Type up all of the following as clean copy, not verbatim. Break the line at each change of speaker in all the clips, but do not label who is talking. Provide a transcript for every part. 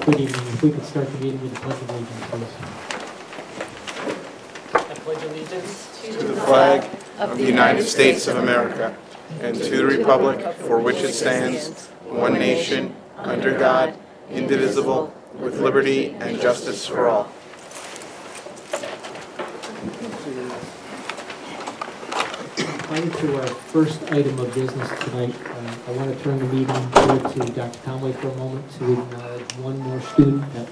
Good evening. If we could start the meeting with the Pledge of Allegiance, please.
I pledge allegiance
to the flag of the United States of America and to the republic for which it stands, one nation, under God, indivisible, with liberty and justice for all.
Prior to our first item of business tonight, I want to turn the meeting over to Dr. Conway for a moment to acknowledge one more student that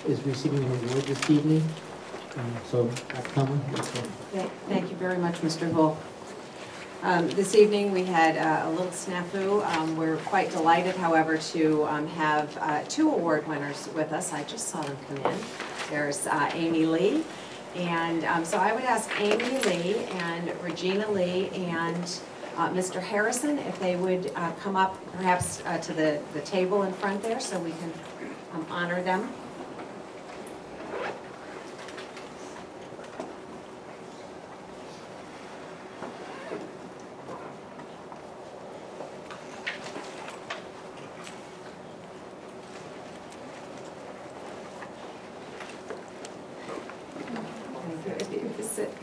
is receiving an award this evening. So, Dr. Conway.
Thank you very much, Mr. Hull. This evening we had a little snafu. We're quite delighted, however, to have two award winners with us. I just saw them come in. There's Amy Lee. And so I would ask Amy Lee and Regina Lee and Mr. Harrison if they would come up perhaps to the table in front there so we can honor them.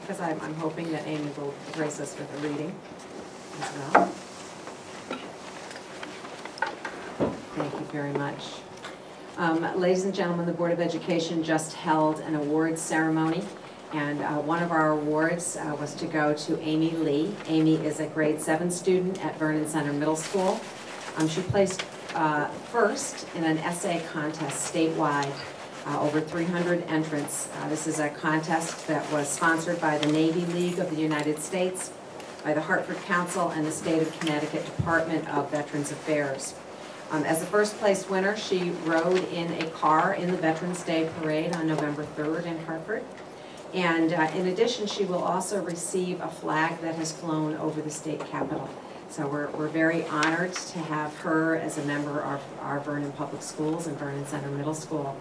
Because I'm hoping that Amy will grace us with a reading as well. Thank you very much. Ladies and gentlemen, the Board of Education just held an awards ceremony, and one of our awards was to go to Amy Lee. Amy is a grade 7 student at Vernon Center Middle School. She placed first in an essay contest statewide. Over 300 entrants. This is a contest that was sponsored by the Navy League of the United States, by the Hartford Council, and the State of Connecticut Department of Veterans Affairs. As a first place winner, she rode in a car in the Veterans Day Parade on November 3rd in Hartford. And in addition, she will also receive a flag that has flown over the state capitol. So we're very honored to have her as a member of our Vernon Public Schools and Vernon Center Middle School.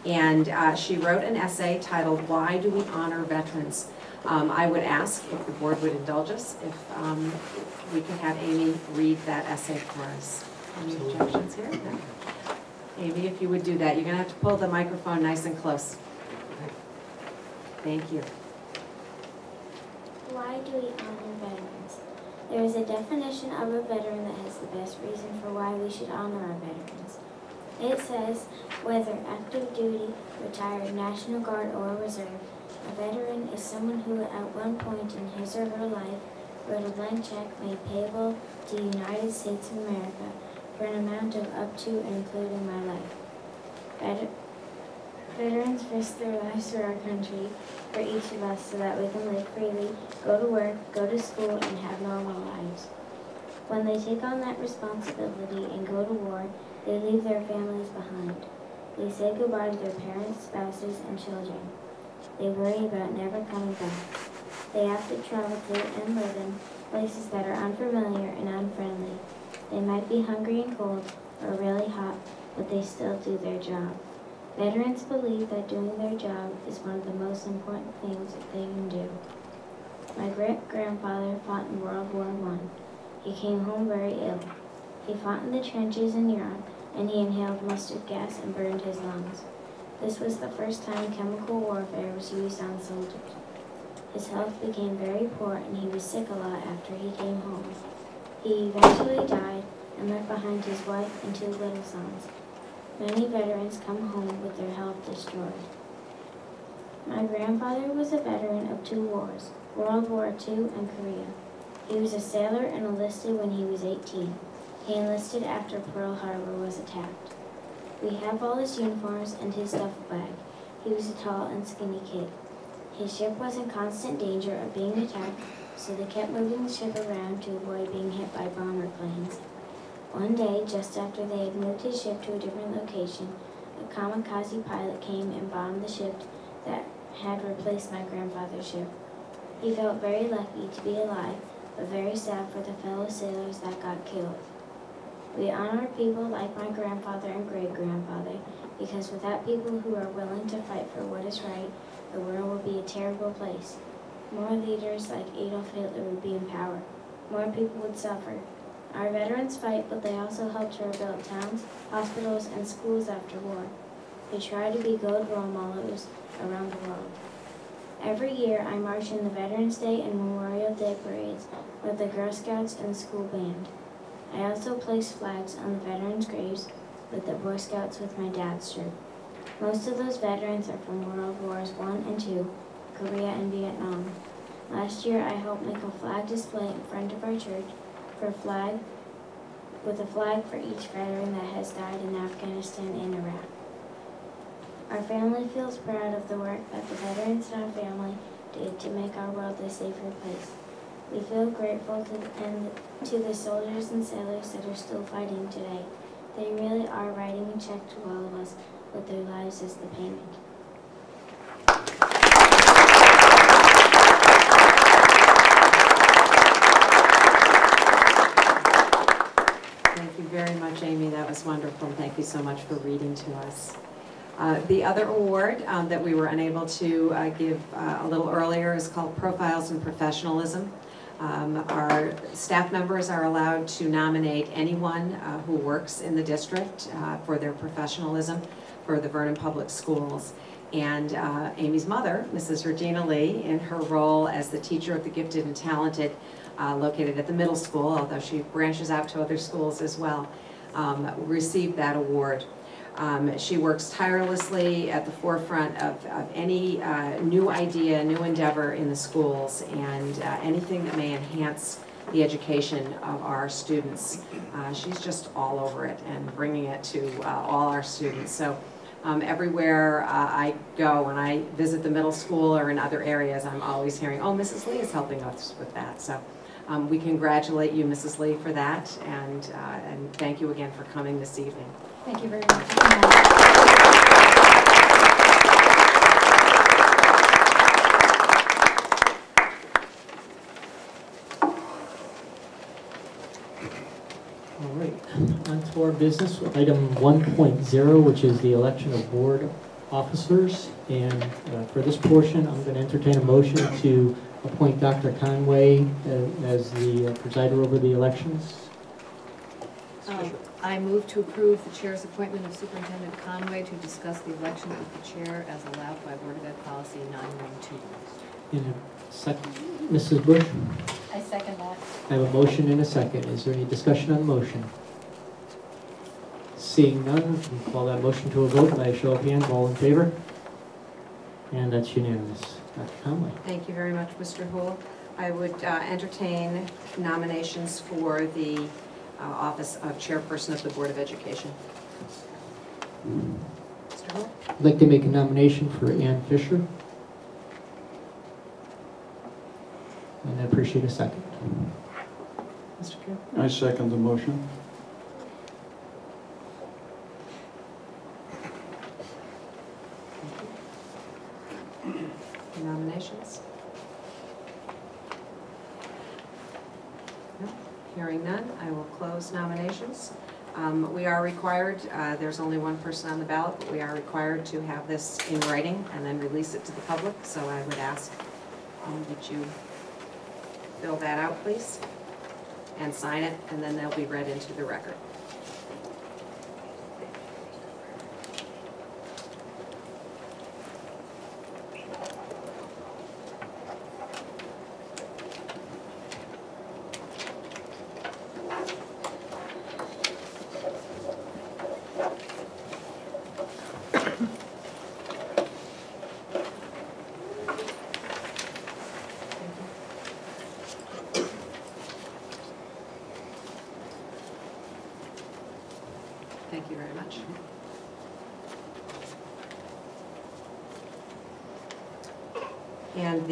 And she wrote an essay titled, "Why Do We Honor Veterans?" I would ask if the board would indulge us if we could have Amy read that essay for us. Any objections here? No. Amy, if you would do that. You're going to have to pull the microphone nice and close. Thank you.
Why do we honor veterans? There is a definition of a veteran that has the best reason for why we should honor our veterans. It says, whether active duty, retired, National Guard, or reserve, a veteran is someone who at one point in his or her life wrote a blank check made payable to the United States of America for an amount of up to and including my life. Veterans risk their lives for our country, for each of us, so that we can live freely, go to work, go to school, and have normal lives. When they take on that responsibility and go to war, they leave their families behind. They say goodbye to their parents, spouses, and children. They worry about never coming back. They have to travel to and live in places that are unfamiliar and unfriendly. They might be hungry and cold or really hot, but they still do their job. Veterans believe that doing their job is one of the most important things that they can do. My great-grandfather fought in World War I. He came home very ill. He fought in the trenches in Europe, and he inhaled mustard gas and burned his lungs. This was the first time chemical warfare was used on soldiers. His health became very poor, and he was sick a lot after he came home. He eventually died and left behind his wife and 2 little sons. Many veterans come home with their health destroyed. My grandfather was a veteran of 2 wars, World War II and Korea. He was a sailor and enlisted when he was 18. He enlisted after Pearl Harbor was attacked. We have all his uniforms and his duffel bag. He was a tall and skinny kid. His ship was in constant danger of being attacked, so they kept moving the ship around to avoid being hit by bomber planes. One day, just after they had moved his ship to a different location, a kamikaze pilot came and bombed the ship that had replaced my grandfather's ship. He felt very lucky to be alive, but very sad for the fellow sailors that got killed. We honor people like my grandfather and great-grandfather, because without people who are willing to fight for what is right, the world will be a terrible place. More leaders like Adolf Hitler would be in power. More people would suffer. Our veterans fight, but they also help to rebuild towns, hospitals, and schools after war. They try to be good role models around the world. Every year, I march in the Veterans Day and Memorial Day parades with the Girl Scouts and school band. I also place flags on the veterans' graves with the Boy Scouts with my dad's shirt. Most of those veterans are from World Wars I and II, Korea and Vietnam. Last year, I helped make a flag display in front of our church with a flag for each veteran that has died in Afghanistan and Iraq. Our family feels proud of the work that the veterans and our family did to make our world a safer place. We feel grateful to the soldiers and sailors that are still fighting today. They really are writing a check to all of us with their lives as the payment.
Thank you very much, Amy. That was wonderful. Thank you so much for reading to us. The other award that we were unable to give a little earlier is called Profiles in Professionalism. Our staff members are allowed to nominate anyone who works in the district for their professionalism for the Vernon Public Schools. And Amy's mother, Mrs. Regina Lee, in her role as the teacher of the gifted and talented located at the middle school, although she branches out to other schools as well, received that award. She works tirelessly at the forefront of any new idea, new endeavor in the schools, and anything that may enhance the education of our students. She's just all over it and bringing it to all our students. So everywhere I go, when I visit the middle school or in other areas, I'm always hearing, oh, Mrs. Lee is helping us with that. So we congratulate you, Mrs. Lee, for that, and thank you again for coming this evening.
Thank you very much.
All right, on to our business, item 1.0, which is the election of board officers. And for this portion, I'm going to entertain a motion to appoint Dr. Conway as the presider over the elections.
I move to approve the chair's appointment of Superintendent Conway to discuss the election of the chair as allowed by Board of Ed Policy 912.
In a second, Mrs. Bush?
I second that.
I have a motion and a second. Is there any discussion on the motion? Seeing none, we can call that motion to a vote by a show of hands. All in favor? And that's unanimous. Dr. Conway.
Thank you very much, Mr. Houle. I would entertain nominations for the office of Chairperson of the Board of Education. Mr. Houle?
I'd like to make a nomination for Ann Fisher. And I appreciate a second.
Mr. Kerr?
I second the motion.
Nominations? No? Hearing none, I will close nominations. We are required, there's only one person on the ballot, but we are required to have this in writing and then release it to the public. So I would ask, would you fill that out, please? And sign it, and then they'll be read into the record. Thank you very much. And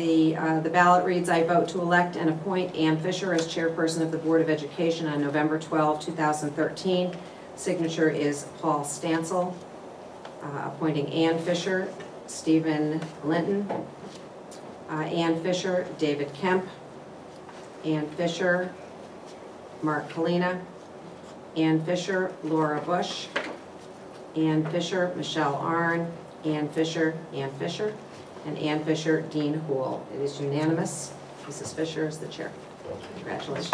the ballot reads, I vote to elect and appoint Ann Fisher as chairperson of the Board of Education on November 12, 2013. Signature is Paul Stansel. Appointing Ann Fisher, Stephen Linton. Ann Fisher, David Kemp. Ann Fisher, Mark Kalina. Ann Fisher, Laura Bush. Ann Fisher, Michelle Arnn. Ann Fisher, and Ann Fisher, Dean Houle. It is unanimous. Mrs. Fisher is the chair. Congratulations.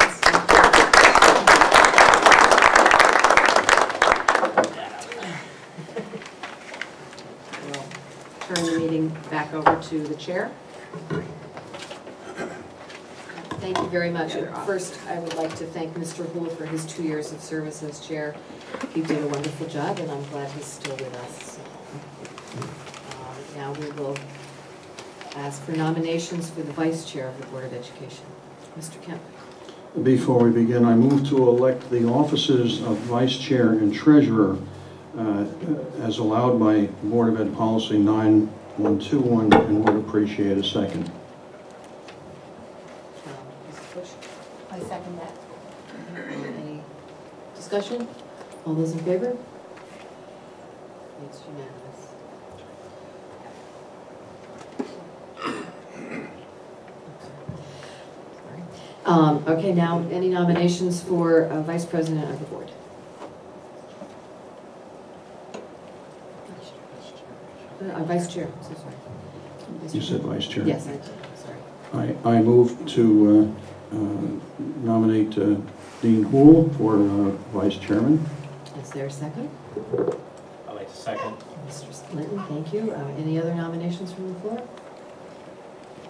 meeting back over to the chair.
Thank you very much.
Yeah,
First, I would like to thank Mr. Houle for his 2 years of service as chair. He did a wonderful job, and I'm glad he's still with us. So, now we will ask for nominations for the vice chair of the Board of Education. Mr. Kemp.
Before we begin, I move to elect the offices of vice chair and treasurer as allowed by Board of Ed Policy 9121, and would appreciate a second.
Mrs. Bush.
I second that.
Any discussion? All those in favor? It's unanimous. Okay, now, any nominations for vice president of the board? Vice chair, so sorry.
You said vice chair?
Yes, I did, sorry.
I move to nominate Dean Houle for vice chairman.
Is there a second?
I'd like to second.
Mr. Linton, thank you. Any other nominations from the floor?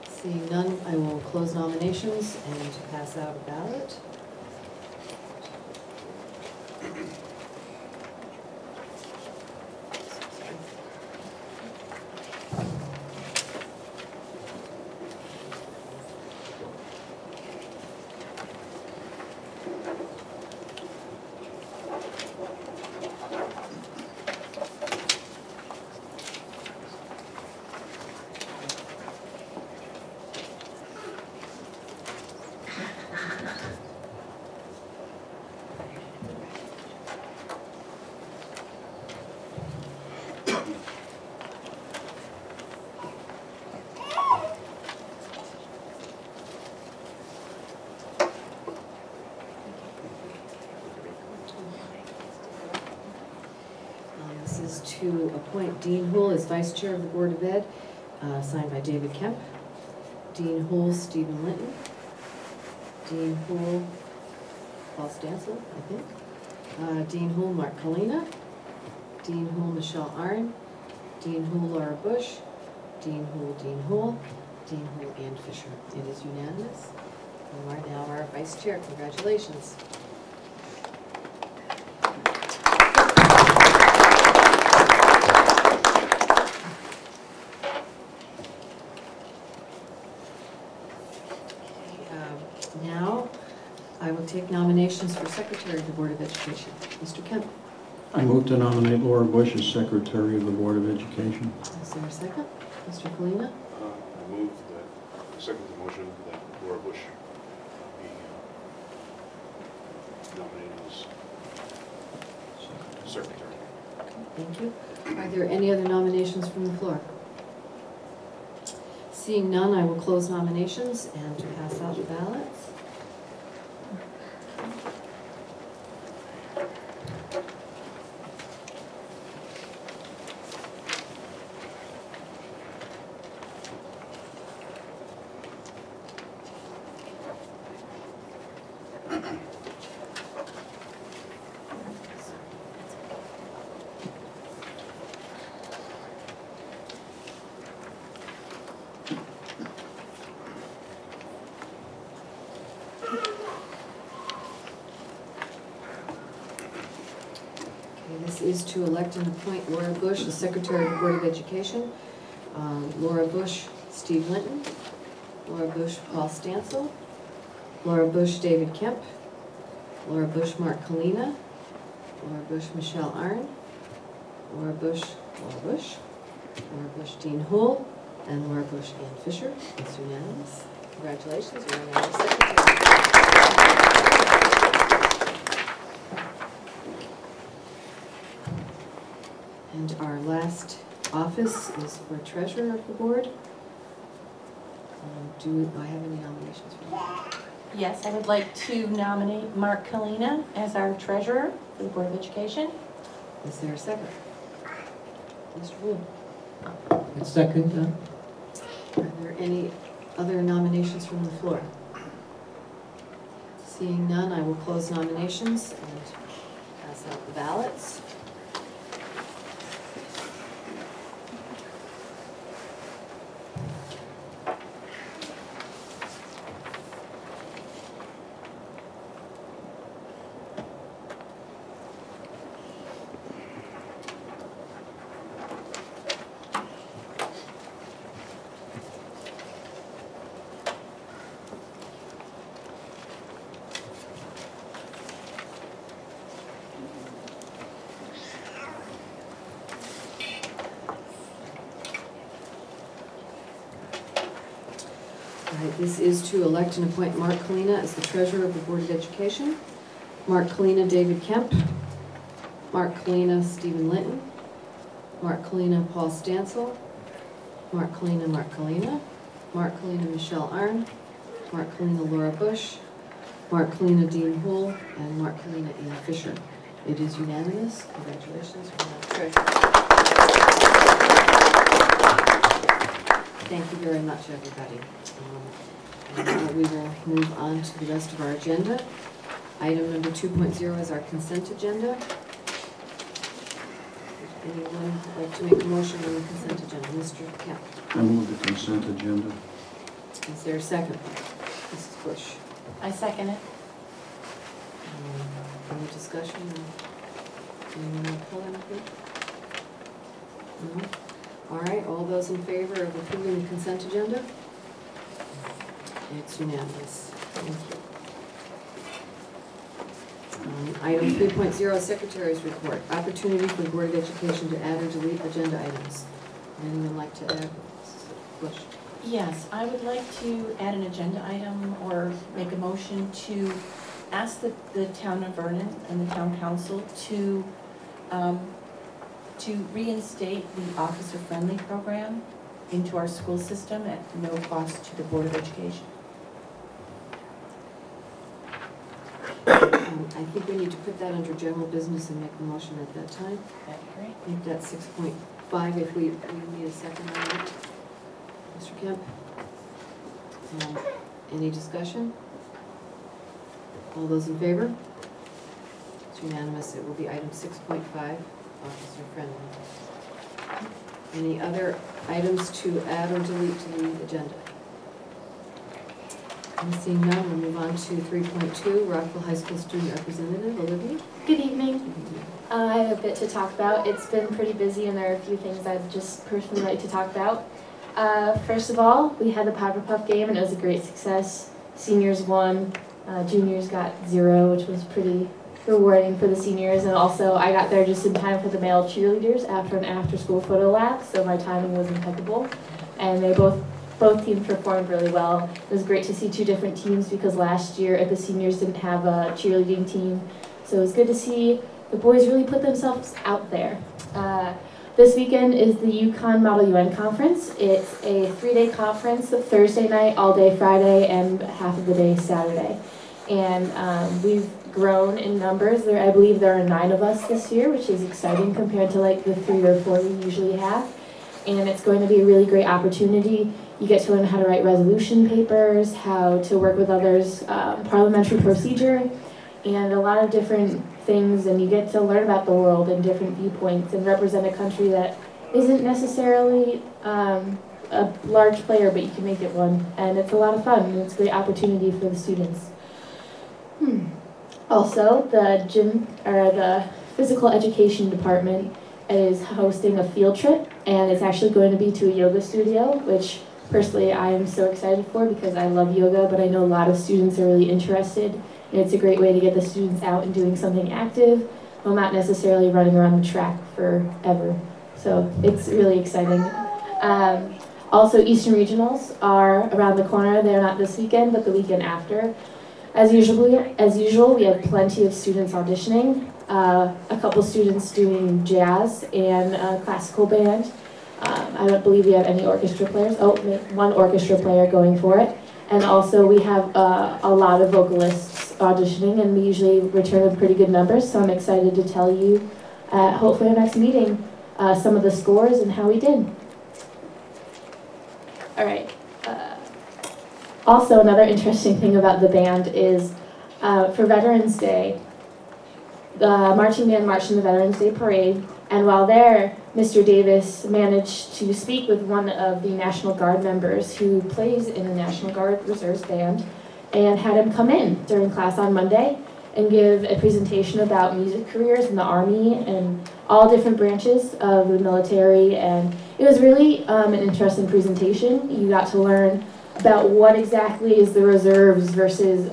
Seeing none, I will close nominations and pass out a ballot. This is to appoint Dean Houle as vice chair of the Board of Ed, signed by David Kemp. Dean Houle, Stephen Linton. Dean Houle, Paul Stansel, I think. Dean Houle, Mark Kalina. Dean Houle, Michelle Arnn. Dean Houle, Laura Bush. Dean Houle, Dean Houle. Dean Houle, Ann Fisher. It is unanimous. You are now our vice chair. Congratulations. Now, I will take nominations for Secretary of the Board of Education. Mr. Kemp.
I move to nominate Laura Bush as Secretary of the Board of Education.
Is there a second? Mr. Kalina?
I move that, second the motion, that Laura Bush be nominated as Secretary.
Thank you. Are there any other nominations from the floor? Seeing none, I will close nominations and pass out the ballots. This is to elect and appoint Laura Bush as Secretary of the Board of Education. Laura Bush, Steve Linton. Laura Bush, Paul Stansel. Laura Bush, David Kemp. Laura Bush, Mark Kalina. Laura Bush, Michelle Arnn. Laura Bush, Laura Bush. Laura Bush, Dean Houle. And Laura Bush, Ann Fisher. It's unanimous. Congratulations, you're now the Secretary. And our last office is for Treasurer of the Board. Do I have any nominations for that?
Yes, I would like to nominate Mark Kalina as our treasurer for the Board of Education.
Is there a second? Mr. Wu?
And second,
Are there any other nominations from the floor? Seeing none, I will close nominations and pass out the ballots. right, this is to elect and appoint Mark Kalina as the treasurer of the Board of Education. Mark Kalina, David Kemp. Mark Kalina, Stephen Linton. Mark Kalina, Paul Stansel. Mark Kalina, Mark Kalina. Mark Kalina, Michelle Arnn. Mark Kalina, Laura Bush. Mark Kalina, Dean Houle. And Mark Kalina, Ian Fisher. It is unanimous. Congratulations, Madam Treasurer. Thank you very much, everybody. And now we will move on to the rest of our agenda. Item number 2.0 is our consent agenda. Would anyone like to make a motion on the consent agenda? Mr. Kemp.
I move the consent agenda.
Is there a second? Mrs. Bush.
I second it.
Any discussion? Anyone want to pull anything? No? All right, all those in favor of approving the consent agenda? It's unanimous. Thank you. Item 3.0, Secretary's Report. Opportunity for the Board of Education to add or delete agenda items. Anyone like to add? Mrs. Bush.
Yes, I would like to add an agenda item or make a motion to ask the town of Vernon and the town council to reinstate the officer-friendly program into our school system at no cost to the Board of Education.
I think we need to put that under general business and make the motion at that time.
That'd be great.
I think that's 6.5 if we need a second on that. Mr. Kemp? Any discussion? All those in favor? It's unanimous. It will be item 6.5, officer friendly. Any other items to add or delete to the agenda? I'm seeing none. We'll move on to 3.2, Rockville High School Student Representative, Olivia.
Good evening. I have a bit to talk about. It's been pretty busy and there are a few things I'd just personally like to talk about. First of all, we had the Powder Puff game and it was a great success. Seniors won, juniors got 0, which was pretty rewarding for the seniors. And also I got there just in time for the male cheerleaders after an after-school photo lab, so my timing was impeccable. And they both teams performed really well. It was great to see 2 different teams because last year the seniors didn't have a cheerleading team. So it was good to see the boys really put themselves out there. This weekend is the UConn Model UN Conference. It's a 3-day conference, Thursday night, all day Friday, and half of the day Saturday. And we've grown in numbers. I believe there are 9 of us this year, which is exciting compared to like the 3 or 4 we usually have. And it's going to be a really great opportunity. You get to learn how to write resolution papers, how to work with others, parliamentary procedure, and a lot of different things, and you get to learn about the world and different viewpoints and represent a country that isn't necessarily a large player, but you can make it one. And it's a lot of fun, and it's a great opportunity for the students. Also, the physical education department is hosting a field trip, and it's actually going to be to a yoga studio, which personally I am so excited for because I love yoga, but I know a lot of students are really interested. And it's a great way to get the students out and doing something active while not necessarily running around the track forever. So it's really exciting. Also, Eastern Regionals are around the corner. They're not this weekend, but the weekend after. As usual, we have plenty of students auditioning. A couple students doing jazz and classical band. I don't believe we have any orchestra players. Oh, 1 orchestra player going for it. And also we have a lot of vocalists auditioning, and we usually return with pretty good numbers, so I'm excited to tell you at hopefully our next meeting some of the scores and how we did. All right. Also, another interesting thing about the band is for Veterans Day, the marching band marched in the Veterans Day Parade, and while there, Mr. Davis managed to speak with one of the National Guard members who plays in the National Guard Reserves Band, and had him come in during class on Monday and give a presentation about music careers in the Army and all different branches of the military. And it was really an interesting presentation. You got to learn about what exactly is the reserves versus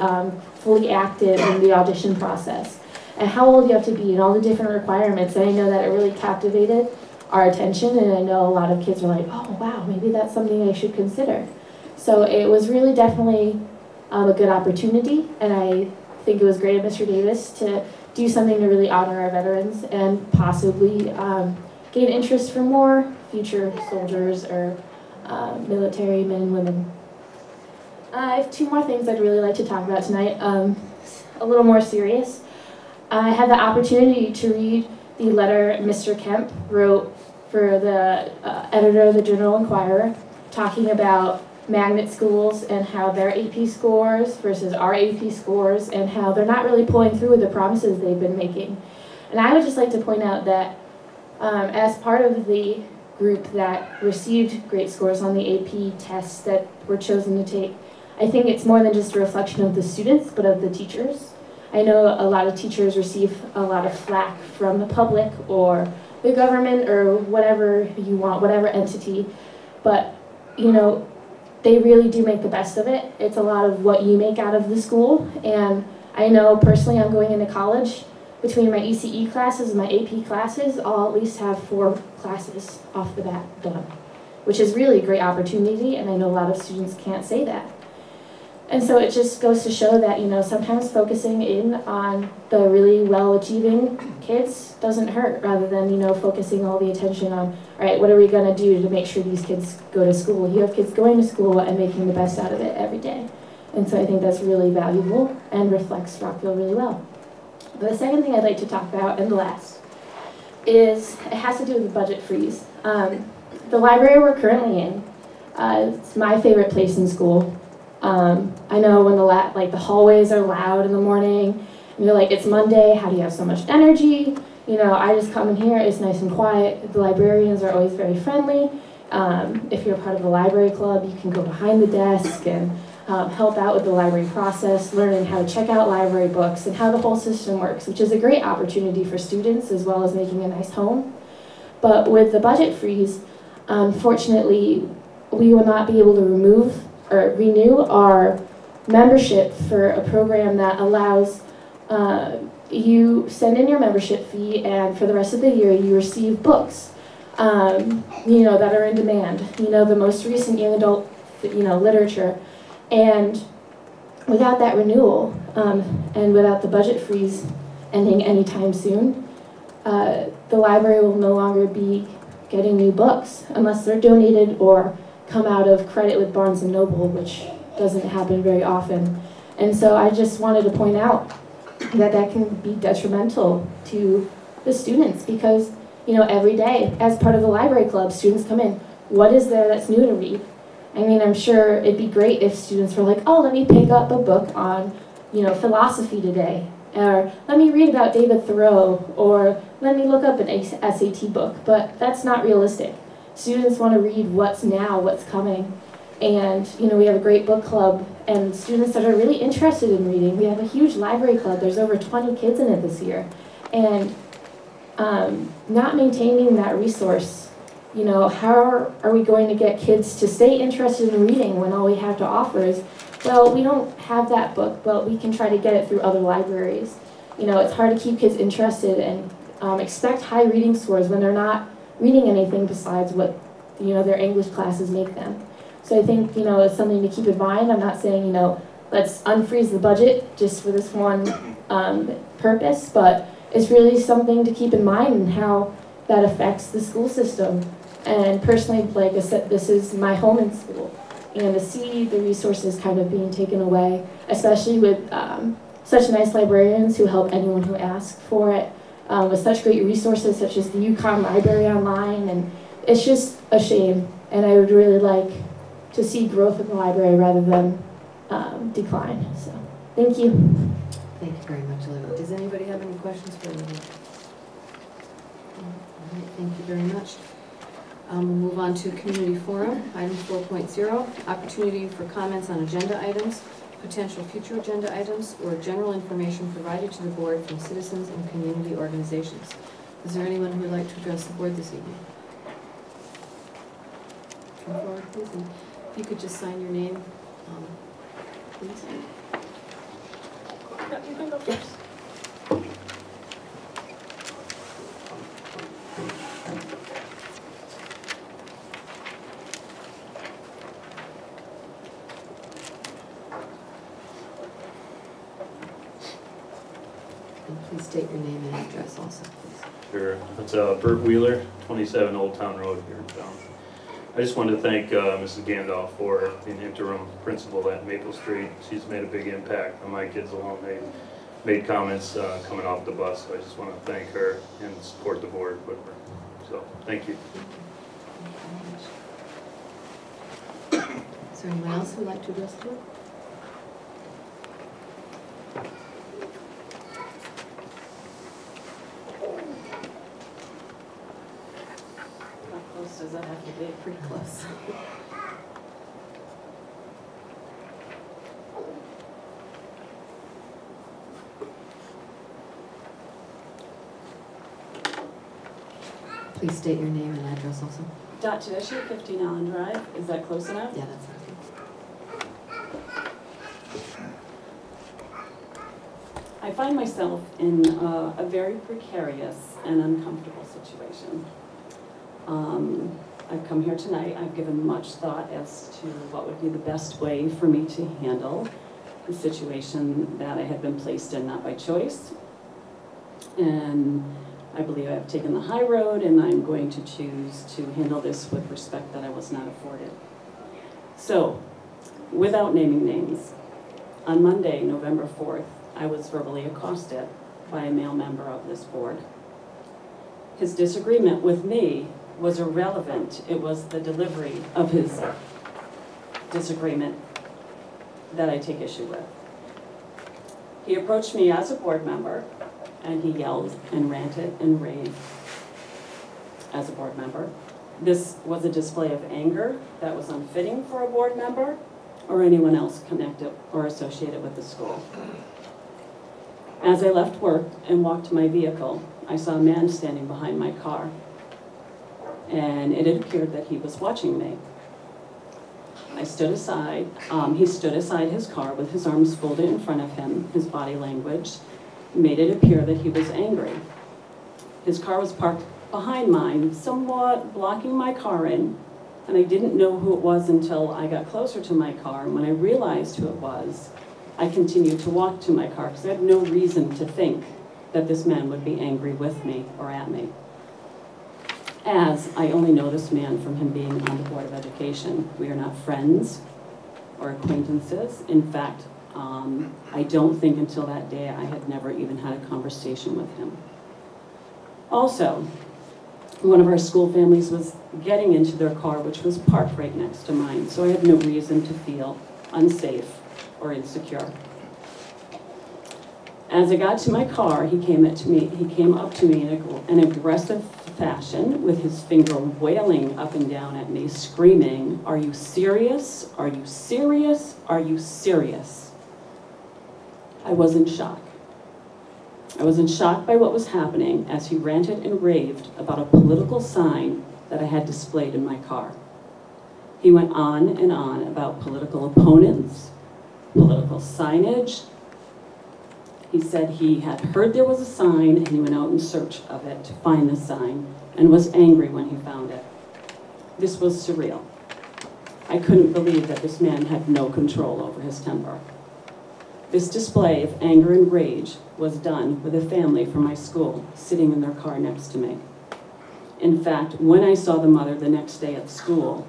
fully active in the audition process, and how old you have to be and all the different requirements. And I know that it really captivated our attention, and I know a lot of kids are like, oh wow, maybe that's something I should consider. So it was really definitely a good opportunity, and I think it was great of Mr. Davis to do something to really honor our veterans and possibly gain interest from more future soldiers or military men and women. I have two more things I'd really like to talk about tonight, a little more serious. I had the opportunity to read the letter Mr. Kemp wrote for the editor of the Journal Enquirer, talking about magnet schools and how their AP scores versus our AP scores and how they're not really pulling through with the promises they've been making. And I would just like to point out that as part of the group that received great scores on the AP tests that were chosen to take, I think it's more than just a reflection of the students, but of the teachers. I know a lot of teachers receive a lot of flack from the public or the government or whatever you want, whatever entity, but you know, they really do make the best of it. It's a lot of what you make out of the school, and I know personally I'm going into college. Between my ECE classes and my AP classes, I'll at least have 4 classes off the bat done, which is really a great opportunity, and I know a lot of students can't say that. And so it just goes to show that, you know, sometimes focusing in on the really well-achieving kids doesn't hurt, rather than, you know, focusing all the attention on, all right, what are we going to do to make sure these kids go to school? You have kids going to school and making the best out of it every day. And so I think that's really valuable and reflects Rockville really well. But the second thing I'd like to talk about, and the last, is it has to do with the budget freeze. The library we're currently in, it's my favorite place in school. I know when the hallways are loud in the morning, and you're like, it's Monday, how do you have so much energy? You know, I just come in here, it's nice and quiet. The librarians are always very friendly. If you're part of the library club, you can go behind the desk and help out with the library process, learning how to check out library books and how the whole system works, which is a great opportunity for students as well as making a nice home. But with the budget freeze, unfortunately, we will not be able to remove or renew our membership for a program that allows you send in your membership fee, and for the rest of the year you receive books you know, that are in demand, you know, the most recent young adult, you know, literature. And without that renewal and without the budget freeze ending anytime soon, the library will no longer be getting new books unless they're donated or come out of credit with Barnes & Noble, which doesn't happen very often. And so I just wanted to point out that that can be detrimental to the students because, you know, every day as part of the library club, students come in. What is there that's new to read? I mean, I'm sure it'd be great if students were like, oh, let me pick up a book on, you know, philosophy today, or let me read about David Thoreau, or let me look up an SAT book, but that's not realistic. Students want to read what's now, what's coming, and, you know, we have a great book club, and students that are really interested in reading. We have a huge library club. There's over 20 kids in it this year, and not maintaining that resource. You know, how are we going to get kids to stay interested in reading when all we have to offer is, well, we don't have that book, but we can try to get it through other libraries. You know, it's hard to keep kids interested and expect high reading scores when they're not reading anything besides what, you know, their English classes make them. So I think, you know, it's something to keep in mind. I'm not saying, you know, let's unfreeze the budget just for this one purpose, but it's really something to keep in mind and how that affects the school system. And personally, like I said, this is my home in school. And to see the resources kind of being taken away, especially with such nice librarians who help anyone who asks for it, with such great resources such as the UConn Library Online, and it's just a shame. And I would really like to see growth in the library rather than decline. So, thank you.
Thank you very much, Olivia. Does anybody have any questions for Olivia? All right, thank you very much. We'll move on to Community Forum, item 4.0, opportunity for comments on agenda items, potential future agenda items, or general information provided to the board from citizens and community organizations. Is there anyone who would like to address the board this evening? Come forward, please. And if you could just sign your name, please.
You can go first.
Please state your name and address also, please.
Sure. It's Bert Wheeler, 27 Old Town Road here in town. I just wanted to thank Mrs. Gandolf for being interim principal at Maple Street. She's made a big impact on my kids along. They made comments coming off the bus, so I just want to thank her and support the board with her. So, thank you.
Is there anyone else who would like to address the board?
How close does that have to be?
Pretty close. Please state your name and address also.
Dot Tedeschi, 15 Allen Drive. Is that close enough?
Yeah, that's okay.
I find myself in a very precarious and uncomfortable situation. I've come here tonight, I've given much thought as to what would be the best way for me to handle the situation that I had been placed in, not by choice. And I believe I've taken the high road, and I'm going to choose to handle this with respect that I was not afforded. So, without naming names, on Monday, November 4th, I was verbally accosted by a male member of this board. His disagreement with me was irrelevant. It was the delivery of his disagreement that I take issue with. He approached me as a board member, and he yelled and ranted and raved as a board member. This was a display of anger that was unfitting for a board member or anyone else connected or associated with the school. As I left work and walked to my vehicle, I saw a man standing behind my car, and it appeared that he was watching me. I stood aside. He stood aside his car with his arms folded in front of him. His body language made it appear that he was angry. His car was parked behind mine, somewhat blocking my car in, and I didn't know who it was until I got closer to my car, and when I realized who it was, I continued to walk to my car because I had no reason to think that this man would be angry with me or at me, as I only know this man from him being on the Board of Education. We are not friends or acquaintances. In fact, I don't think until that day I had never even had a conversation with him. Also, one of our school families was getting into their car, which was parked right next to mine, so I had no reason to feel unsafe or insecure. As I got to my car, he came up to me in an aggressive fashion with his finger wailing up and down at me, screaming, "Are you serious? Are you serious? Are you serious?" I was in shock. I was in shock by what was happening as he ranted and raved about a political sign that I had displayed in my car. He went on and on about political opponents, political signage. He said he had heard there was a sign and he went out in search of it to find the sign and was angry when he found it. This was surreal. I couldn't believe that this man had no control over his temper. This display of anger and rage was done with a family from my school sitting in their car next to me. In fact, when I saw the mother the next day at school,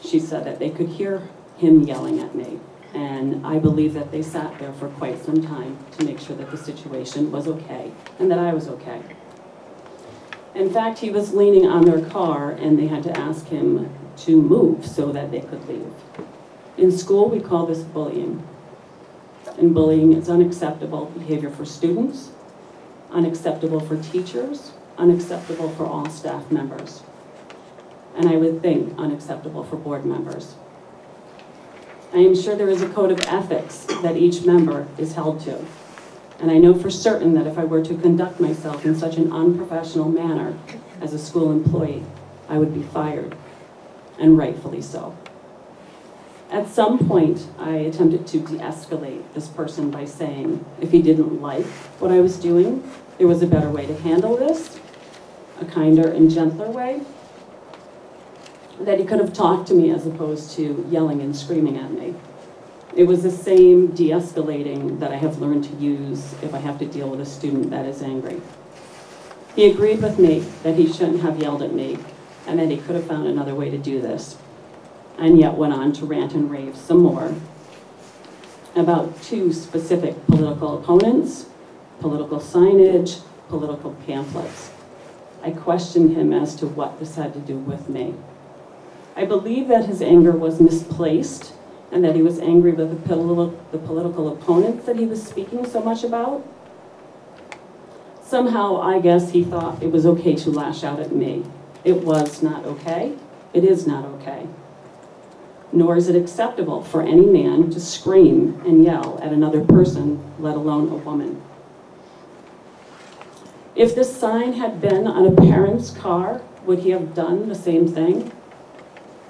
she said that they could hear him yelling at me. And I believe that they sat there for quite some time to make sure that the situation was okay and that I was okay. In fact, he was leaning on their car and they had to ask him to move so that they could leave. In school, we call this bullying. And bullying is unacceptable behavior for students, unacceptable for teachers, unacceptable for all staff members. And I would think unacceptable for board members. I am sure there is a code of ethics that each member is held to. And I know for certain that if I were to conduct myself in such an unprofessional manner as a school employee, I would be fired, and rightfully so. At some point, I attempted to de-escalate this person by saying if he didn't like what I was doing, there was a better way to handle this, a kinder and gentler way, that he could have talked to me as opposed to yelling and screaming at me. It was the same de-escalating that I have learned to use if I have to deal with a student that is angry. He agreed with me that he shouldn't have yelled at me and that he could have found another way to do this, and yet went on to rant and rave some more about two specific political opponents, political signage, political pamphlets. I questioned him as to what this had to do with me. I believe that his anger was misplaced and that he was angry with the political opponents that he was speaking so much about. Somehow, I guess he thought it was okay to lash out at me. It was not okay. It is not okay. Nor is it acceptable for any man to scream and yell at another person, let alone a woman. If this sign had been on a parent's car, would he have done the same thing?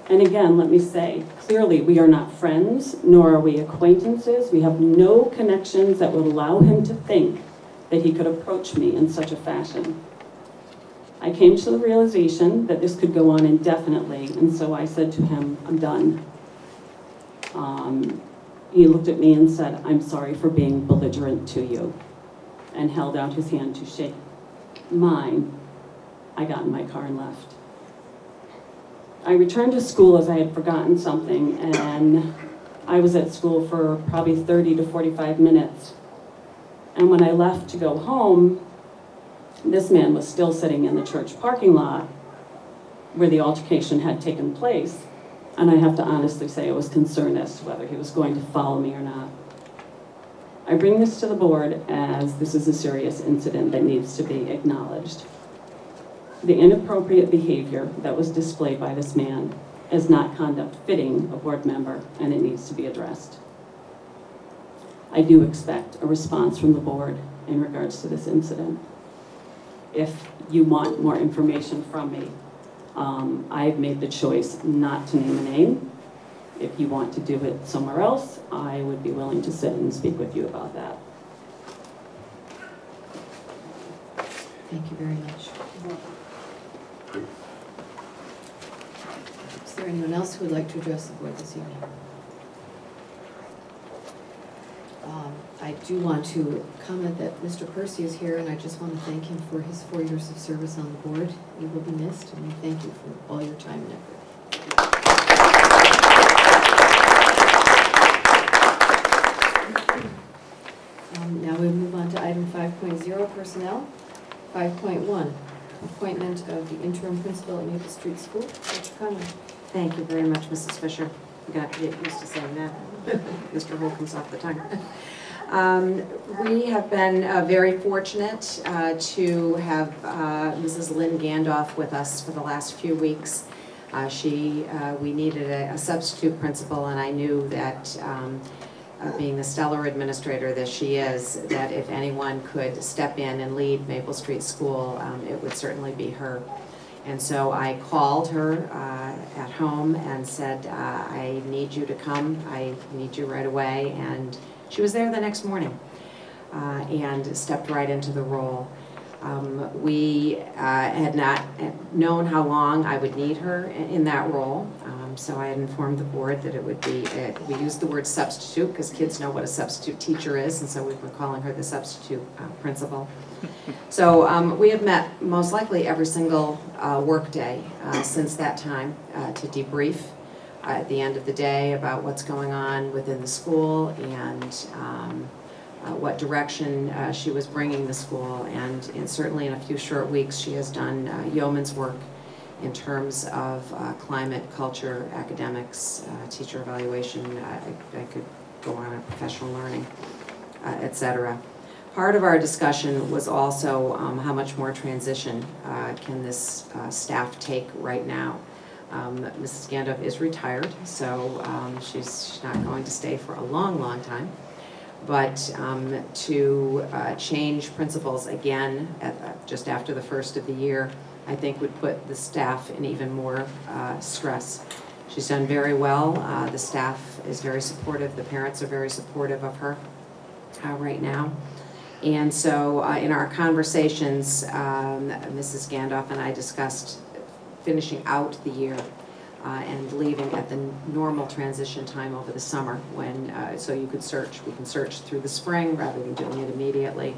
And again, let me say, clearly we are not friends, nor are we acquaintances. We have no connections that would allow him to think that he could approach me in such a fashion. I came to the realization that this could go on indefinitely, and so I said to him, I'm done. He looked at me and said, I'm sorry for being belligerent to you, and held out his hand to shake mine. I got in my car and left. I returned to school as I had forgotten something, and I was at school for probably 30 to 45 minutes. And when I left to go home, this man was still sitting in the church parking lot where the altercation had taken place. And I have to honestly say I was concerned as to whether he was going to follow me or not. I bring this to the board as this is a serious incident that needs to be acknowledged. The inappropriate behavior that was displayed by this man is not conduct fitting a board member, and it needs to be addressed. I do expect a response from the board in regards to this incident. If you want more information from me, I've made the choice not to name a name. If you want to do it somewhere else, I would be willing to sit and speak with you about that.
Thank you very much. Is there anyone else who would like to address the board this evening? I do want to comment that Mr. Percy is here, and I just want to thank him for his 4 years of service on the board. He will be missed, and we thank you for all your time and effort. Now we move on to item 5.0, personnel. 5.1, appointment of the interim principal at Maple Street School. Dr. Conway.
Thank you very much, Mrs. Fisher. You got to get used to saying that. Mr. Holcomb's off the tongue. We have been very fortunate to have Mrs. Lynn Gandolf with us for the last few weeks. We needed a substitute principal, and I knew that being the stellar administrator that she is, that if anyone could step in and lead Maple Street School, it would certainly be her. And so I called her at home and said, I need you to come, I need you right away. And she was there the next morning and stepped right into the role. We had not known how long I would need her in that role, so I had informed the board that it would be, we used the word substitute because kids know what a substitute teacher is, and so we've been calling her the substitute principal. So we have met most likely every single work day since that time to debrief at the end of the day about what's going on within the school and what direction she was bringing the school, and certainly in a few short weeks she has done yeoman's work in terms of climate, culture, academics, teacher evaluation. I could go on, a professional learning, etc. Part of our discussion was also how much more transition can this staff take right now. Mrs. Gandolf is retired, so she's not going to stay for a long, long time. But to change principals again just after the first of the year, I think would put the staff in even more stress. She's done very well. The staff is very supportive. The parents are very supportive of her right now. And so in our conversations, Mrs. Gandolf and I discussed finishing out the year and leaving at the normal transition time over the summer when, so you could search. We can search through the spring rather than doing it immediately,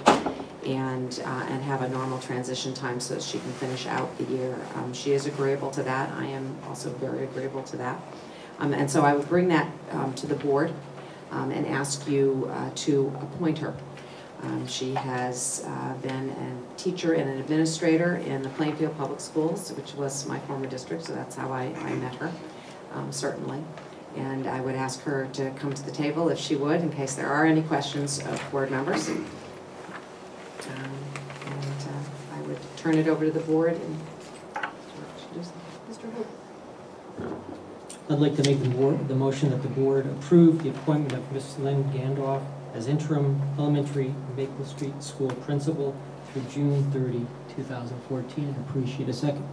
and have a normal transition time so that she can finish out the year. She is agreeable to that. I am also very agreeable to that. And so I would bring that to the board and ask you to appoint her. She has been a teacher and an administrator in the Plainfield Public Schools, which was my former district, so that's how I met her, certainly. And I would ask her to come to the table if she would, in case there are any questions of board members. And I would turn it over to the board and Mr. Hope.
I'd like to make the motion that the board approve the appointment of Ms. Lynn Gandalf as interim elementary Maple Street School principal through June 30, 2014. And appreciate a second.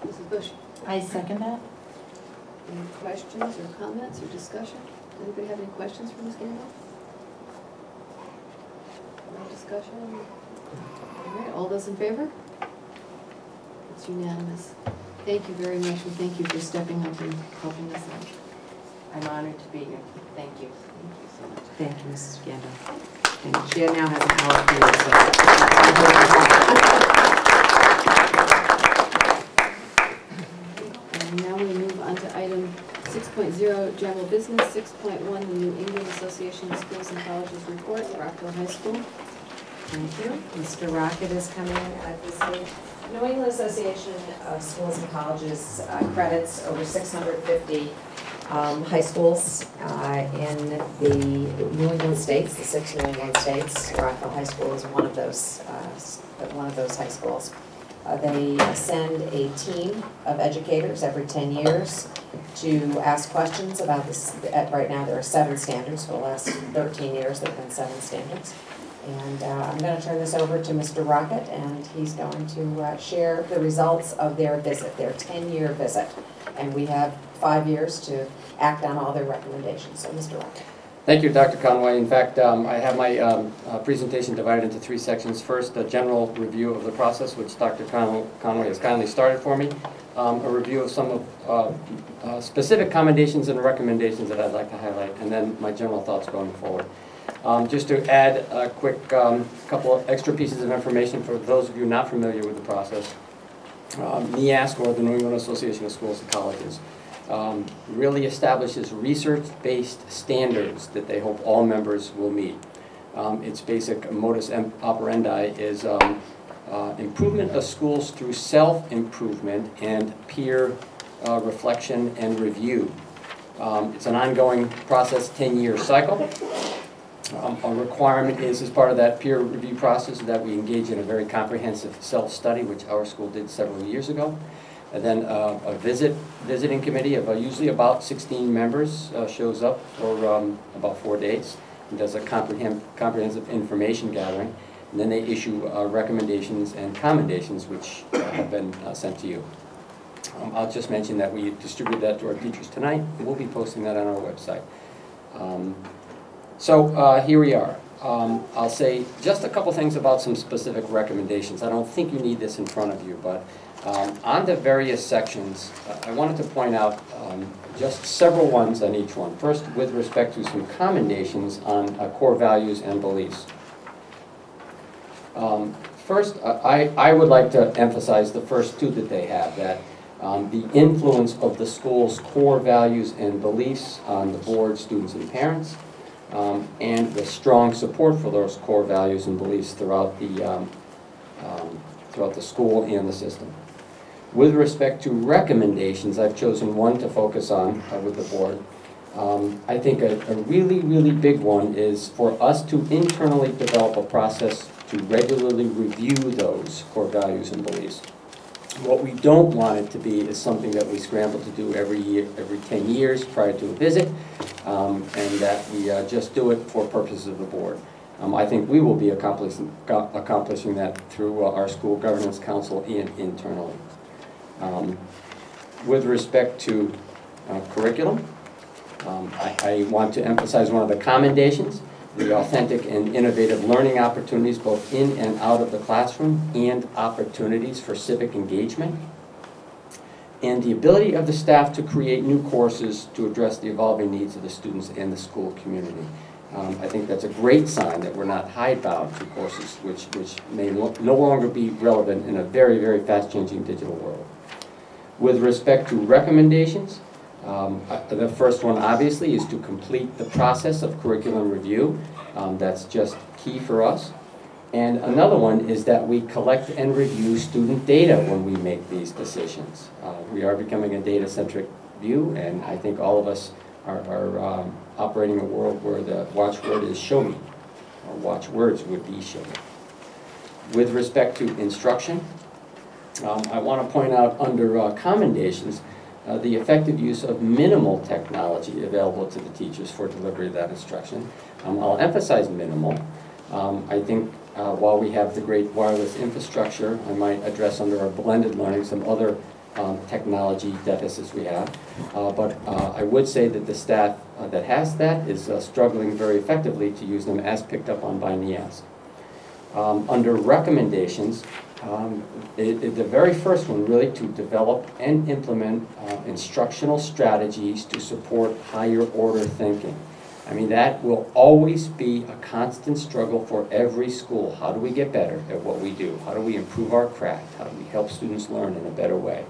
Mrs. Bush?
I second that.
Any questions or comments or discussion? Does anybody have any questions for Ms. Gandalf? No discussion? All right, all those in favor? It's unanimous. Thank you very much, and thank you for stepping up and helping us out.
I'm honored to be here. Thank you.
Thank you so much.
Thank you, Mrs. Gandalf. And she now has an hour period.
And now we move on to item 6.0, general business. 6.1, the New England Association of Schools and Colleges report, Rockville High School.
Thank you. Mr. Rocket is coming this week. New England Association of Schools and Colleges credits over 650 high schools in the New England states, the 6 New England states. Rockville High School is one of those high schools. They send a team of educators every 10 years to ask questions about this. Right now there are 7 standards. For the last 13 years there have been 7 standards. And I'm going to turn this over to Mr. Rocket, and he's going to share the results of their visit, their 10-year visit. And we have 5 years to act on all their recommendations. So, Mr. Rocket.
Thank you, Dr. Conway. In fact, I have my presentation divided into 3 sections. First, a general review of the process, which Dr. Conway has kindly started for me. A review of some of specific commendations and recommendations that I'd like to highlight, and then my general thoughts going forward. Just to add a quick couple of extra pieces of information for those of you not familiar with the process. NEASC, or the New England Association of Schools and Colleges, really establishes research-based standards that they hope all members will meet. Its basic modus operandi is improvement of schools through self-improvement and peer reflection and review. It's an ongoing process, 10-year cycle. A requirement is, as part of that peer review process, that we engage in a very comprehensive self-study, which our school did several years ago. And then a visiting committee of usually about 16 members shows up for about 4 days and does a comprehensive information gathering. And then they issue recommendations and commendations, which have been sent to you. I'll just mention that we distribute that to our teachers tonight, and we'll be posting that on our website. So here we are. I'll say just a couple things about some specific recommendations. I don't think you need this in front of you, but on the various sections, I wanted to point out just several ones on each one. First, with respect to some commendations on core values and beliefs. First, I would like to emphasize the first 2 that they have, that the influence of the school's core values and beliefs on the board, students, and parents, and the strong support for those core values and beliefs throughout the school and the system. With respect to recommendations, I've chosen one to focus on with the board. I think a really, really big one is for us to internally develop a process to regularly review those core values and beliefs. What we don't want it to be is something that we scramble to do every year, every 10 years prior to a visit, and that we just do it for purposes of the board. I think we will be accomplishing that through our school governance council and internally. With respect to curriculum, I want to emphasize one of the commendations, the authentic and innovative learning opportunities both in and out of the classroom, and opportunities for civic engagement. and the ability of the staff to create new courses to address the evolving needs of the students and the school community. I think that's a great sign that we're not hidebound to courses which may no longer be relevant in a very, very fast-changing digital world. With respect to recommendations, the first one obviously is to complete the process of curriculum review. That's just key for us. And another one is that we collect and review student data when we make these decisions. We are becoming a data-centric view, and I think all of us are operating in a world where the watchword is show me, or watchwords would be show me. With respect to instruction, I want to point out under commendations the effective use of minimal technology available to the teachers for delivery of that instruction. I'll emphasize minimal. I think while we have the great wireless infrastructure, I might address under our blended learning some other technology deficits we have. But I would say that the staff that has that is struggling very effectively to use them as picked up on by NEASC. Under recommendations, the very first one really to develop and implement instructional strategies to support higher order thinking. I mean, that will always be a constant struggle for every school. How do we get better at what we do? How do we improve our craft? How do we help students learn in a better way?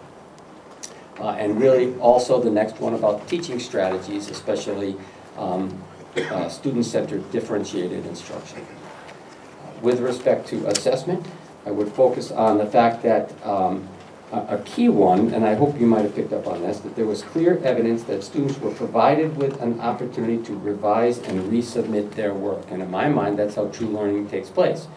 And really also the next one about teaching strategies, especially student-centered differentiated instruction. With respect to assessment, I would focus on the fact that a key one, and I hope you might have picked up on this, that there was clear evidence that students were provided with an opportunity to revise and resubmit their work. And in my mind, that's how true learning takes place.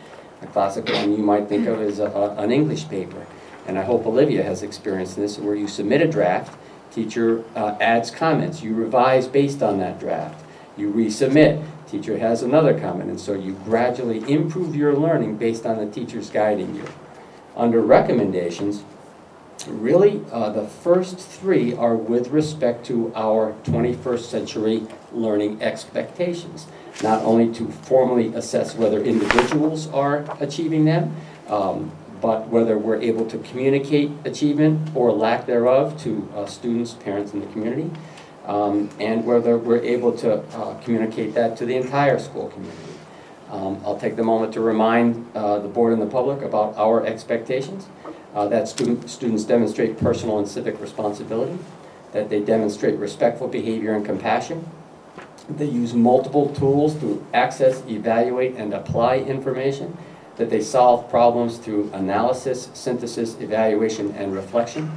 A classic one you might think of is an English paper. And I hope Olivia has experienced this, where you submit a draft, teacher adds comments, you revise based on that draft, you resubmit, teacher has another comment, and so you gradually improve your learning based on the teachers guiding you. Under recommendations, really the first three are with respect to our 21st century learning expectations. Not only to formally assess whether individuals are achieving them, but whether we're able to communicate achievement or lack thereof to students, parents, and the community, and whether we're able to communicate that to the entire school community. I'll take the moment to remind the board and the public about our expectations, that students demonstrate personal and civic responsibility, that they demonstrate respectful behavior and compassion, they use multiple tools to access, evaluate, and apply information, that they solve problems through analysis, synthesis, evaluation, and reflection,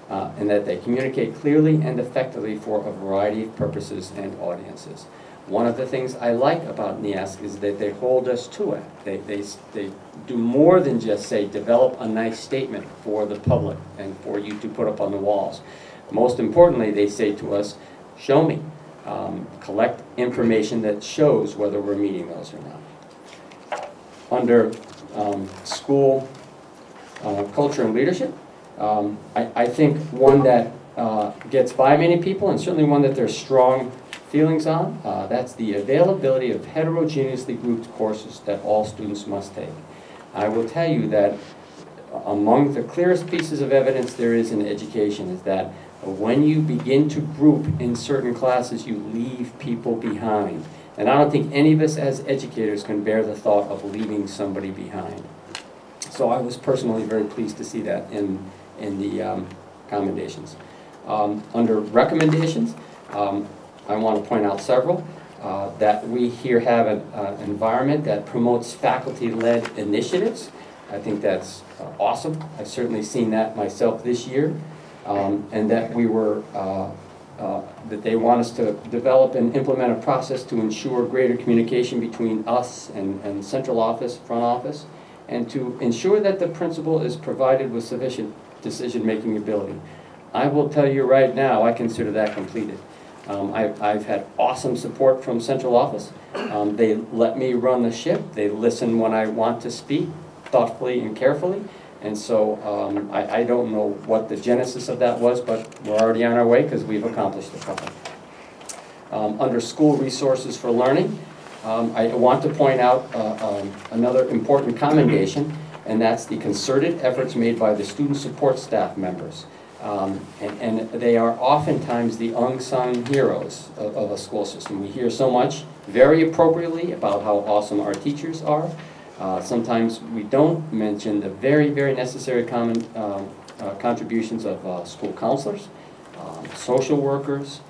and that they communicate clearly and effectively for a variety of purposes and audiences. One of the things I like about NEASC is that they hold us to it. They do more than just say, develop a nice statement for the public and for you to put up on the walls. Most importantly, they say to us, show me. Collect information that shows whether we're meeting those or not. Under school culture and leadership, I think one that gets by many people, and certainly one that there's strong feelings on, that's the availability of heterogeneously grouped courses that all students must take. I will tell you that among the clearest pieces of evidence there is in education is that when you begin to group in certain classes, you leave people behind. And I don't think any of us as educators can bear the thought of leaving somebody behind. So I was personally very pleased to see that in the commendations. Under recommendations, I want to point out several. That we here have an environment that promotes faculty-led initiatives. I think that's awesome. I've certainly seen that myself this year. And that we were, that they want us to develop and implement a process to ensure greater communication between us and central office, front office, and to ensure that the principal is provided with sufficient decision-making ability. I will tell you right now, I consider that completed. I've had awesome support from central office. They let me run the ship. They listen when I want to speak, thoughtfully and carefully. And so I don't know what the genesis of that was, but we're already on our way because we've accomplished a couple. Under school resources for learning, I want to point out another important commendation, and that's the concerted efforts made by the student support staff members. And they are oftentimes the unsung heroes of a school system. We hear so much, very appropriately, about how awesome our teachers are. Sometimes we don't mention the very, very necessary contributions of school counselors, social workers,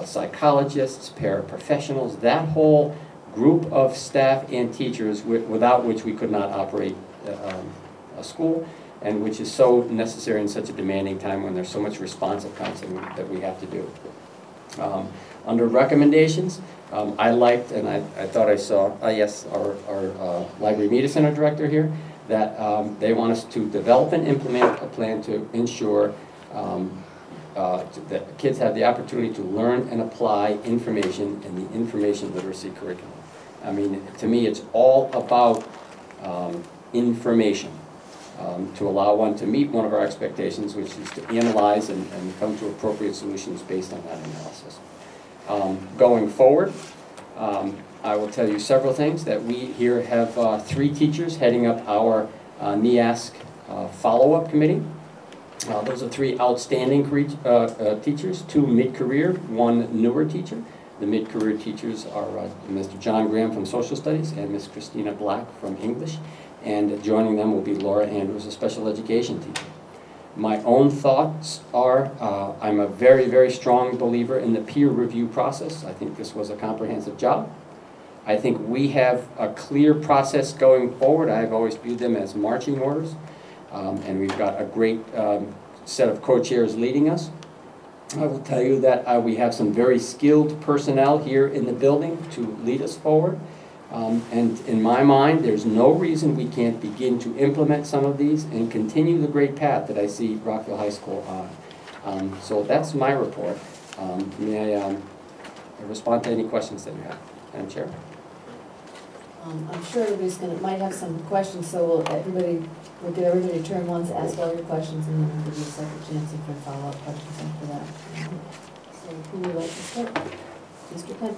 psychologists, paraprofessionals, that whole group of staff and teachers without which we could not operate a school, and which is so necessary in such a demanding time when there's so much responsive counseling that we have to do. Under recommendations, I liked, and I thought I saw, yes, our Library Media Center director here, that they want us to develop and implement a plan to ensure that kids have the opportunity to learn and apply information in the information literacy curriculum. I mean, to me, it's all about information. To allow one to meet one of our expectations, which is to analyze and come to appropriate solutions based on that analysis. Going forward, I will tell you several things. That we here have 3 teachers heading up our NEASC follow-up committee. Those are 3 outstanding teachers, 2 mid-career, 1 newer teacher. The mid-career teachers are Mr. John Graham from Social Studies and Ms. Christina Black from English. And joining them will be Laura Andrews, a special education teacher. My own thoughts are, I'm a very, very strong believer in the peer review process. I think this was a comprehensive job. I think we have a clear process going forward. I've always viewed them as marching orders. And we've got a great set of co-chairs leading us. I will tell you that we have some very skilled personnel here in the building to lead us forward. And in my mind, there's no reason we can't begin to implement some of these and continue the great path that I see Rockville High School on. So that's my report. May I respond to any questions that you have, Madam Chair?
I'm sure everybody's might have some questions, so we'll get everybody to turn once, ask all your questions, and then we'll give you a second chance if there are follow-up questions after that. So who would like to start? Mr. Penn.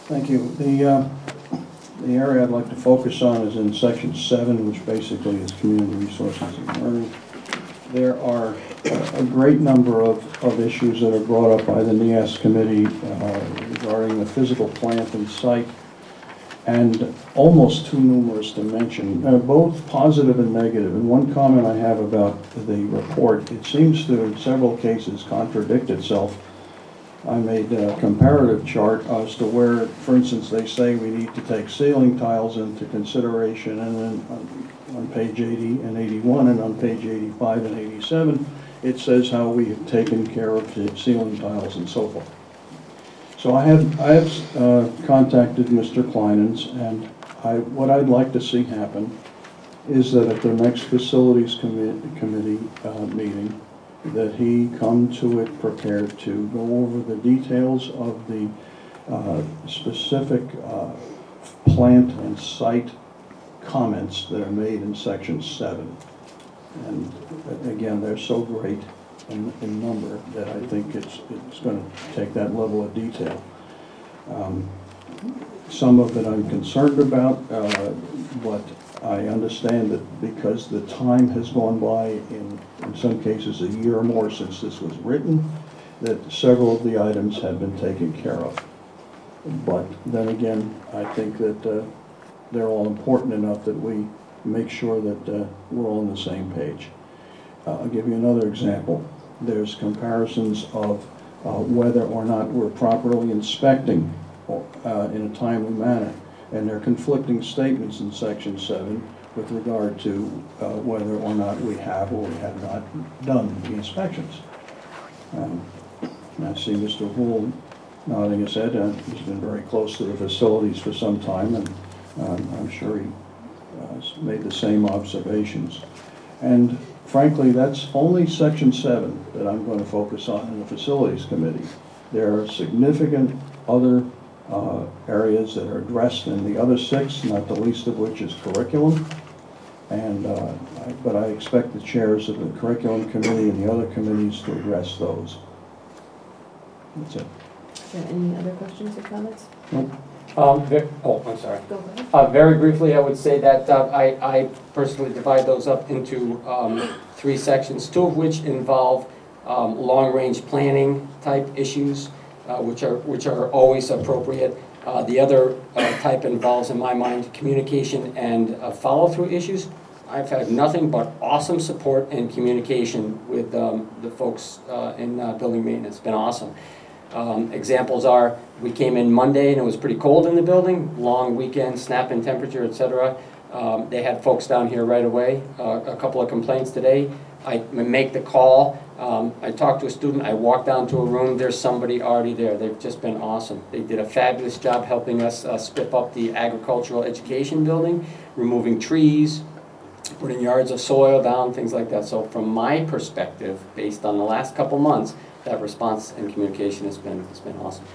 Thank you. The area I'd like to focus on is in section 7, which basically is community resources and learning. There are a great number of issues that are brought up by the NEASC committee regarding the physical plant and site, and almost too numerous to mention, both positive and negative. And one comment I have about the report, it seems to, in several cases, contradict itself. I made a comparative chart as to where, for instance, they say we need to take ceiling tiles into consideration, and then on page 80 and 81, and on page 85 and 87, it says how we have taken care of the ceiling tiles and so forth. So I have contacted Mr. Kleinens, and what I'd like to see happen is that at the next facilities committee meeting, that he come to it prepared to go over the details of the specific plant and site comments that are made in section 7. And again, they're so great in number that I think it's going to take that level of detail. Some of it I'm concerned about, but I understand that because the time has gone by, in some cases a year or more since this was written, that several of the items have been taken care of. But then again, I think that they're all important enough that we make sure that we're all on the same page. I'll give you another example. There's comparisons of whether or not we're properly inspecting in a timely manner. And there are conflicting statements in section 7 with regard to whether or not we have or we have not done the inspections. I see Mr. Houle nodding his head. He's been very close to the facilities for some time, and I'm sure he has made the same observations. And frankly, that's only section 7 that I'm going to focus on in the facilities committee. There are significant other areas that are addressed in the other 6, not the least of which is curriculum. And but I expect the chairs of the curriculum committee and the other committees to address those. That's it.
Is there any other questions or comments?
Nope.
I'm sorry.
Go ahead.
Very briefly, I would say that I personally divide those up into 3 sections, 2 of which involve long-range planning type issues, which are always appropriate. The other type involves, in my mind, communication and follow-through issues. I've had nothing but awesome support and communication with the folks in building maintenance. It's been awesome. Examples are, we came in Monday and it was pretty cold in the building, long weekend, snap in temperature, etc. They had folks down here right away. A couple of complaints today. I make the call. I talked to a student. I walk down to a room. There's somebody already there. They've just been awesome. They did a fabulous job helping us spiff up the agricultural education building, removing trees, putting yards of soil down, things like that. So from my perspective, based on the last couple months, that response and communication has been awesome.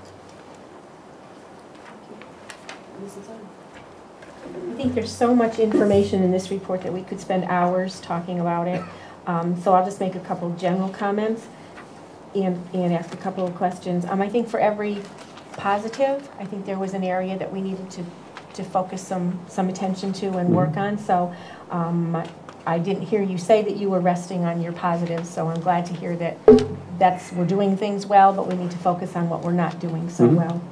I think there's so much information in this report that we could spend hours talking about it. So I'll just make a couple of general comments and ask a couple of questions. I think for every positive, I think there was an area that we needed to focus some attention to and work on. So I didn't hear you say that you were resting on your positives, so I'm glad to hear that we're doing things well, but we need to focus on what we're not doing so well.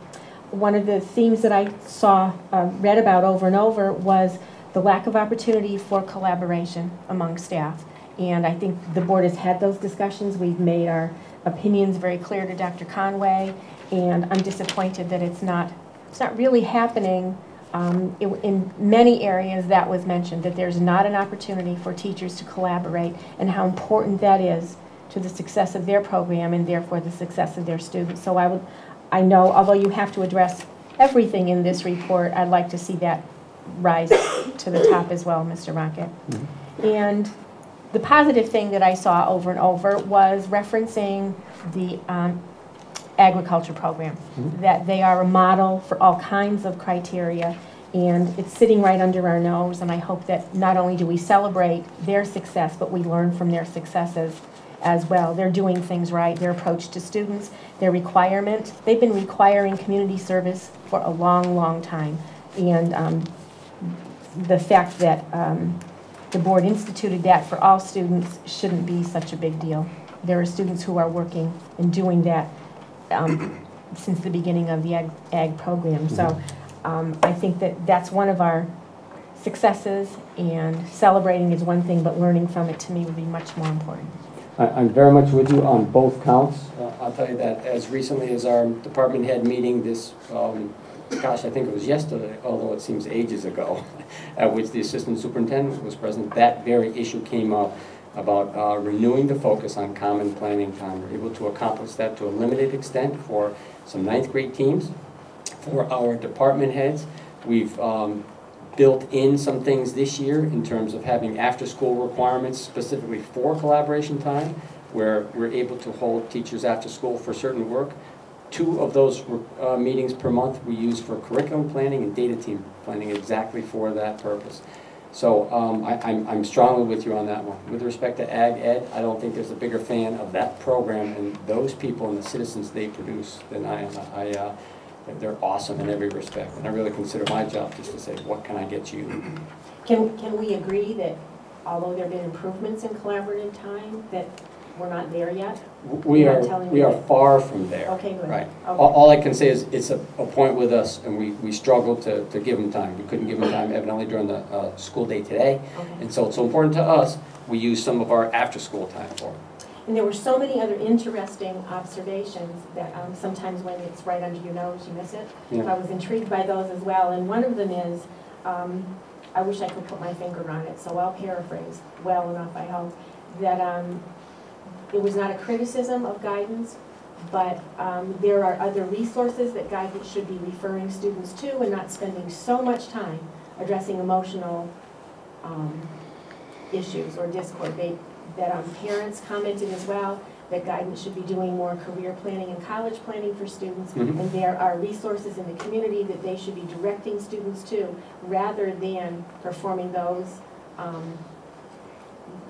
One of the themes that I saw read about over and over was the lack of opportunity for collaboration among staff. And I think the board has had those discussions. We've made our opinions very clear to Dr. Conway, and I'm disappointed that it's not really happening. In many areas that was mentioned, that there's not an opportunity for teachers to collaborate, and how important that is to the success of their program and therefore the success of their students. So I know, although you have to address everything in this report, I'd like to see that rise to the top as well, Mr. Rocket. And the positive thing that I saw over and over was referencing the agriculture program, that they are a model for all kinds of criteria, and it's sitting right under our nose, and I hope that not only do we celebrate their success, but we learn from their successes as well. They're doing things right, their approach to students, their requirement. They've been requiring community service for a long, long time, and the fact that the board instituted that for all students shouldn't be such a big deal. There are students who are working and doing that since the beginning of the ag program. So I think that that's one of our successes, and celebrating is one thing, but learning from it to me would be much more important.
I'm very much with you on both counts. I'll tell you that as recently as our department head meeting this, gosh, I think it was yesterday, although it seems ages ago, at which the assistant superintendent was present, that very issue came up about renewing the focus on common planning time. We're able to accomplish that to a limited extent for some 9th grade teams. For our department heads, we've built in some things this year in terms of having after-school requirements specifically for collaboration time, where we're able to hold teachers after school for certain work. 2 of those meetings per month we use for curriculum planning and data team planning, exactly for that purpose. So I'm strongly with you on that one. With respect to Ag Ed, I don't think there's a bigger fan of that program and those people and the citizens they produce than I am. They're awesome in every respect, and I really consider my job just to say, what can I get you?
Can we agree that although there have been improvements in collaborative time, that we're not there yet?
We are far from there.
Okay, good.
Right.
Okay.
All I can say is it's a point with us, and we struggle to give them time. We couldn't give them time evidently during the school day today, and so it's so important to us, we use some of our after-school time for it.
And there were so many other interesting observations that sometimes when it's right under your nose, you miss it.
Yeah.
So I was intrigued by those as well. And one of them is, I wish I could put my finger on it, so I'll paraphrase well enough, I hope, that it was not a criticism of guidance, but there are other resources that guidance should be referring students to and not spending so much time addressing emotional issues or discord. Parents commented as well that guidance should be doing more career planning and college planning for students, and there are resources in the community that they should be directing students to rather than performing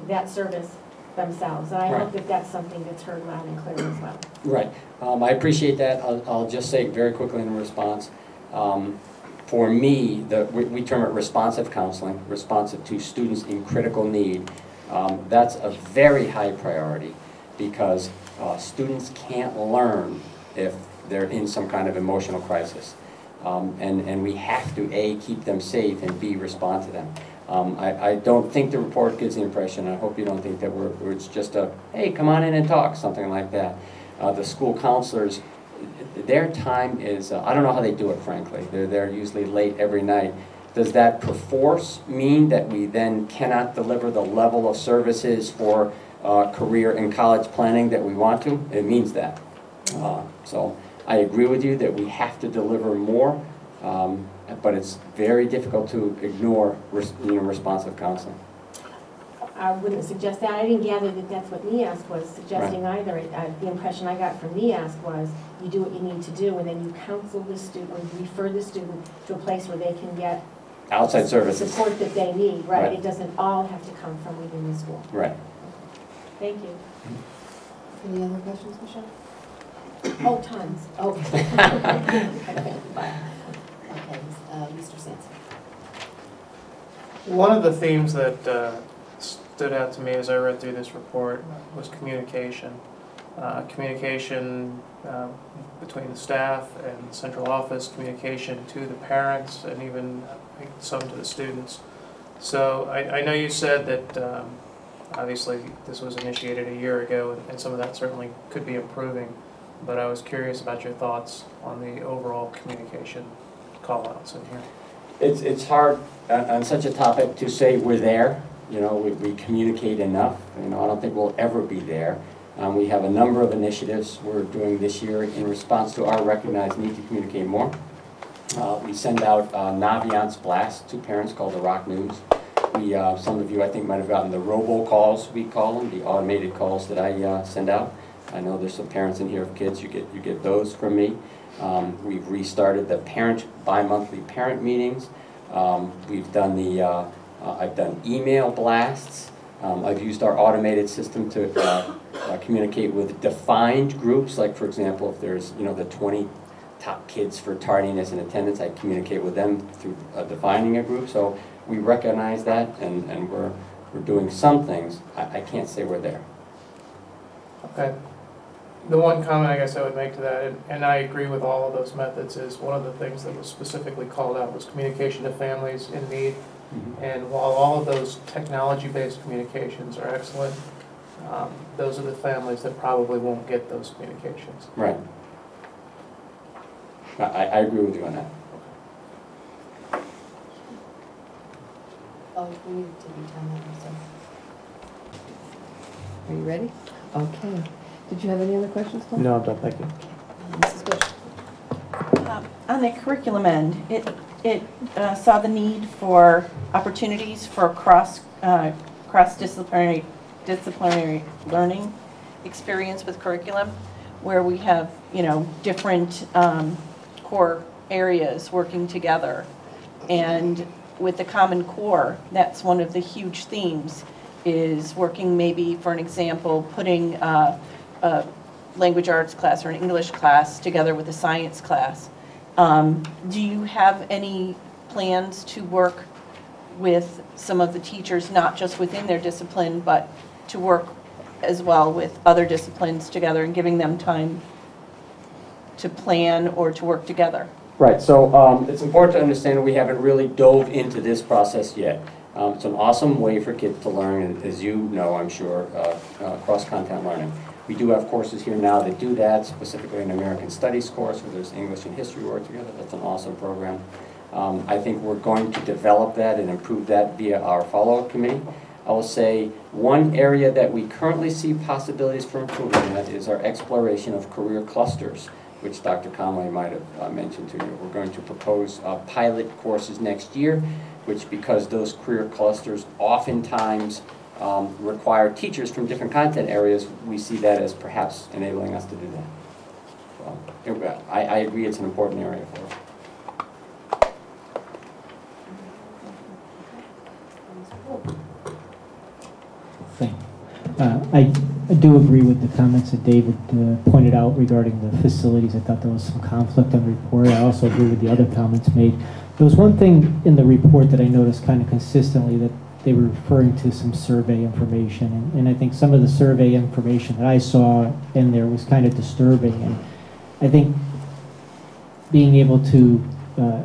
that service themselves. And I hope that that's something that's heard loud and clear as well.
Right. I appreciate that. I'll just say very quickly in response, For me, we term it responsive counseling, responsive to students in critical need. That's a very high priority because students can't learn if they're in some kind of emotional crisis. And we have to, A, keep them safe, and B, respond to them. I don't think the report gives the impression, I hope you don't think that it's just a, hey, come on in and talk, something like that. The school counselors, their time is, I don't know how they do it, frankly. They're usually late every night. Does that perforce mean that we then cannot deliver the level of services for career and college planning that we want to? It means that. So I agree with you that we have to deliver more, but it's very difficult to ignore responsive counseling.
I wouldn't suggest that. I didn't gather that that's what NEASC was suggesting either. The impression I got from NEASC was you do what you need to do, and then you counsel the student or refer the student to a place where they can get
outside services,
support that they need. Right. It doesn't all have to come from within the school.
Right.
Thank you.
Any other questions, Michelle?
Oh, tons.
Okay. Okay, Mr. Sampson.
One of the themes that stood out to me as I read through this report was communication. Communication between the staff and the central office, communication to the parents, and even some to the students. So I know you said that obviously this was initiated a year ago, and some of that certainly could be improving, but I was curious about your thoughts on the overall communication call-outs in here.
It's hard on such a topic to say we're there. You know, we communicate enough. You know, I don't think we'll ever be there. We have a number of initiatives we're doing this year in response to our recognized need to communicate more. We send out Naviance blasts to parents called the Rock News. Some of you I think might have gotten the robocalls, we call them, the automated calls that I send out. I know there's some parents in here of kids, you get those from me. We've restarted the bi-monthly parent meetings. We've done I've done email blasts. I've used our automated system to communicate with defined groups, like for example, if there's the 20 top kids for tardiness and attendance, I communicate with them through defining a group. So we recognize that, and we're doing some things. I can't say we're there.
Okay. The one comment I guess I would make to that, and I agree with all of those methods, is one of the things that was specifically called out was communication to families in need. Mm-hmm. And while all of those technology-based communications are excellent, those are the families that probably won't get those communications.
Right. I agree with you on that.
Oh, we need to be time out, so. Are you ready? Okay. Did you have any other questions, Tom?
No, I'm done, thank you.
Mrs. Bush.
On the curriculum end, it saw the need for opportunities for cross-disciplinary learning experience with curriculum, where we have different core areas working together. And with the Common Core, that's one of the huge themes, is working maybe, for an example, putting a language arts class or an English class together with a science class. Do you have any plans to work with some of the teachers, not just within their discipline, but to work as well with other disciplines together and giving them time to plan or to work together?
Right, so it's important to understand that we haven't really dove into this process yet. It's an awesome way for kids to learn, and as you know, I'm sure, cross-content learning. We do have courses here now that do that, specifically an American Studies course where there's English and history work together. That's an awesome program. I think we're going to develop that and improve that via our follow-up committee. I will say one area that we currently see possibilities for improving that is our exploration of career clusters, which Dr. Conway might have mentioned to you. We're going to propose pilot courses next year, which, because those career clusters oftentimes require teachers from different content areas, we see that as perhaps enabling us to do that. So, I agree it's an important area for us.
I I do agree with the comments that David pointed out regarding the facilities. I thought there was some conflict on the report. I also agree with the other comments made. There was one thing in the report that I noticed kind of consistently, that they were referring to some survey information, and I think some of the survey information that I saw in there was kind of disturbing, and I think being able to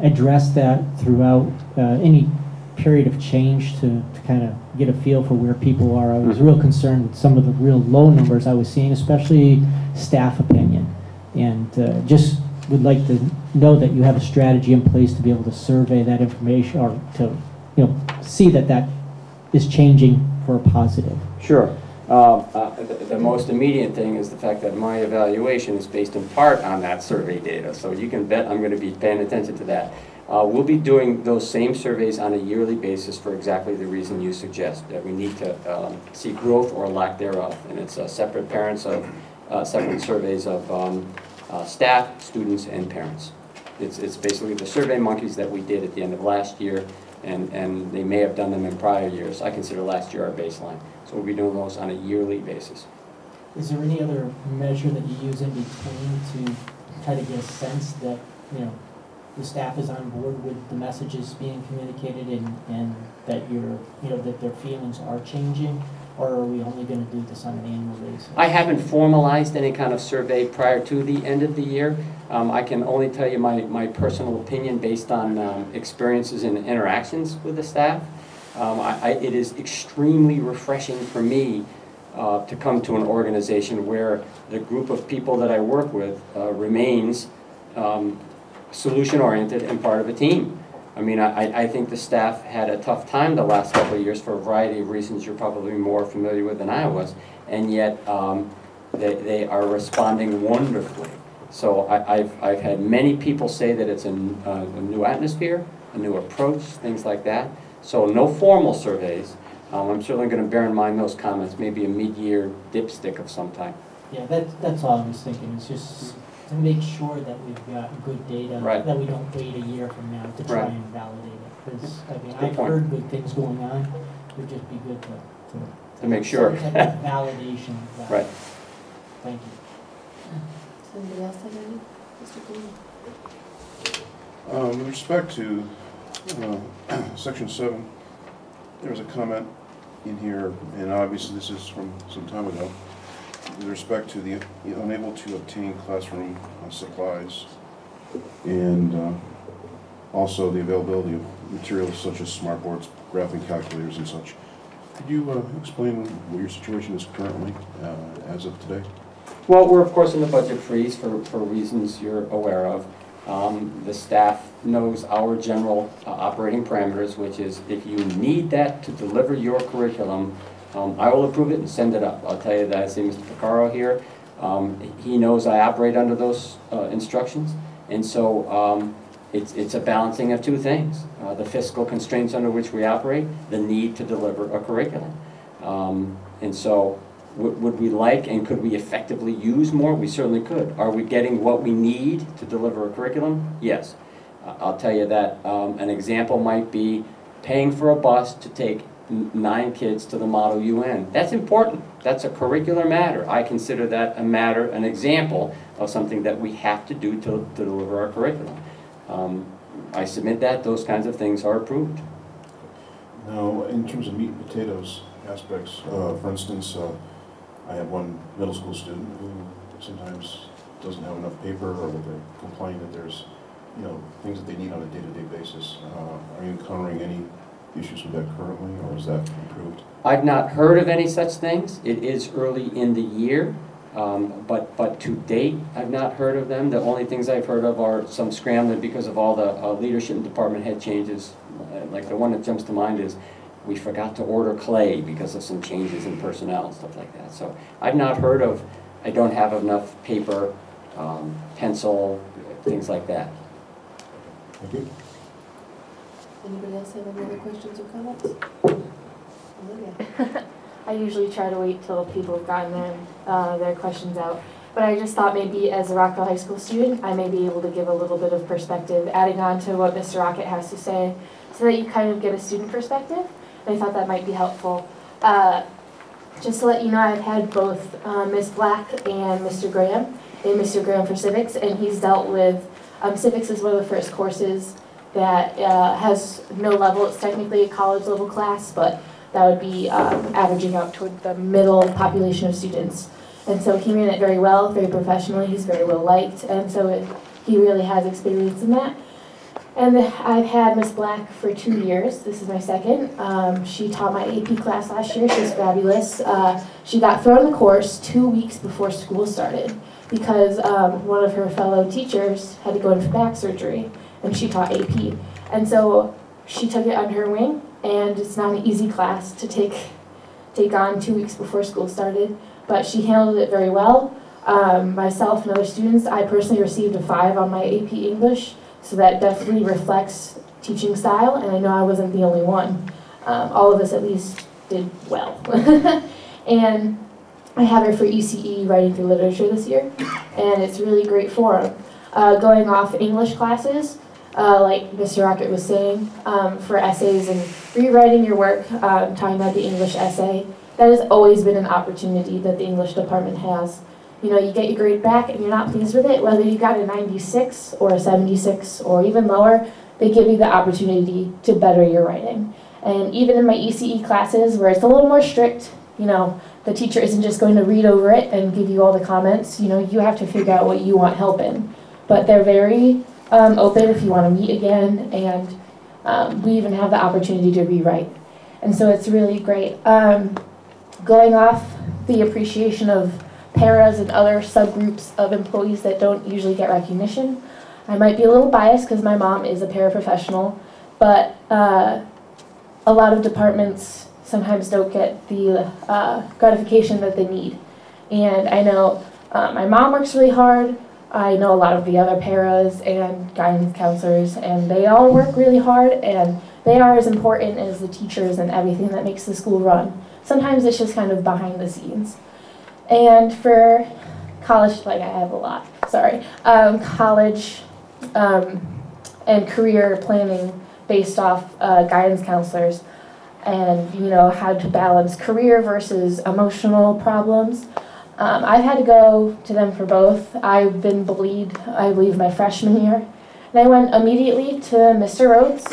address that throughout any period of change to kind of get a feel for where people are. I was real concerned with some of the real low numbers I was seeing, especially staff opinion, and just would like to know that you have a strategy in place to be able to survey that information, or to see that that is changing for a positive.
Sure. The most immediate thing is the fact that my evaluation is based in part on that survey data, so you can bet I'm going to be paying attention to that. We'll be doing those same surveys on a yearly basis for exactly the reason you suggest, that we need to see growth or lack thereof, and it's separate separate surveys of staff, students, and parents. It's basically the Survey Monkeys that we did at the end of last year, and they may have done them in prior years. I consider last year our baseline. So we'll be doing those on a yearly basis.
Is there any other measure that you use in between to try to get a sense that, the staff is on board with the messages being communicated, and that that their feelings are changing? Or are we only going to do this on an annual basis? I
haven't formalized any kind of survey prior to the end of the year. I can only tell you my personal opinion based on experiences and interactions with the staff. It is extremely refreshing for me to come to an organization where the group of people that I work with remains solution-oriented and part of a team. I mean, I think the staff had a tough time the last couple of years for a variety of reasons you're probably more familiar with than I was, and yet they are responding wonderfully. So I've had many people say that it's a new atmosphere, a new approach, things like that. So no formal surveys. I'm certainly going to bear in mind those comments, maybe a mid-year dipstick of some type.
Yeah, that's all I was thinking. It's just to make sure that we've got good data,
right,
that we don't wait a year from now to try
right,
and validate it. Because I mean,
I've
heard good things going on. It would just be good to
make sure.
Some type of validation of that.
Right.
Thank you.
Somebody else have any? Mr. Green?
With respect to Section 7, there was a comment in here, and obviously this is from some time ago, with respect to the unable to obtain classroom supplies, and also the availability of materials such as smartboards, graphing calculators, and such. Could you explain what your situation is currently as of today?
Well, we're of course in the budget freeze for reasons you're aware of. The staff knows our general operating parameters, which is if you need that to deliver your curriculum, I will approve it and send it up. I'll tell you that I see Mr. Picaro here. He knows I operate under those instructions, and so it's a balancing of two things. The fiscal constraints under which we operate, the need to deliver a curriculum. And so would we like and could we effectively use more? We certainly could. Are we getting what we need to deliver a curriculum? Yes. I'll tell you that an example might be paying for a bus to take 9 kids to the Model UN. That's important. That's a curricular matter. I consider that a matter, an example of something that we have to do to deliver our curriculum. I submit that those kinds of things are approved.
Now, in terms of meat and potatoes aspects, for instance, I have one middle school student who sometimes doesn't have enough paper, or that they complain that there's, things that they need on a day-to-day basis. Are you encountering any issues with that currently, or is that improved?
I've not heard of any such things. It is early in the year, but to date, I've not heard of them. The only things I've heard of are some scrambling because of all the leadership and department head changes. Like the one that jumps to mind is we forgot to order clay because of some changes in personnel and stuff like that. So I've not heard of, I don't have enough paper, pencil, things like that.
Thank you.
Anybody else have any other questions or comments? Olivia.
I usually try to wait till people have gotten their questions out. But I just thought maybe as a Rockville High School student, I may be able to give a little bit of perspective, adding on to what Mr. Rocket has to say, so that you kind of get a student perspective. And I thought that might be helpful. just to let you know, I've had both Ms. Black and Mr. Graham, and Mr. Graham for civics, and he's dealt with, civics is one of the first courses that has no level. It's technically a college level class, but that would be averaging out toward the middle population of students. And so he ran it very well, very professionally. He's very well liked, and so he really has experience in that. And I've had Miss Black for 2 years. This is my second. She taught my AP class last year. She's fabulous. She got thrown the course 2 weeks before school started because one of her fellow teachers had to go in for back surgery, and she taught AP. And so she took it under her wing, and it's not an easy class to take on 2 weeks before school started, but she handled it very well. Myself and other students, I personally received a 5 on my AP English. So that definitely reflects teaching style, and I know I wasn't the only one. All of us at least did well. And I have her for ECE, Writing Through Literature, this year, and it's really great forum. Going off English classes, like Mr. Rocket was saying, for essays and rewriting your work, talking about the English essay, that has always been an opportunity that the English department has. You know, you get your grade back and you're not pleased with it, whether you got a 96 or a 76 or even lower, they give you the opportunity to better your writing. And even in my ECE classes where it's a little more strict, you know, the teacher isn't just going to read over it and give you all the comments, you know, you have to figure out what you want help in. But they're very open if you want to meet again, and we even have the opportunity to rewrite. And so it's really great. Going off the appreciation of paras and other subgroups of employees that don't usually get recognition. I might be a little biased because my mom is a paraprofessional, but a lot of departments sometimes don't get the gratification that they need. And I know my mom works really hard. I know a lot of the other paras and guidance counselors, and they all work really hard, and they are as important as the teachers and everything that makes the school run. Sometimes it's just kind of behind the scenes. And for college, like I have a lot, sorry, college and career planning based off guidance counselors, and you know how to balance career versus emotional problems. I've had to go to them for both. I've been bullied, I believe, my freshman year, and I went immediately to Mr. Rhodes,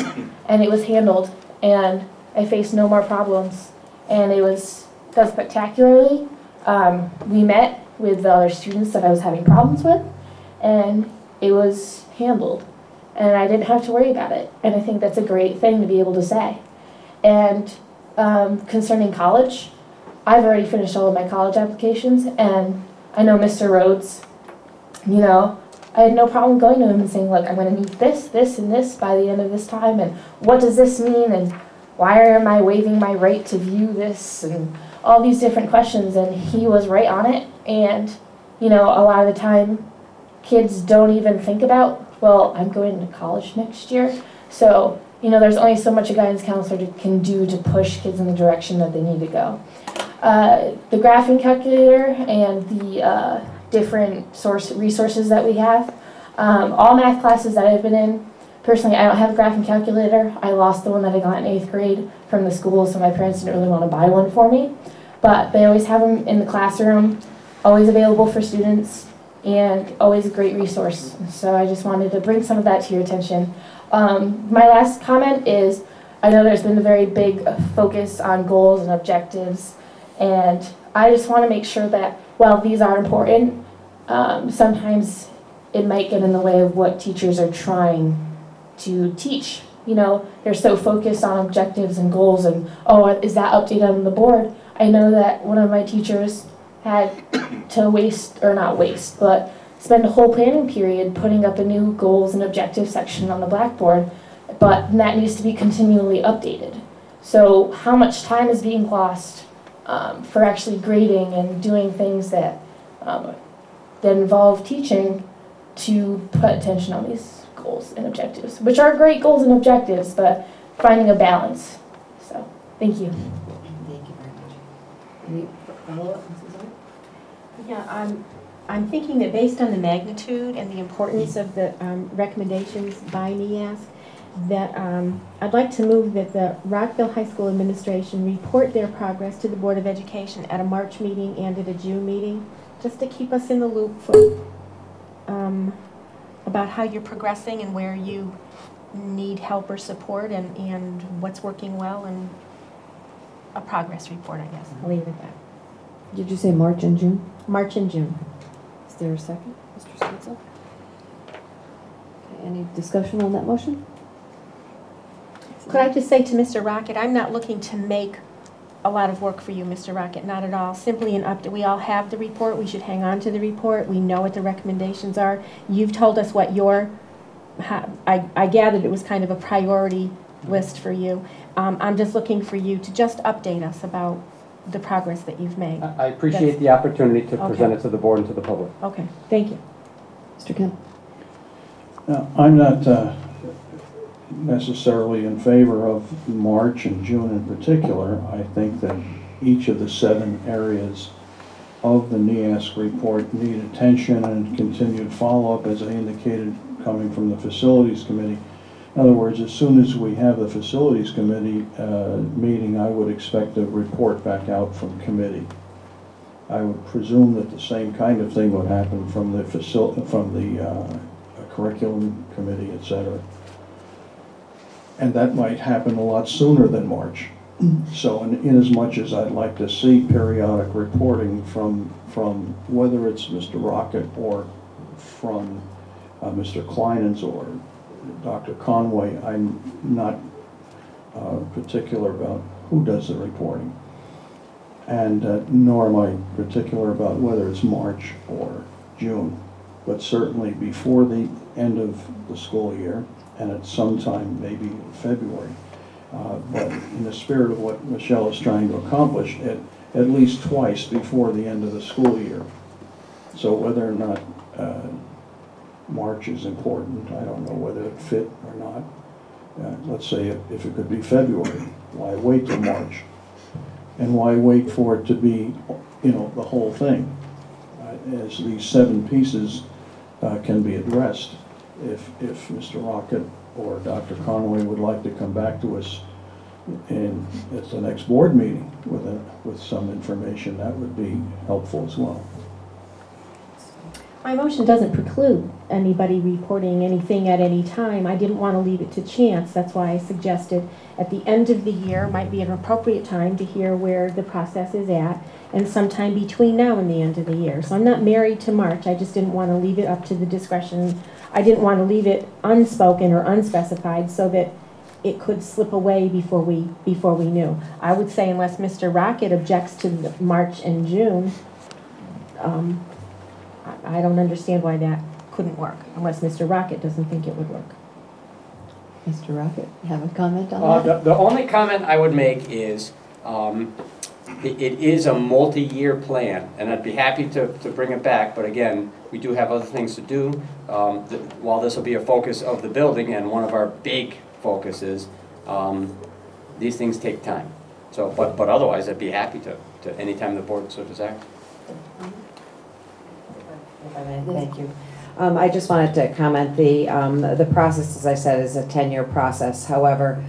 and it was handled, and I faced no more problems, and it was done spectacularly. We met with the other students that I was having problems with, and it was handled, and I didn't have to worry about it, and I think that's a great thing to be able to say. And concerning college, I've already finished all of my college applications, and I know Mr. Rhodes, you know, I had no problem going to him and saying, look, I'm going to need this, this, and this by the end of this time, and what does this mean, and why am I waiving my right to view this, and all these different questions, and he was right on it. And you know, a lot of the time kids don't even think about, well, I'm going to college next year, so you know, there's only so much a guidance counselor can do to push kids in the direction that they need to go. The graphing calculator and the different resources that we have, all math classes that I've been in, personally, I don't have a graphing calculator. I lost the one that I got in 8th grade from the school, so my parents didn't really want to buy one for me. But they always have them in the classroom, always available for students, and always a great resource. So I just wanted to bring some of that to your attention. My last comment is, I know there's been a very big focus on goals and objectives, and I just want to make sure that while these are important, sometimes it might get in the way of what teachers are trying to teach. You know, they're so focused on objectives and goals and, oh, is that updated on the board? I know that one of my teachers had to spend a whole planning period putting up a new goals and objectives section on the blackboard, but that needs to be continually updated. So how much time is being lost for actually grading and doing things that involve teaching to put attention on these goals and objectives, which are great goals and objectives, but finding a balance. So, thank you.
Thank you very much. Any follow-up, Mrs. White?
Yeah, I'm thinking that based on the magnitude and the importance of the recommendations by NEASC, that I'd like to move that the Rockville High School administration report their progress to the Board of Education at a March meeting and at a June meeting, just to keep us in the loop for, about how you're progressing and where you need help or support and what's working well, and a progress report, I guess. I'll leave it at that.
Did you say March and June?
March and June.
Is there a second, Mr. Stansel? Okay, any discussion on that motion?
Could I just say to Mr. Rocket, I'm not looking to make a lot of work for you, Mr. Rocket, not at all. Simply an update. We all have the report. We should hang on to the report. We know what the recommendations are. You've told us what your, I gathered it was kind of a priority list for you. I'm just looking for you to just update us about the progress that you've made.
I appreciate the opportunity to present it to the board and to the public.
Okay, thank you.
Mr. Kemp?
Now, I'm not necessarily in favor of March and June in particular. I think that each of the 7 areas of the NEASC report need attention and continued follow-up, as I indicated, coming from the Facilities Committee. In other words, as soon as we have the Facilities Committee meeting, I would expect a report back out from committee. I would presume that the same kind of thing would happen from the Curriculum Committee, etc. And that might happen a lot sooner than March. So in as much as I'd like to see periodic reporting from whether it's Mr. Rocket or from Mr. Kleinens or Dr. Conway, I'm not particular about who does the reporting. And nor am I particular about whether it's March or June, but certainly before the end of the school year, and at some time maybe in February. But in the spirit of what Michelle is trying to accomplish, at least twice before the end of the school year. So whether or not March is important, I don't know whether it fit or not. Let's say if it could be February, why wait till March? And why wait for it to be, the whole thing? As these 7 pieces can be addressed. If Mr. Rocket or Dr. Conway would like to come back to us at the next board meeting with some information, that would be helpful as well.
My motion doesn't preclude anybody reporting anything at any time. I didn't want to leave it to chance. That's why I suggested at the end of the year might be an appropriate time to hear where the process is at, and sometime between now and the end of the year. So I'm not married to March. I just didn't want to leave it up to the discretion. I didn't want to leave it unspoken or unspecified so that it could slip away before we knew. I would say unless Mr. Rocket objects to the March and June, I don't understand why that couldn't work, unless Mr. Rocket doesn't think it would work.
Mr. Rocket, you have a comment on that?
The only comment I would make is it is a multi-year plan, and I'd be happy to bring it back, but again, we do have other things to do. While this will be a focus of the building and one of our big focuses, these things take time. So, but otherwise, I'd be happy to anytime the board so desires.
If I may, thank you. I just wanted to comment, the process, as I said, is a 10-year process. However,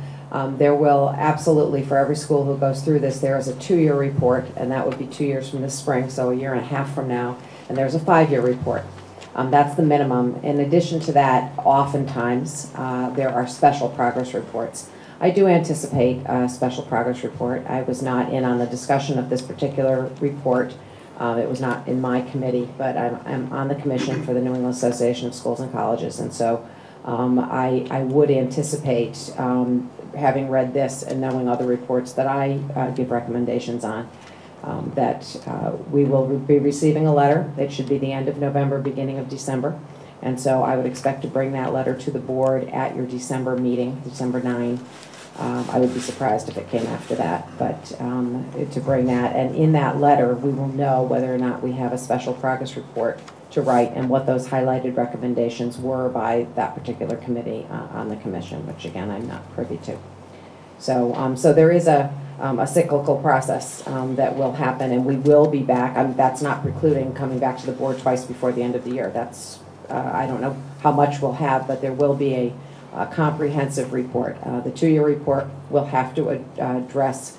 there will absolutely, for every school who goes through this, there is a 2-year report, and that would be 2 years from this spring, so 1.5 years from now, and there's a 5-year report. That's the minimum. In addition to that, oftentimes, there are special progress reports. I do anticipate a special progress report. I was not in on the discussion of this particular report. It was not in my committee, but I'm on the commission for the New England Association of Schools and Colleges, and so I would anticipate, having read this and knowing other reports that I give recommendations on, that we will be receiving a letter. It should be the end of November, beginning of December, and so I would expect to bring that letter to the board at your December meeting, December 9. I would be surprised if it came after that, but to bring that, and in that letter we will know whether or not we have a special progress report to write and what those highlighted recommendations were by that particular committee on the commission, which again I'm not privy to. So, so there is a cyclical process that will happen, and we will be back. That's not precluding coming back to the board twice before the end of the year. That's I don't know how much we'll have, but there will be a comprehensive report. The 2-year report will have to address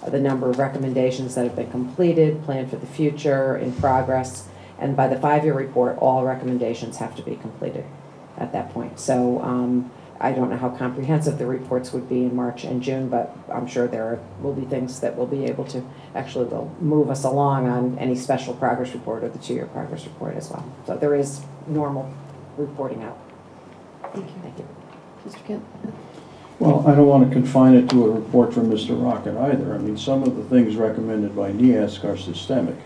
the number of recommendations that have been completed, planned for the future, in progress, and by the 5-year report, all recommendations have to be completed at that point. So I don't know how comprehensive the reports would be in March and June, but I'm sure there will be things that will be able to actually will move us along on any special progress report or the 2-year progress report as well. So there is normal reporting out.
Thank you.
Thank you.
Mr. Kemp?
Well, I don't want to confine it to a report from Mr. Rocket either. I mean, some of the things recommended by NEASC are systemic.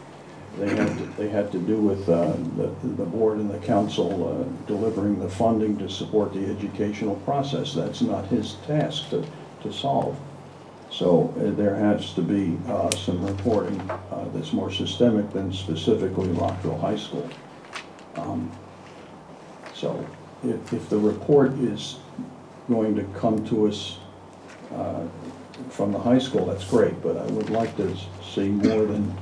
They had to do with the board and the council delivering the funding to support the educational process. That's not his task to solve. So there has to be some reporting that's more systemic than specifically Rockville High School. So if the report is going to come to us from the high school, that's great, but I would like to see more than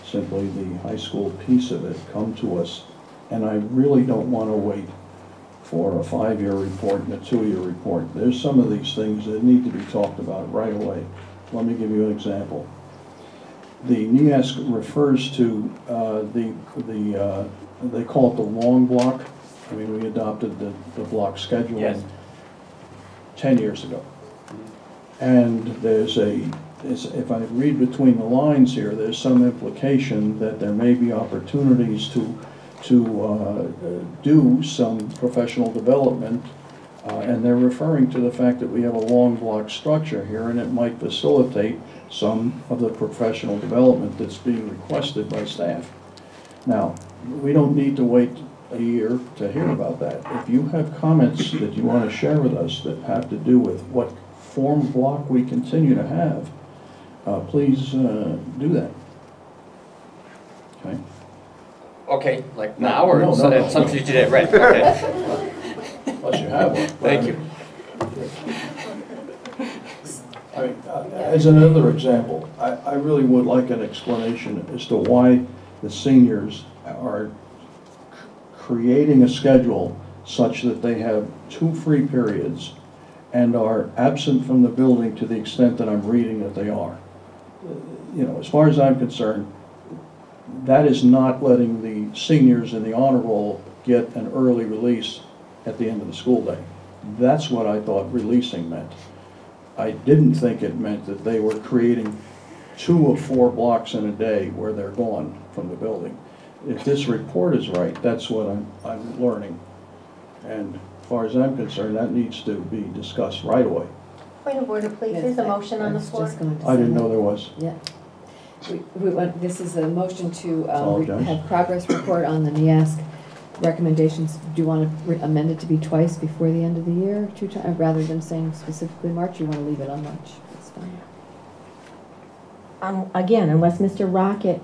simply the high school piece of it come to us. And I really don't want to wait for a 5-year report and a 2-year report. There's some of these things that need to be talked about right away. Let me give you an example. The NEASC refers to they call it the long block. I mean, we adopted the block schedule 10 years ago. And there's if I read between the lines here, there's some implication that there may be opportunities to do some professional development, and they're referring to the fact that we have a long block structure here, and it might facilitate some of the professional development that's being requested by staff. Now, we don't need to wait a year to hear about that. If you have comments that you want to share with us that have to do with what form block we continue to have, please do that. Okay.
Okay, like now or
no,
at some future date? Right. Okay.
Unless you have one.
Thank you.
I mean, as another example, I really would like an explanation as to why the seniors are creating a schedule such that they have 2 free periods and are absent from the building to the extent that I'm reading that they are. You know, as far as I'm concerned, that is not letting the seniors in the honor roll get an early release at the end of the school day. That's what I thought releasing meant. I didn't think it meant that they were creating 2 of 4 blocks in a day where they're gone from the building. If this report is right, that's what I'm learning. And as far as I'm concerned, that needs to be discussed right away.
Point of order, please. There's a motion on the floor.
I didn't know there was.
Yeah. This is a motion to
Apologize.
have progress report on the NEASC recommendations. Do you want to amend it to be twice before the end of the year, 2 times, rather than saying specifically March? You want to leave it on March? That's fine.
Again, unless Mr. Rocket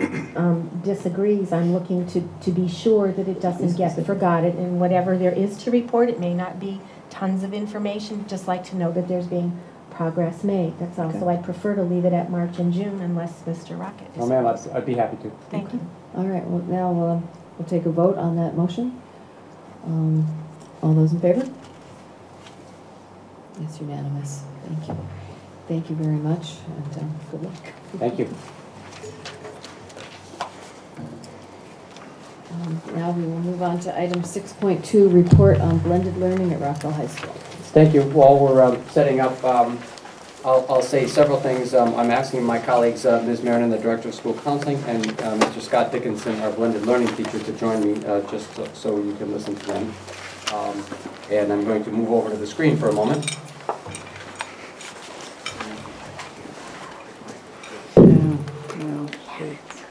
disagrees, I'm looking to be sure that it doesn't get forgotten, and whatever there is to report, it may not be tons of information, just like to know that there's being progress made. That's all.
Okay.
So I'd prefer to leave it at March and June unless Mr. Rocket disagrees.
Oh, ma'am, I'd be happy to.
Thank you.
All right, well, now we'll take a vote on that motion. All those in favor? It's unanimous. Thank you. Thank you very much, and good luck.
Thank you.
Now we will move on to item 6.2, report on blended learning at Rockville High School.
Thank you. While we're setting up, I'll say several things. I'm asking my colleagues, Ms. Vernon, the Director of School Counseling, and Mr. Scott Dickinson, our blended learning teacher, to join me just so you can listen to them. And I'm going to move over to the screen for a moment.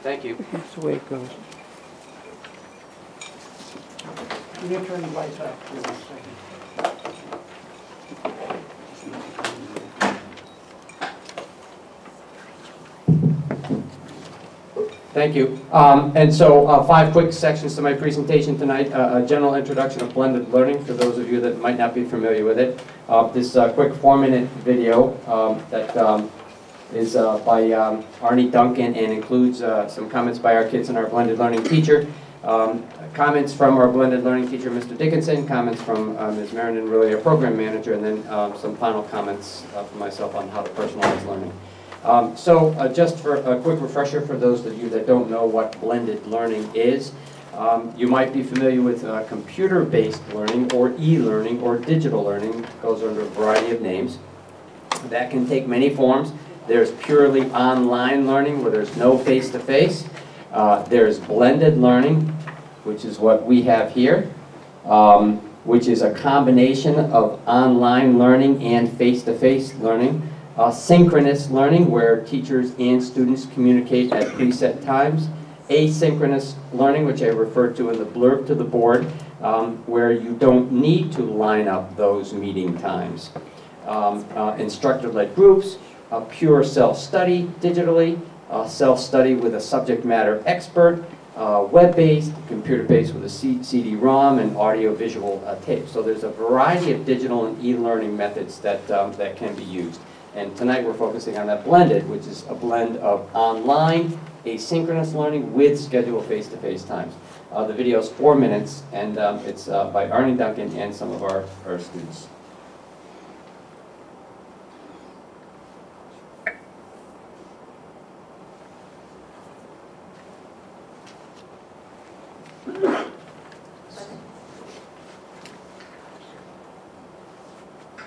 Thank you.
That's the way it goes. You can turn the lights up for a second.
Thank you. And so 5 quick sections to my presentation tonight. A general introduction of blended learning for those of you that might not be familiar with it. This quick 4-minute video that is by Arnie Duncan and includes some comments by our kids and our blended learning teacher. Comments from our blended learning teacher, Mr. Dickinson, comments from Ms. Vernon, really our program manager, and then some final comments from myself on how to personalize learning. Just for a quick refresher for those of you that don't know what blended learning is, you might be familiar with computer-based learning or e-learning or digital learning. It goes under a variety of names. That can take many forms. There's purely online learning where there's no face-to-face. There's blended learning, which is what we have here, which is a combination of online learning and face-to-face learning. Synchronous learning, where teachers and students communicate at preset times. Asynchronous learning, which I referred to in the blurb to the board, where you don't need to line up those meeting times. Instructor-led groups, pure self-study digitally, self-study with a subject matter expert, web-based, computer-based with a CD-ROM, and audio-visual tape. So there's a variety of digital and e-learning methods that can be used. And tonight we're focusing on that blended, which is a blend of online, asynchronous learning with scheduled face-to-face times. The video is 4 minutes, and it's by Arnie Duncan and some of our students.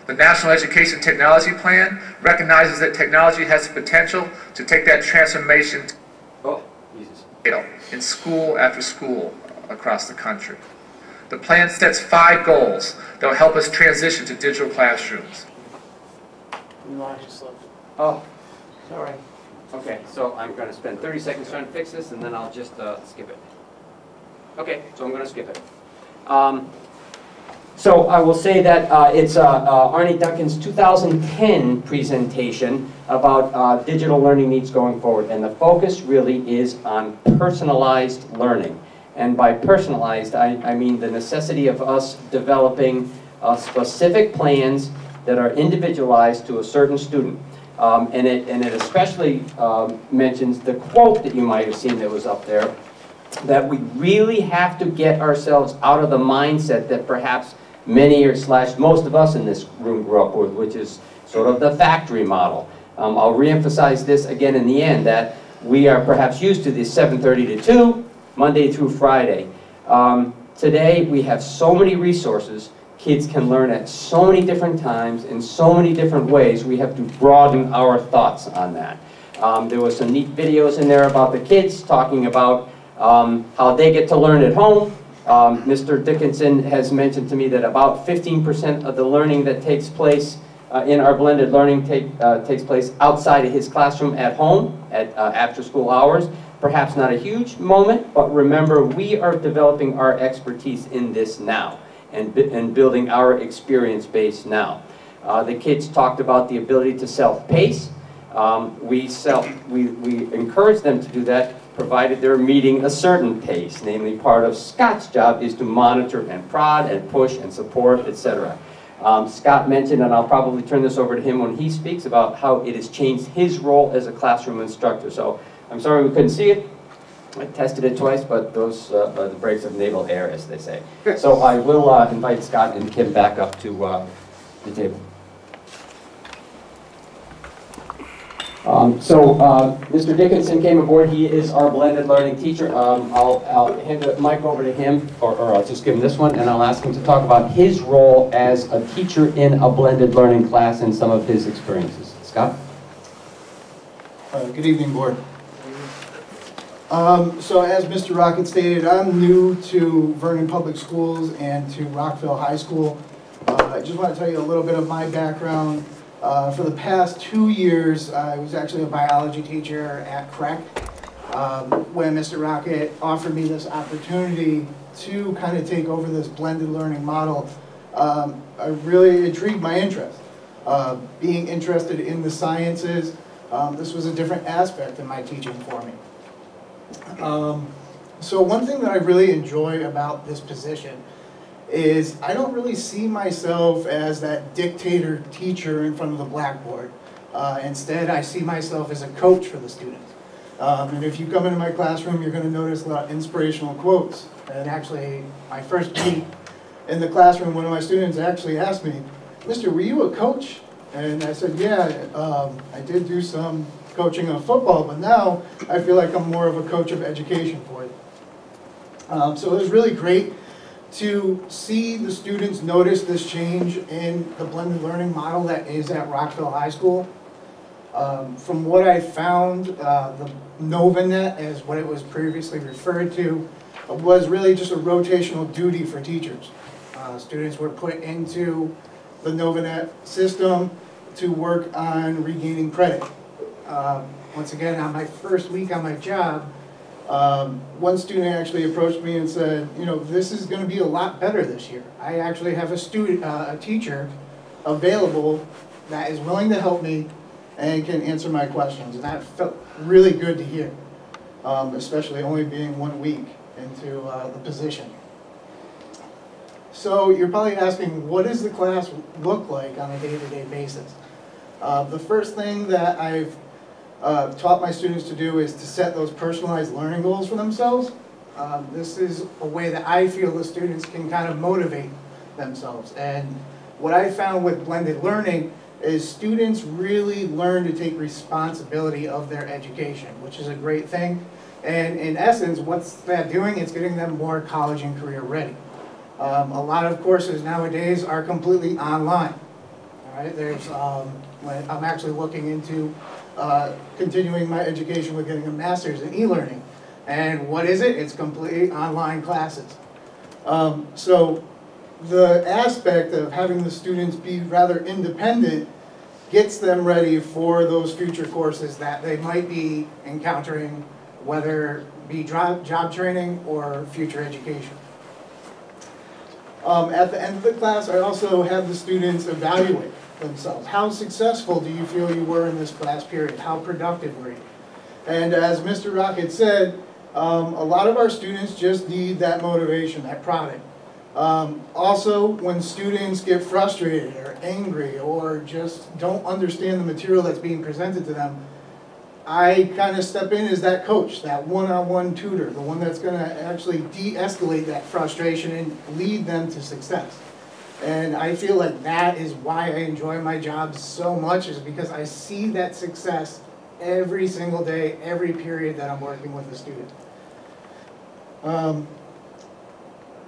The National Education Technology Plan recognizes that technology has the potential to take that transformation in school after school across the country. The plan sets 5 goals that will help us transition to digital classrooms.
Oh, sorry. Okay, so I'm going to spend 30 seconds trying to fix this, and then I'll just skip it. Okay, so I'm going to skip it. So I will say that it's Arnie Duncan's 2010 presentation about digital learning needs going forward. And the focus really is on personalized learning. And by personalized, I mean the necessity of us developing specific plans that are individualized to a certain student. And it especially mentions the quote that you might have seen that was up there, that we really have to get ourselves out of the mindset that perhaps many or most of us in this room grew up with, which is sort of the factory model. I'll reemphasize this again in the end, that we are perhaps used to this 7:30 to 2, Monday through Friday. Today we have so many resources. Kids can learn at so many different times in so many different ways. We have to broaden our thoughts on that. There was some neat videos in there about the kids talking about how they get to learn at home. Mr. Dickinson has mentioned to me that about 15% of the learning that takes place in our blended learning takes place outside of his classroom at home at after school hours. Perhaps not a huge moment, but remember, we are developing our expertise in this now and building our experience base now. The kids talked about the ability to self-pace. We encourage them to do that, provided they're meeting a certain pace. Namely, part of Scott's job is to monitor and prod and push and support, etc. Scott mentioned, and I'll probably turn this over to him when he speaks, about how it has changed his role as a classroom instructor. So I'm sorry we couldn't see it. I tested it twice, but those are the breaks of naval air, as they say. So I will invite Scott and Kim back up to the table. Mr. Dickinson came aboard. He is our blended learning teacher. I'll hand the mic over to him, or I'll just give him this one, and I'll ask him to talk about his role as a teacher in a blended learning class and some of his experiences. Scott?
Good evening, board. So as Mr. Rocket stated, I'm new to Vernon Public Schools and to Rockville High School. I just want to tell you a little bit of my background. For the past 2 years, I was actually a biology teacher at CREC. When Mr. Rocket offered me this opportunity to kind of take over this blended learning model, it really intrigued my interest. Being interested in the sciences, this was a different aspect in my teaching for me. So one thing that I really enjoy about this position is I don't really see myself as that dictator teacher in front of the blackboard. Instead, I see myself as a coach for the students. And if you come into my classroom, you're going to notice a lot of inspirational quotes. And actually, my first week in the classroom, one of my students actually asked me, "Mister, were you a coach?" And I said, "Yeah, I did do some coaching of football, but now I feel like I'm more of a coach of education for it." So it was really great to see the students notice this change in the blended learning model that is at Rockville High School. From what I found, the NovaNet, as what it was previously referred to, was really just a rotational duty for teachers. Students were put into the NovaNet system to work on regaining credit. Once again, on my first week on my job, one student actually approached me and said, "You know, this is going to be a lot better this year. I actually have a teacher available that is willing to help me and can answer my questions." And that felt really good to hear, especially only being 1 week into the position. So you're probably asking, what does the class look like on a day-to-day basis? The first thing that I've taught my students to do is to set those personalized learning goals for themselves. This is a way that I feel the students can kind of motivate themselves. And what I found with blended learning is students really learn to take responsibility of their education, which is a great thing. And in essence, what's that doing? It's getting them more college and career ready. A lot of courses nowadays are completely online. All right, I'm actually looking into continuing my education with getting a master's in e-learning. And what is it? It's completely online classes. So the aspect of having the students be rather independent gets them ready for those future courses that they might be encountering, whether it be job training or future education. At the end of the class, I also have the students evaluate themselves. How successful do you feel you were in this class period? How productive were you? And as Mr. Rocket said, a lot of our students just need that motivation, that prodding. Also, when students get frustrated or angry or just don't understand the material that's being presented to them, I kind of step in as that coach, that one-on-one tutor, the one that's going to actually de-escalate that frustration and lead them to success. And I feel like that is why I enjoy my job so much, is because I see that success every single day, every period that I'm working with a student.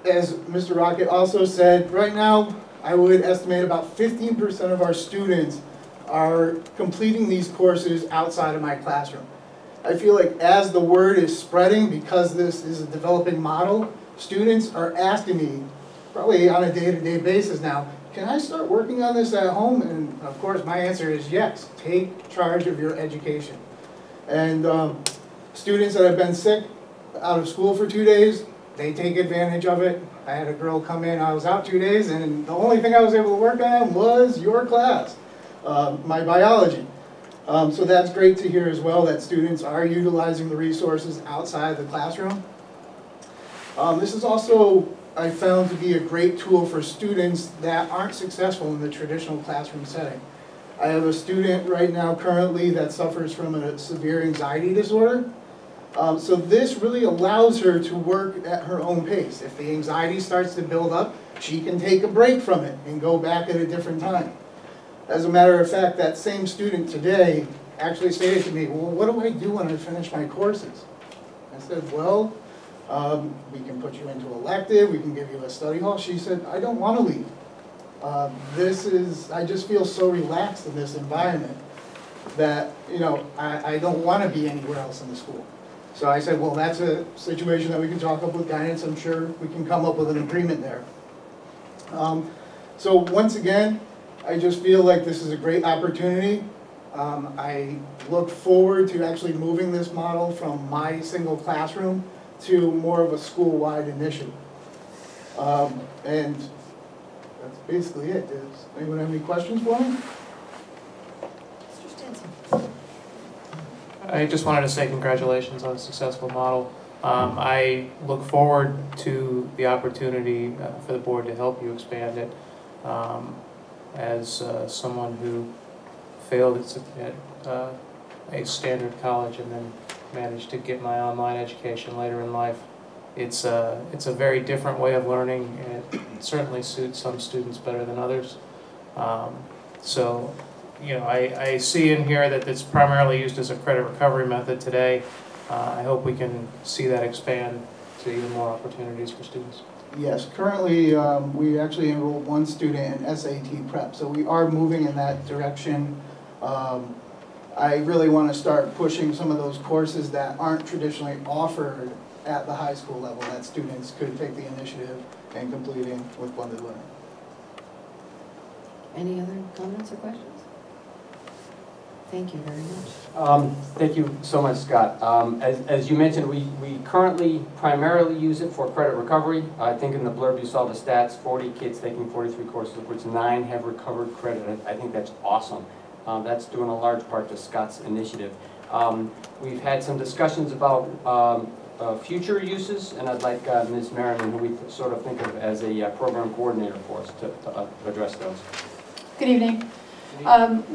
As Mr. Rocket also said, right now I would estimate about 15% of our students are completing these courses outside of my classroom. I feel like as the word is spreading, because this is a developing model, students are asking me, probably on a day-to-day basis now, "Can I start working on this at home?" And of course my answer is yes, take charge of your education. And students that have been sick, out of school for 2 days, they take advantage of it. I had a girl come in, I was out 2 days, and the only thing I was able to work on was your class, my biology. So that's great to hear as well, that students are utilizing the resources outside the classroom. This is also, I found, to be a great tool for students that aren't successful in the traditional classroom setting. I have a student right now currently that suffers from a severe anxiety disorder. So this really allows her to work at her own pace. If the anxiety starts to build up, she can take a break from it and go back at a different time. As a matter of fact, that same student today actually stated to me, "Well, what do I do when I finish my courses?" I said, "Well, we can put you into elective, we can give you a study hall." She said, "I don't want to leave. I just feel so relaxed in this environment that, you know, I don't want to be anywhere else in the school." So I said, "Well, that's a situation that we can talk up with guidance. I'm sure we can come up with an agreement there." So once again, I just feel like this is a great opportunity. I look forward to actually moving this model from my single classroom to more of a school-wide initiative. And that's basically it. Does anyone have any questions for me?
I just wanted to say congratulations on a successful model. I look forward to the opportunity for the board to help you expand it. As someone who failed at a standard college and then managed to get my online education later in life. It's a very different way of learning, and it certainly suits some students better than others. So, you know, I see in here that it's primarily used as a credit recovery method today. I hope we can see that expand to even more opportunities for students.
Yes, currently we actually enrolled one student in SAT prep, so we are moving in that direction. I really want to start pushing some of those courses that aren't traditionally offered at the high school level, that students could take the initiative in completing with blended learning.
Any other comments or questions? Thank you very much.
Thank you so much, Scott. As you mentioned, we currently primarily use it for credit recovery. I think in the blurb you saw the stats, 40 kids taking 43 courses, of which 9 have recovered credit. I think that's awesome. That's due in a large part to Scott's initiative. We've had some discussions about future uses, and I'd like Ms. Merriman, who we sort of think of as a program coordinator for us, to address those.
Good evening.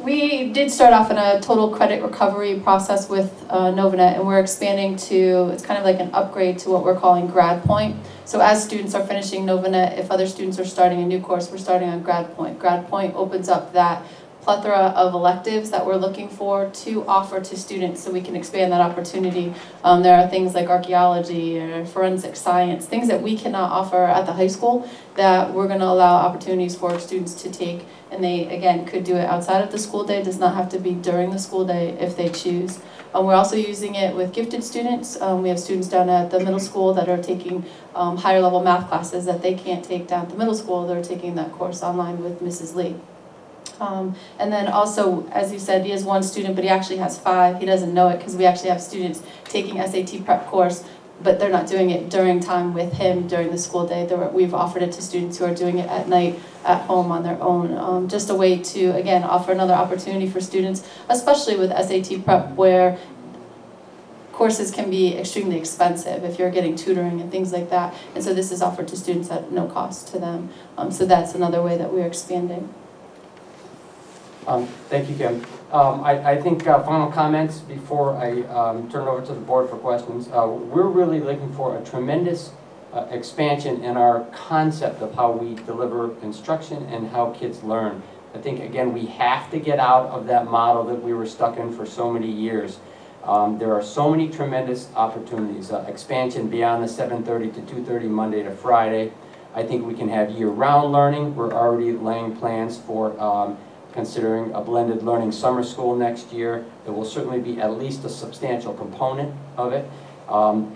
We did start off in a total credit recovery process with Novanet, and we're expanding to, it's kind of like an upgrade to what we're calling Grad Point. So as students are finishing Novanet, if other students are starting a new course, we're starting on Grad Point. Grad Point opens up that plethora of electives that we're looking for to offer to students so we can expand that opportunity. There are things like archaeology or forensic science, things that we cannot offer at the high school that we're going to allow opportunities for students to take, and they, again, could do it outside of the school day. It does not have to be during the school day if they choose. We're also using it with gifted students. We have students down at the middle school that are taking higher level math classes that they can't take down at the middle school. They're taking that course online with Mrs. Lee. And then also, as you said, he has one student, but he actually has 5. He doesn't know it because we actually have students taking SAT prep course, but they're not doing it during time with him during the school day. We've offered it to students who are doing it at night at home on their own. Just a way to, again, offer another opportunity for students, especially with SAT prep, where courses can be extremely expensive if you're getting tutoring and things like that. And so this is offered to students at no cost to them. So that's another way that we're expanding.
Thank you, Kim. I think final comments before I turn it over to the board for questions. We're really looking for a tremendous expansion in our concept of how we deliver instruction and how kids learn. I think, again, we have to get out of that model that we were stuck in for so many years. There are so many tremendous opportunities. Expansion beyond the 7:30 to 2:30 Monday to Friday. I think we can have year-round learning. We're already laying plans for considering a blended learning summer school next year. There will certainly be at least a substantial component of it.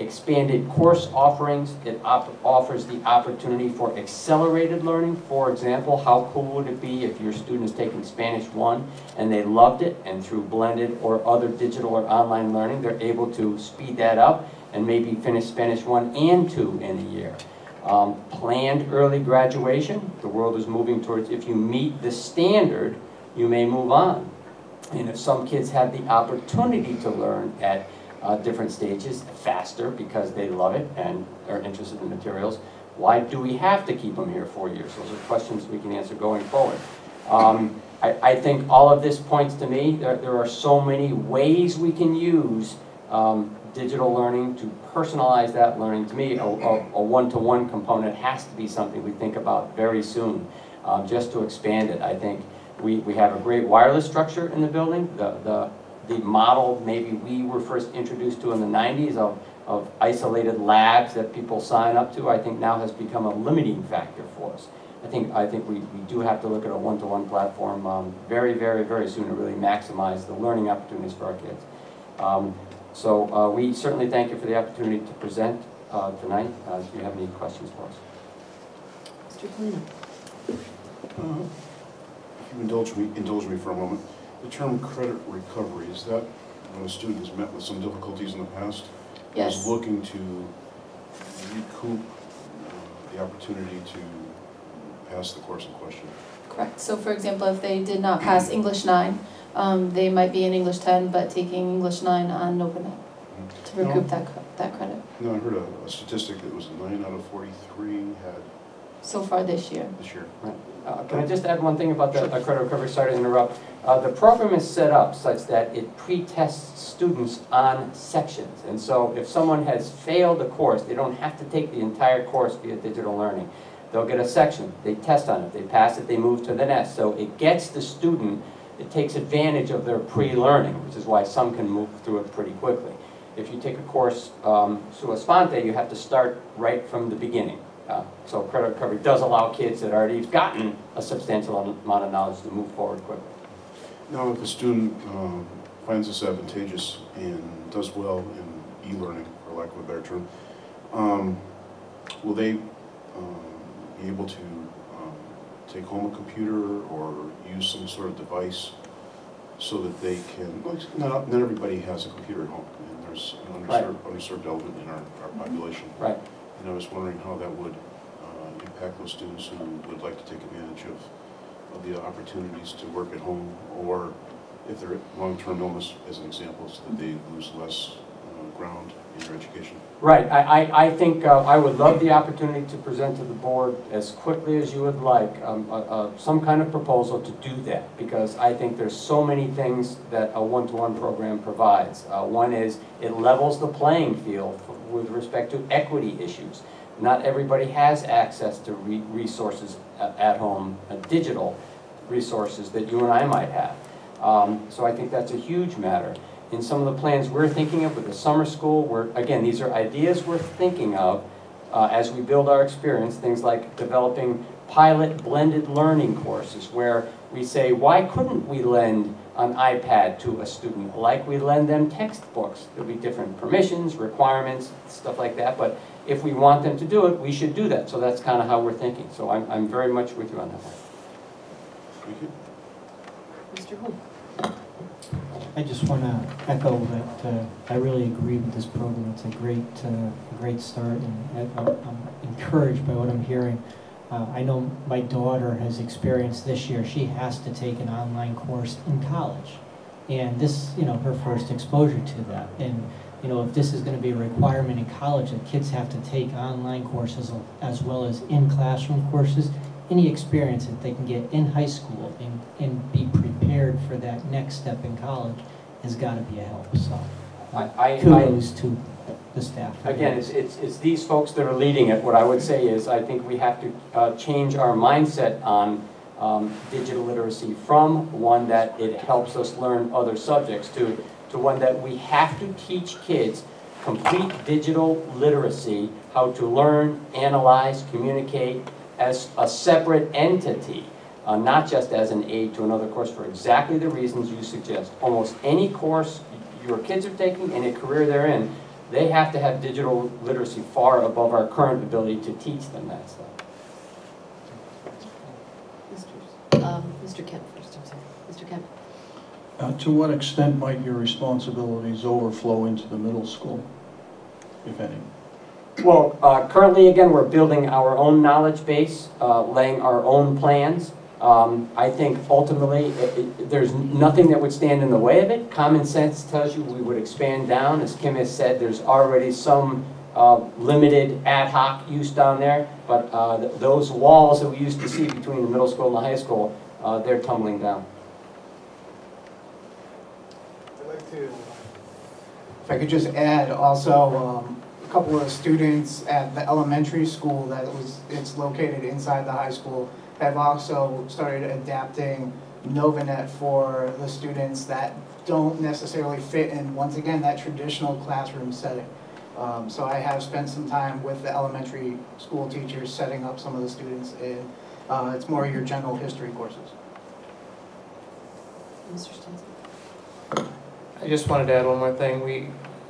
Expanded course offerings. It offers the opportunity for accelerated learning. For example, how cool would it be if your student is taking Spanish 1 and they loved it, and through blended or other digital or online learning, they're able to speed that up and maybe finish Spanish 1 and 2 in a year. Planned early graduation. The world is moving towards, if you meet the standard, you may move on. And if some kids have the opportunity to learn at different stages faster because they love it and are interested in materials, why do we have to keep them here 4 years? Those are questions we can answer going forward. I think all of this points to me, there are so many ways we can use digital learning to personalize that learning. To me, a one-to-one component has to be something we think about very soon, just to expand it. I think we have a great wireless structure in the building. The model maybe we were first introduced to in the 90s of isolated labs that people sign up to, I think now has become a limiting factor for us. I think we do have to look at a one-to-one platform very, very, very soon to really maximize the learning opportunities for our kids. So we certainly thank you for the opportunity to present tonight. Do you have any questions for us?
Mr. Kalina.
If you indulge me for a moment, the term credit recovery, is that when a student has met with some difficulties in the past?
Yes.
Is looking to recoup the opportunity to pass the course in question?
Correct. So for example, if they did not pass English 9, they might be in English 10, but taking English 9 on Novanet to recoup that credit.
No, I heard a statistic that was 9 out of 43 had
so far this year.
This year.
Can I just add one thing about the credit recovery? Sorry to interrupt. The program is set up such that it pre-tests students on sections. And so if someone has failed a course, they don't have to take the entire course via digital learning. They'll get a section, they test on it, they pass it, they move to the next. So it gets the student, it takes advantage of their pre-learning, which is why some can move through it pretty quickly. If you take a course sua sponte, you have to start right from the beginning. So credit recovery does allow kids that already have gotten a substantial amount of knowledge to move forward quickly.
Now, if a student finds this advantageous and does well in e-learning, for lack of a better term, will they be able to take home a computer or use some sort of device so that they can, not everybody has a computer at home, and there's an underserved element in our population.
Right.
And I was wondering how that would impact those students who would like to take advantage of the opportunities to work at home, or if they're long-term illness, as an example, so that they lose less ground in their education.
Right. I think I would love the opportunity to present to the board as quickly as you would like some kind of proposal to do that, because I think there's so many things that a one-to-one program provides. One is it levels the playing field with respect to equity issues. Not everybody has access to resources at home, digital resources that you and I might have. So I think that's a huge matter. In some of the plans we're thinking of with the summer school, again, these are ideas we're thinking of as we build our experience, things like developing pilot blended learning courses where we say, why couldn't we lend an iPad to a student like we lend them textbooks? There'll be different permissions, requirements, stuff like that, but if we want them to do it, we should do that. So that's kind of how we're thinking. So I'm very much with you on that one.
Thank you.
Mr. Holm.
I just want to echo that I really agree with this program. It's a great start, and I'm encouraged by what I'm hearing. I know my daughter has experienced this year. She has to take an online course in college, and this, her first exposure to that. And if this is going to be a requirement in college that kids have to take online courses as well as in-classroom courses, any experience that they can get in high school and be prepared for that next step in college has got to be a help. So kudos to the staff.
Again, it's these folks that are leading it. What I would say is I think we have to change our mindset on digital literacy from one that it helps us learn other subjects to one that we have to teach kids complete digital literacy, how to learn, analyze, communicate as a separate entity, not just as an aid to another course for exactly the reasons you suggest. Almost any course your kids are taking, any career they're in, they have to have digital literacy far above our current ability to teach them that stuff.
Mr. Kemp first, I'm sorry. Mr. Kemp.
To what extent might your responsibilities overflow into the middle school, if any?
Well, currently, again, we're building our own knowledge base, laying our own plans. I think ultimately there's nothing that would stand in the way of it. Common sense tells you we would expand down. As Kim has said, there's already some limited ad hoc use down there, but those walls that we used to see between the middle school and the high school, they're tumbling down.
If I could just add also, a couple of students at the elementary school it's located inside the high school have also started adapting Novanet for the students that don't necessarily fit in, once again, that traditional classroom setting. So I have spent some time with the elementary school teachers setting up some of the students in, it's more your general history courses.
Mr. Stenson.
I just wanted to add one more thing. We,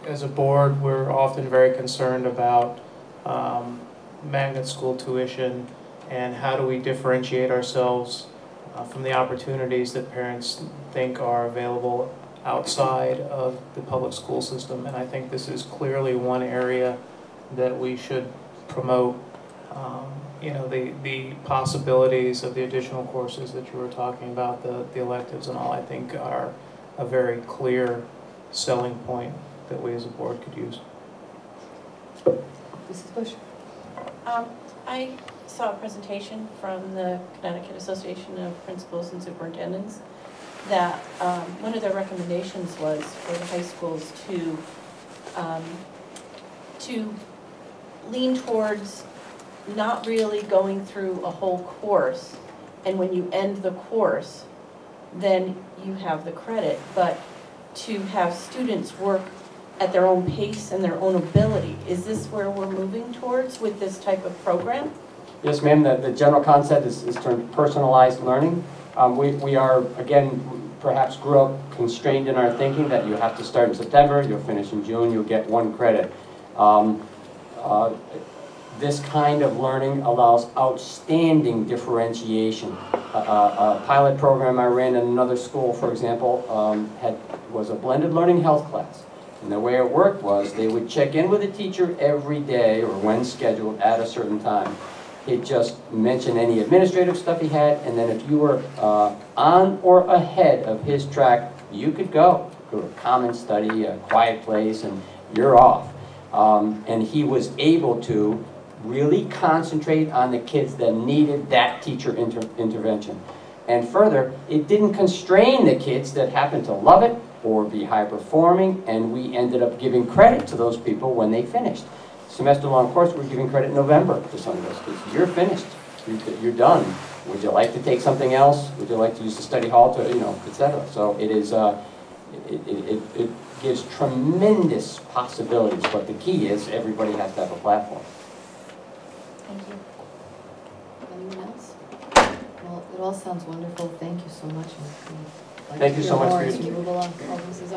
as a board, we're often very concerned about magnet school tuition and how do we differentiate ourselves from the opportunities that parents think are available outside of the public school system. And I think this is clearly one area that we should promote. The possibilities of the additional courses that you were talking about, the electives and all, I think are a very clear selling point that we as a board could use.
Mrs. Bush.
I saw a presentation from the Connecticut Association of Principals and Superintendents that one of their recommendations was for the high schools to lean towards not really going through a whole course, and when you end the course, then you have the credit, but to have students work at their own pace and their own ability. Is this where we're moving towards with this type of program?
Yes, ma'am. The general concept is termed personalized learning. We are, again, perhaps grew up constrained in our thinking that you have to start in September, you'll finish in June, you'll get 1 credit. This kind of learning allows outstanding differentiation. A pilot program I ran in another school, for example, was a blended learning health class. And the way it worked was they would check in with a teacher every day or when scheduled at a certain time. He'd just mention any administrative stuff he had, and then if you were on or ahead of his track, you could go to a common study, a quiet place, and you're off. And he was able to really concentrate on the kids that needed that teacher intervention. And further, it didn't constrain the kids that happened to love it or be high-performing, and we ended up giving credit to those people when they finished. Semester-long course, we're giving credit in November to some of those kids. You're finished. You're done. Would you like to take something else? Would you like to use the study hall to, etc.? So it is, it gives tremendous possibilities, but the key is everybody has to have a platform.
Thank you. Anyone else? Well, it all sounds wonderful. Thank you so much.
Thank you so much for
your move along. Oh, Mrs.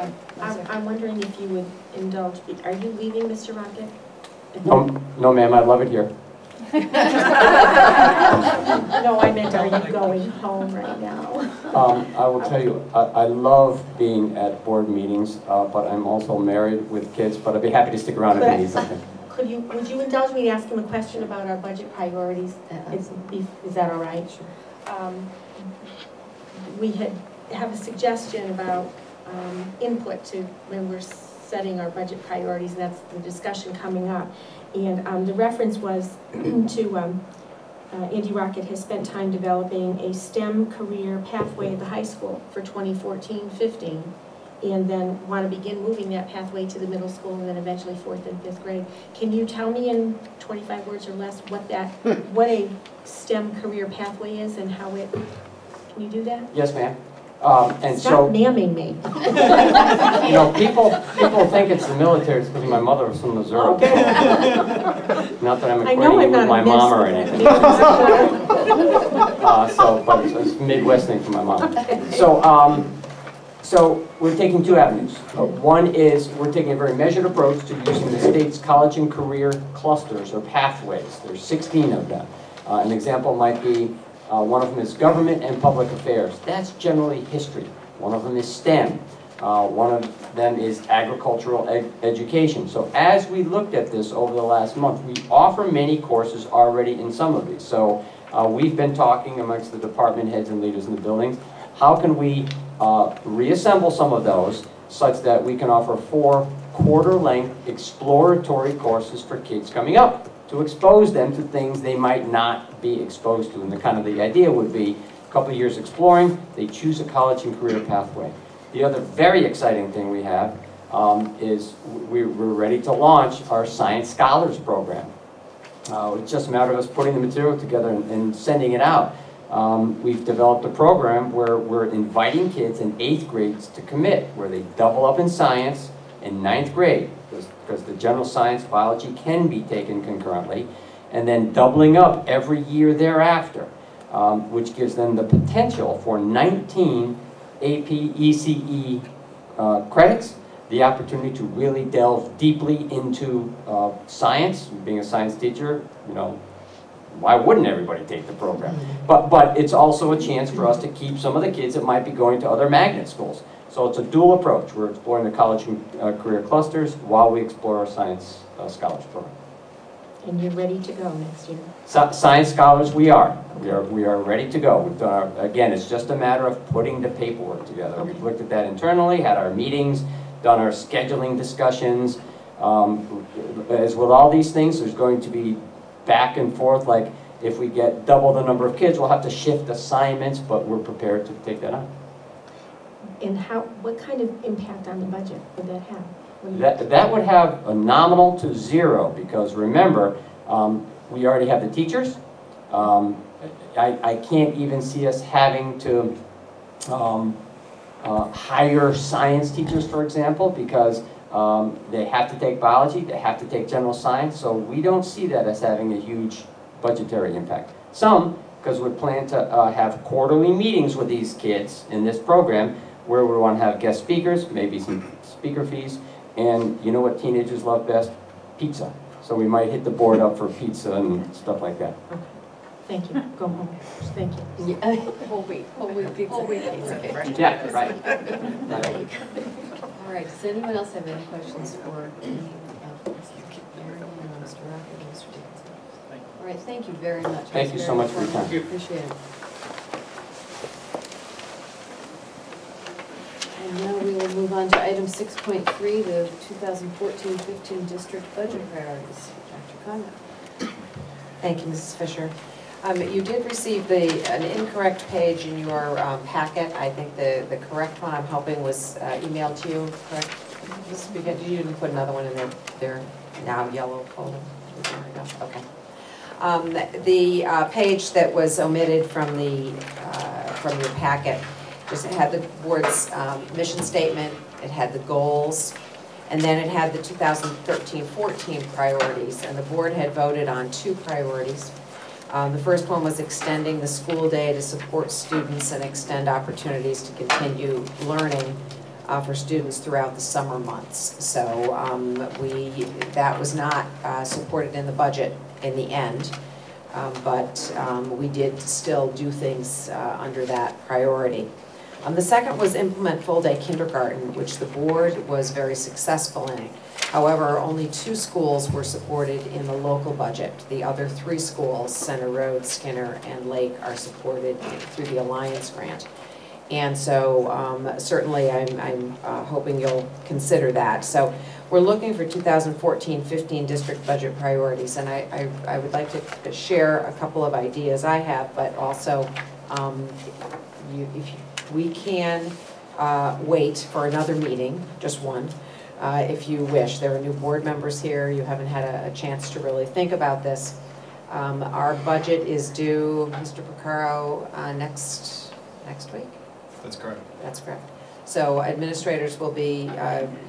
I'm wondering if you would indulge, are you leaving, Mr. Rocket?
No, ma'am, I love it here.
No, I meant, are you going home right now?
I will tell you, I love being at board meetings, but I'm also married with kids, but I'd be happy to stick around if you need something.
Would you indulge me to ask him a question about our budget priorities? Is that all right? Sure. We have a suggestion about input to when we're setting our budget priorities, and that's the discussion coming up. And the reference was to Andy Rocket has spent time developing a STEM career pathway at the high school for 2014-15, and then want to begin moving that pathway to the middle school and then eventually 4th and 5th grade. Can you tell me in 25 words or less what a STEM career pathway is and how it, can you do that?
Yes, ma'am. And
Stop mamming me.
People think it's the military. It's because my mother was from Missouri.
Okay.
Not that I'm equating you with my mom or anything. But it's Midwest thing for my mom. So we're taking 2 avenues. One is we're taking a very measured approach to using the state's college and career clusters or pathways. There's 16 of them. An example might be one of them is government and public affairs. That's generally history. One of them is STEM. One of them is agricultural education. So as we looked at this over the last month, we offer many courses already in some of these. So we've been talking amongst the department heads and leaders in the buildings. How can we reassemble some of those such that we can offer 4 quarter-length exploratory courses for kids coming up, to expose them to things they might not be exposed to. And the idea would be a couple of years exploring, they choose a college and career pathway. The other very exciting thing we have is we're ready to launch our Science Scholars Program. It's just a matter of us putting the material together and sending it out. We've developed a program where we're inviting kids in 8th grades to commit, where they double up in science in 9th grade, because the general science, biology can be taken concurrently, and then doubling up every year thereafter, which gives them the potential for 19 AP ECE credits, the opportunity to really delve deeply into science. Being a science teacher, why wouldn't everybody take the program? But it's also a chance for us to keep some of the kids that might be going to other magnet schools. So it's a dual approach. We're exploring the college and career clusters while we explore our Science Scholars Program.
And you're ready to go next year?
Science Scholars, we are. We are ready to go. We've done again, it's just a matter of putting the paperwork together. Okay. We've looked at that internally, had our meetings, done our scheduling discussions. As with all these things, there's going to be back and forth, like if we get double the number of kids, we'll have to shift assignments, but we're prepared to take that on.
And what kind of impact on the budget would that have?
That would have a nominal to zero, because remember, we already have the teachers. I can't even see us having to hire science teachers, for example, because they have to take biology, they have to take general science, so we don't see that as having a huge budgetary impact. Some, because we plan to have quarterly meetings with these kids in this program, where we want to have guest speakers, maybe some speaker fees, and you know what teenagers love best? Pizza. So we might hit the board up for pizza and stuff like that.
Okay. Thank you. Go home. Thank you.
Yeah. Whole wheat pizza. Whole wheat pizza.
Yeah, right.
All right, does anyone else have any questions for Mr. Vernon or Mr. Rocket or Mr. Dickinson? All right, thank you very much.
Thank you so much for your time.
Appreciate it. And now we will move on to item 6.3, the 2014-15 district budget priorities. Dr. Conrad.
Thank you, Mrs. Fisher. You did receive an incorrect page in your packet. I think the correct one, I'm hoping, was emailed to you, correct? You didn't put another one in their now yellow folder? Okay. The page that was omitted from your packet just had the board's mission statement, it had the goals, and then it had the 2013-14 priorities, and the board had voted on 2 priorities. The first one was extending the school day to support students and extend opportunities to continue learning for students throughout the summer months. So that was not supported in the budget in the end, but we did still do things under that priority. The second was implement full-day kindergarten, which the board was very successful in. However, only 2 schools were supported in the local budget. The other 3 schools, Center Road, Skinner, and Lake, are supported through the Alliance grant. And so certainly I'm hoping you'll consider that. So we're looking for 2014-15 district budget priorities, and I would like to share a couple of ideas I have, but also if we can wait for another meeting, just one, if you wish. There are new board members here. You haven't had a chance to really think about this. Our budget is due, Mr. Picaro, next week?
That's correct.
That's correct. So administrators will be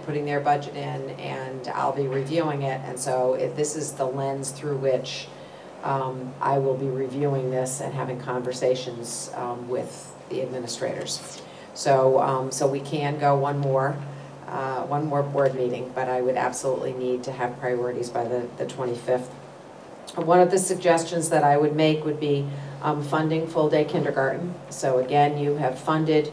putting their budget in, and I'll be reviewing it. And so if this is the lens through which I will be reviewing this and having conversations with the administrators. So so we can go one more board meeting, but I would absolutely need to have priorities by the 25th. One of the suggestions that I would make would be funding full-day kindergarten. So again, you have funded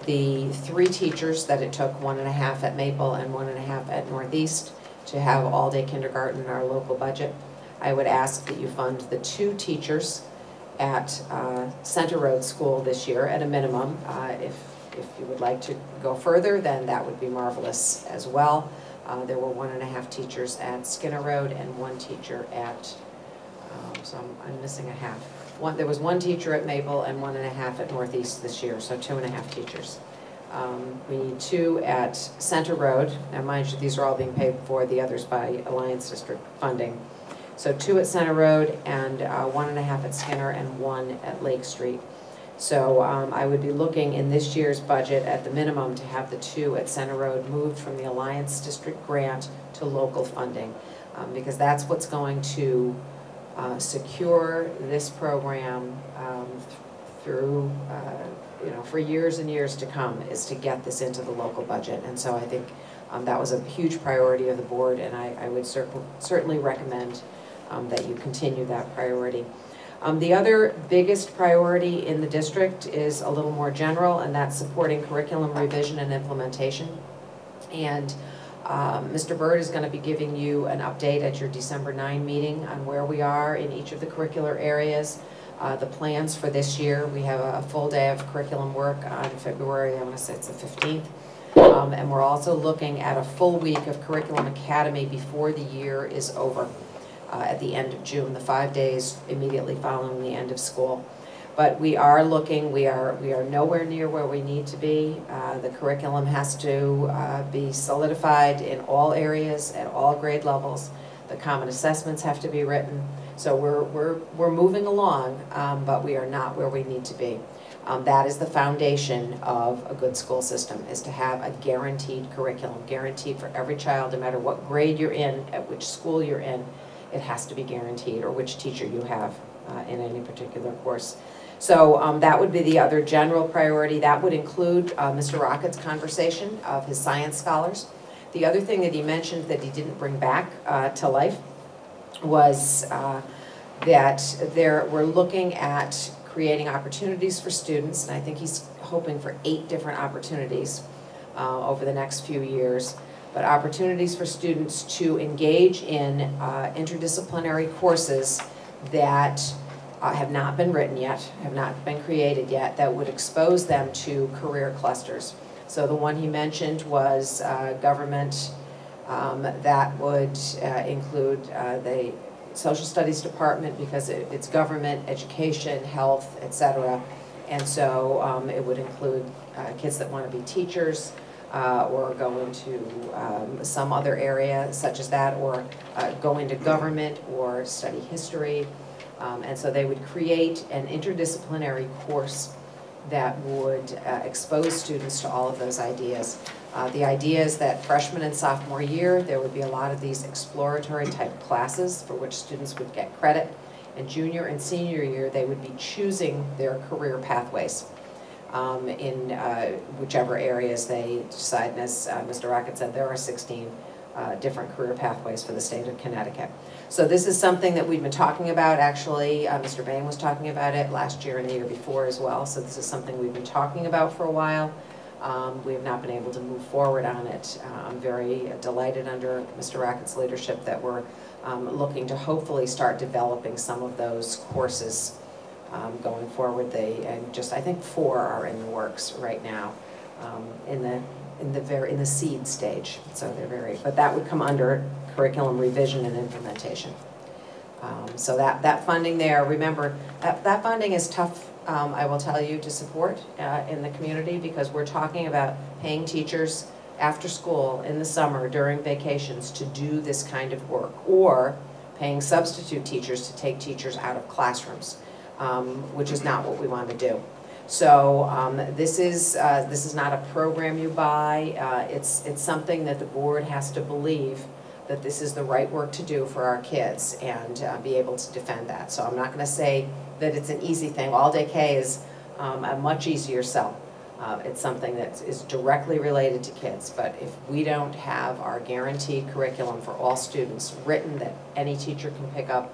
the 3 teachers that it took, 1.5 at Maple and 1.5 at Northeast, to have all-day kindergarten in our local budget. I would ask that you fund the 2 teachers at Center Road School this year at a minimum. If you would like to go further, then that would be marvelous as well. There were 1.5 teachers at Skinner Road and 1 teacher at, so I'm missing a half. There was 1 teacher at Maple and 1.5 at Northeast this year, so 2.5 teachers. We need 2 at Center Road. Now mind you, these are all being paid for, the others by Alliance District funding. So 2 at Center Road and 1.5 at Skinner and 1 at Lake Street. So I would be looking in this year's budget at the minimum to have the 2 at Center Road moved from the Alliance District grant to local funding, because that's what's going to secure this program through, for years and years to come, is to get this into the local budget. And so I think that was a huge priority of the board, and I would certainly recommend that you continue that priority. The other biggest priority in the district is a little more general, and that's supporting curriculum revision and implementation. And Mr. Bird is going to be giving you an update at your December 9 meeting on where we are in each of the curricular areas. The plans for this year, we have a full day of curriculum work on February, I want to say it's the 15th. And we're also looking at a full week of Curriculum Academy before the year is over.
at the end of June, the 5 days immediately following the end of school. But we are looking, we are nowhere near where we need to be. The curriculum has to be solidified in all areas, at all grade levels. The common assessments have to be written. So we're moving along, but we are not where we need to be. That is the foundation of a good school system, is to have a guaranteed curriculum, guaranteed for every child, no matter what grade you're in, at which school you're in, it has to be guaranteed, or which teacher you have in any particular course. So that would be the other general priority. That would include Mr. Rocket's conversation of his science scholars. The other thing that he mentioned that he didn't bring back to life was that we're looking at creating opportunities for students, and I think he's hoping for 8 different opportunities over the next few years, but opportunities for students to engage in interdisciplinary courses that have not been written yet, have not been created yet, that would expose them to career clusters. So the one he mentioned was government, that would include the social studies department, because it's government, education, health, etc. And so it would include kids that want to be teachers or go into some other area such as that, or go into government or study history. And so they would create an interdisciplinary course that would expose students to all of those ideas. The idea is that freshman and sophomore year, there would be a lot of these exploratory type classes for which students would get credit. And junior and senior year, they would be choosing their career pathways in whichever areas they decide. And as Mr. Rocket said, there are 16 different career pathways for the state of Connecticut. So this is something that we've been talking about. Actually, Mr. Bain was talking about it last year and the year before as well. So this is something we've been talking about for a while. We have not been able to move forward on it. I'm very delighted under Mr. Rocket's leadership that we're looking to hopefully start developing some of those courses going forward. I think 4 are in the works right now in the seed stage. So but that would come under curriculum revision and implementation. So that funding there, remember, that funding is tough, I will tell you, to support in the community, because we're talking about paying teachers after school in the summer during vacations to do this kind of work, or paying substitute teachers to take teachers out of classrooms, which is not what we want to do. So this is not a program you buy. It's something that the board has to believe that this is the right work to do for our kids, and be able to defend that. So I'm not going to say that it's an easy thing. All-day K is a much easier sell. It's something that is directly related to kids, but if we don't have our guaranteed curriculum for all students written, that any teacher can pick up,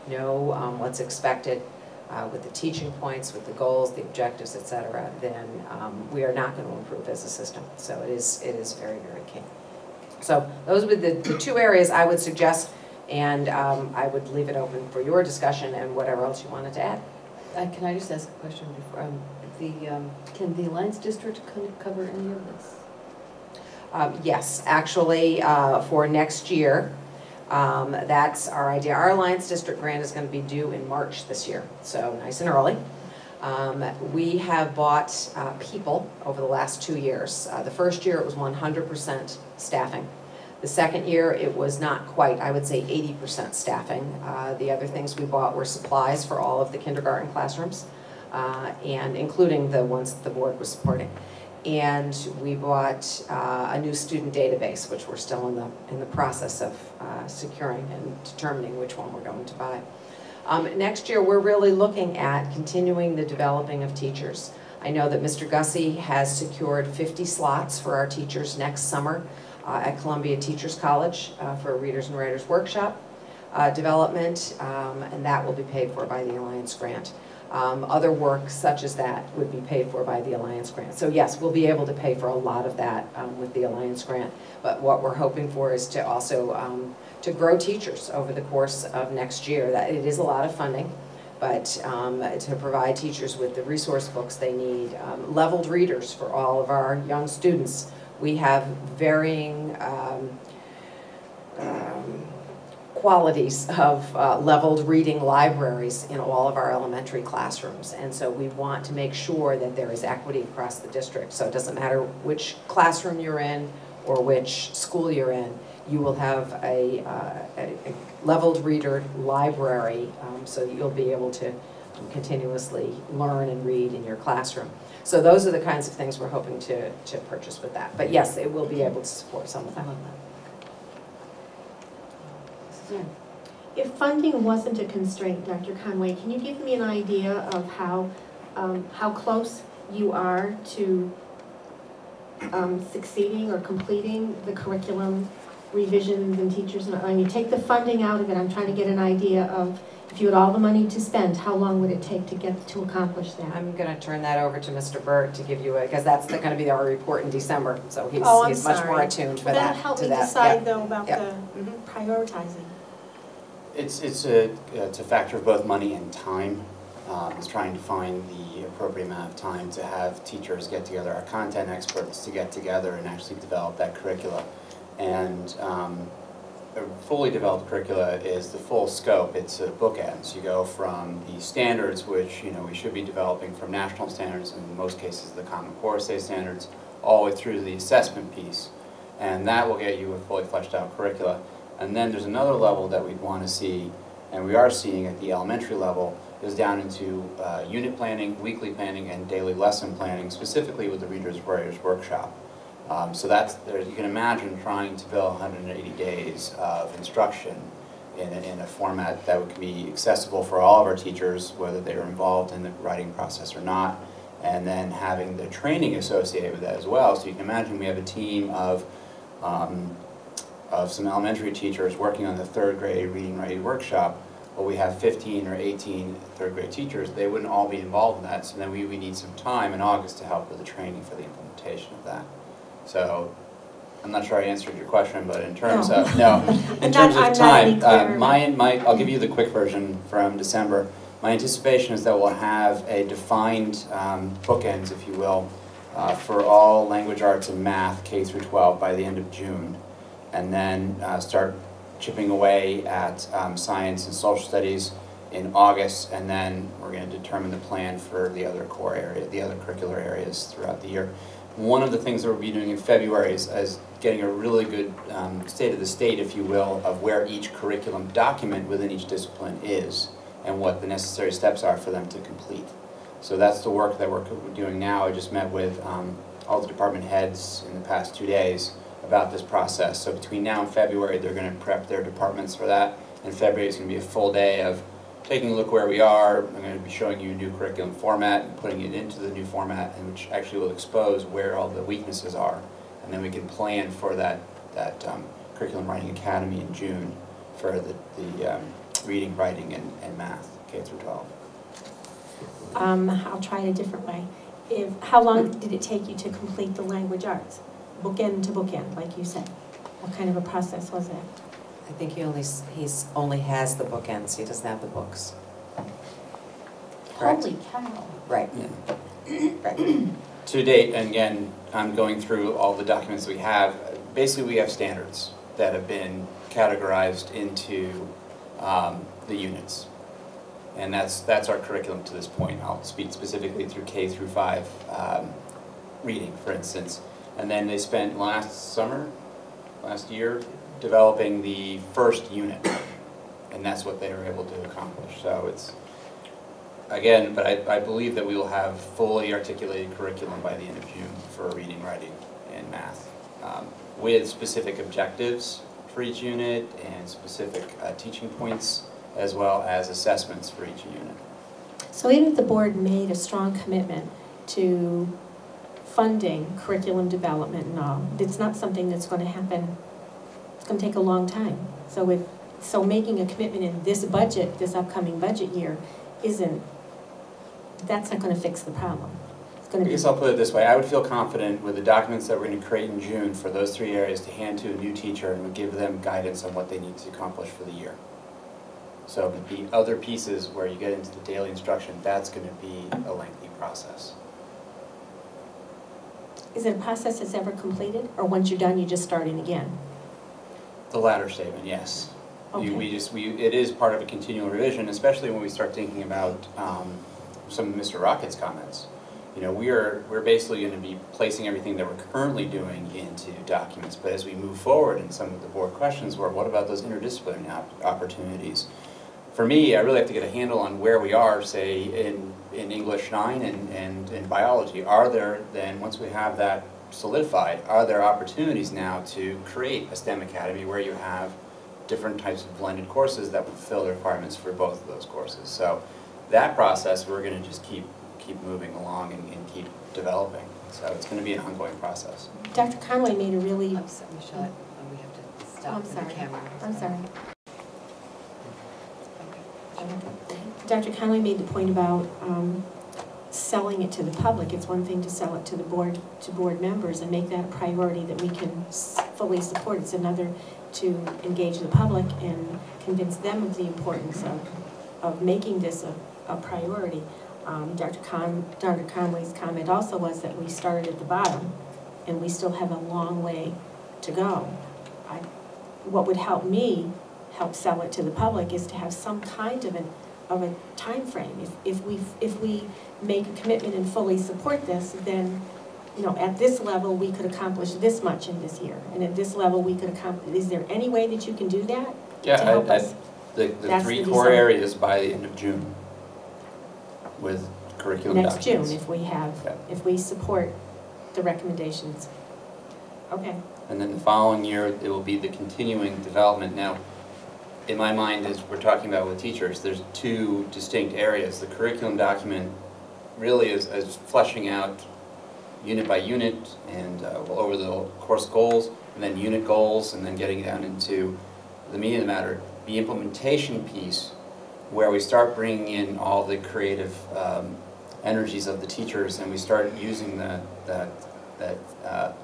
know what's expected, with the teaching points, with the goals, the objectives, etc., then we are not going to improve as a system. So it is very, very key. So those would be the 2 areas I would suggest, and I would leave it open for your discussion and whatever else you wanted to add.
Can I just ask a question before? Can the Alliance District cover any of this?
Yes, actually, for next year, that's our idea. Our Alliance District grant is going to be due in March this year, so nice and early. We have bought people over the last 2 years. The first year it was 100% staffing. The second year it was not quite, I would say 80% staffing. The other things we bought were supplies for all of the kindergarten classrooms, and including the ones that the board was supporting. And we bought a new student database, which we're still in the process of securing and determining which one we're going to buy. Next year, we're really looking at continuing the developing of teachers. I know that Mr. Gussie has secured 50 slots for our teachers next summer at Columbia Teachers College for a Readers and Writers Workshop development, and that will be paid for by the Alliance grant. Other work such as that would be paid for by the Alliance grant. So yes, we'll be able to pay for a lot of that with the Alliance grant, but what we're hoping for is to also to grow teachers over the course of next year. That it is a lot of funding, but to provide teachers with the resource books they need, leveled readers for all of our young students. We have varying
qualities of leveled reading libraries in all of our elementary classrooms. And so we want to make sure that there is equity across the district. So it doesn't matter which classroom you're in or which school you're in, you will have a leveled reader library, so you'll be able to continuously learn and read in your classroom. So those are the kinds of things we're hoping to purchase with that. But yes, it will be able to support some of that.
If funding wasn't a constraint, Dr. Conway, can you give me an idea of how close you are to succeeding or completing the curriculum revisions and teachers? And I mean, take the funding out of it. I'm trying to get an idea of, if you had all the money to spend, how long would it take to accomplish that?
I'm going to turn that over to Mr. Burt to give you because that's going to be our report in December. So he's much more attuned for that.
That'll help me decide though about the prioritizing.
It's a factor of both money and time. It's trying to find the appropriate amount of time to have teachers get together, our content experts to get together and actually develop that curricula. And a fully developed curricula is the full scope. It's a bookends. You go from the standards, which we should be developing from national standards, in most cases the Common Core state standards, all the way through to the assessment piece. And that will get you a fully fleshed out curricula. And then there's another level that we'd want to see, and we are seeing at the elementary level, is down into unit planning, weekly planning, and daily lesson planning, specifically with the Readers Warriors Workshop. So you can imagine trying to build 180 days of instruction in a format that would be accessible for all of our teachers, whether they were involved in the writing process or not, and then having the training associated with that as well. So you can imagine we have a team of some elementary teachers working on the third grade reading writing workshop. Well, we have 15 or 18 third grade teachers. They wouldn't all be involved in that, so then we need some time in August to help with the training for the implementation of that. So I'm not sure I answered your question, but in terms of time, I'll give you the quick version from December. My anticipation is that we'll have a defined bookends, if you will, for all language arts and math, K through 12, by the end of June, and then start chipping away at science and social studies in August, and then we're going to determine the plan for the other core area, the other curricular areas throughout the year. One of the things that we'll be doing in February is getting a really good state of the state, if you will, of where each curriculum document within each discipline is and what the necessary steps are for them to complete. So that's the work that we're doing now. I just met with all the department heads in the past 2 days about this process. So between now and February, they're going to prep their departments for that. And February is going to be a full day of taking a look where we are. I'm going to be showing you a new curriculum format and putting it into the new format, and which actually will expose where all the weaknesses are. And then we can plan for that Curriculum Writing Academy in June for the reading, writing, and math, K through 12.
I'll try it a different way. How long did it take you to complete the language arts? Bookend to bookend, like you said. What kind of a process was that?
I think he only has the bookends. He doesn't have the books. Correct?
Holy cow.
Right.
Yeah. Right. To date, and again, I'm going through all the documents we have. Basically, we have standards that have been categorized into the units. And that's our curriculum to this point. I'll speak specifically through K through 5 reading, for instance. And then they spent last year, developing the first unit. And that's what they were able to accomplish. So it's, again, but I believe that we will have fully articulated curriculum by the end of June for reading, writing, and math, with specific objectives for each unit and specific teaching points, as well as assessments for each unit.
So even if the board made a strong commitment to funding curriculum development and all, it's not something that's going to happen. It's going to take a long time. So making a commitment in this budget, this upcoming budget year, that's not going to fix the problem.
I guess I'll put it this way. I would feel confident with the documents that we're going to create in June for those 3 areas to hand to a new teacher and give them guidance on what they need to accomplish for the year. So the other pieces where you get into the daily instruction, that's going to be a lengthy process.
Is it a process that's ever completed? Or once you're done, you're just starting again?
The latter statement, yes. It is part of a continual revision, especially when we start thinking about some of Mr. Rocket's comments. You know, we're basically going to be placing everything that we're currently doing into documents, but as we move forward in some of the board questions were, what about those interdisciplinary opportunities? For me, I really have to get a handle on where we are, say, in English 9 and in biology. Are there then, once we have that solidified, are there opportunities now to create a STEM academy where you have different types of blended courses that fulfill the requirements for both of those courses? So that process we're going to just keep moving along and keep developing. So it's going to be an ongoing process.
Dr. Conway made a really...
I'm sorry, Michelle, we have to stop for the camera.
I'm sorry. Dr. Conway made the point about selling it to the public. It's one thing to sell it to the board members and make that a priority that we can fully support. It's another to engage the public and convince them of the importance of making this a priority. Dr. Conway's comment also was that we started at the bottom and we still have a long way to go. What would help me help sell it to the public is to have some kind of a time frame. If we make a commitment and fully support this, then at this level we could accomplish this much in this year, and at this level we could accomplish. Is there any way that you can do that?
Yeah, the three core areas by the end of June with curriculum
next
documents.
June, if we support the recommendations. Okay.
And then the following year it will be the continuing development. Now, in my mind, as we're talking about with teachers, there's two distinct areas. The curriculum document really is fleshing out unit by unit and over the course goals, and then unit goals, and then getting down into the meat of the matter. The implementation piece, where we start bringing in all the creative energies of the teachers, and we start using that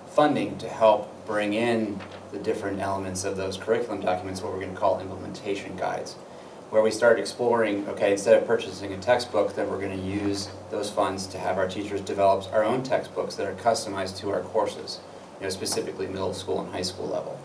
funding to help bring in the different elements of those curriculum documents, what we're going to call implementation guides, where we start exploring, okay, instead of purchasing a textbook, then we're going to use those funds to have our teachers develop our own textbooks that are customized to our courses, specifically middle school and high school level.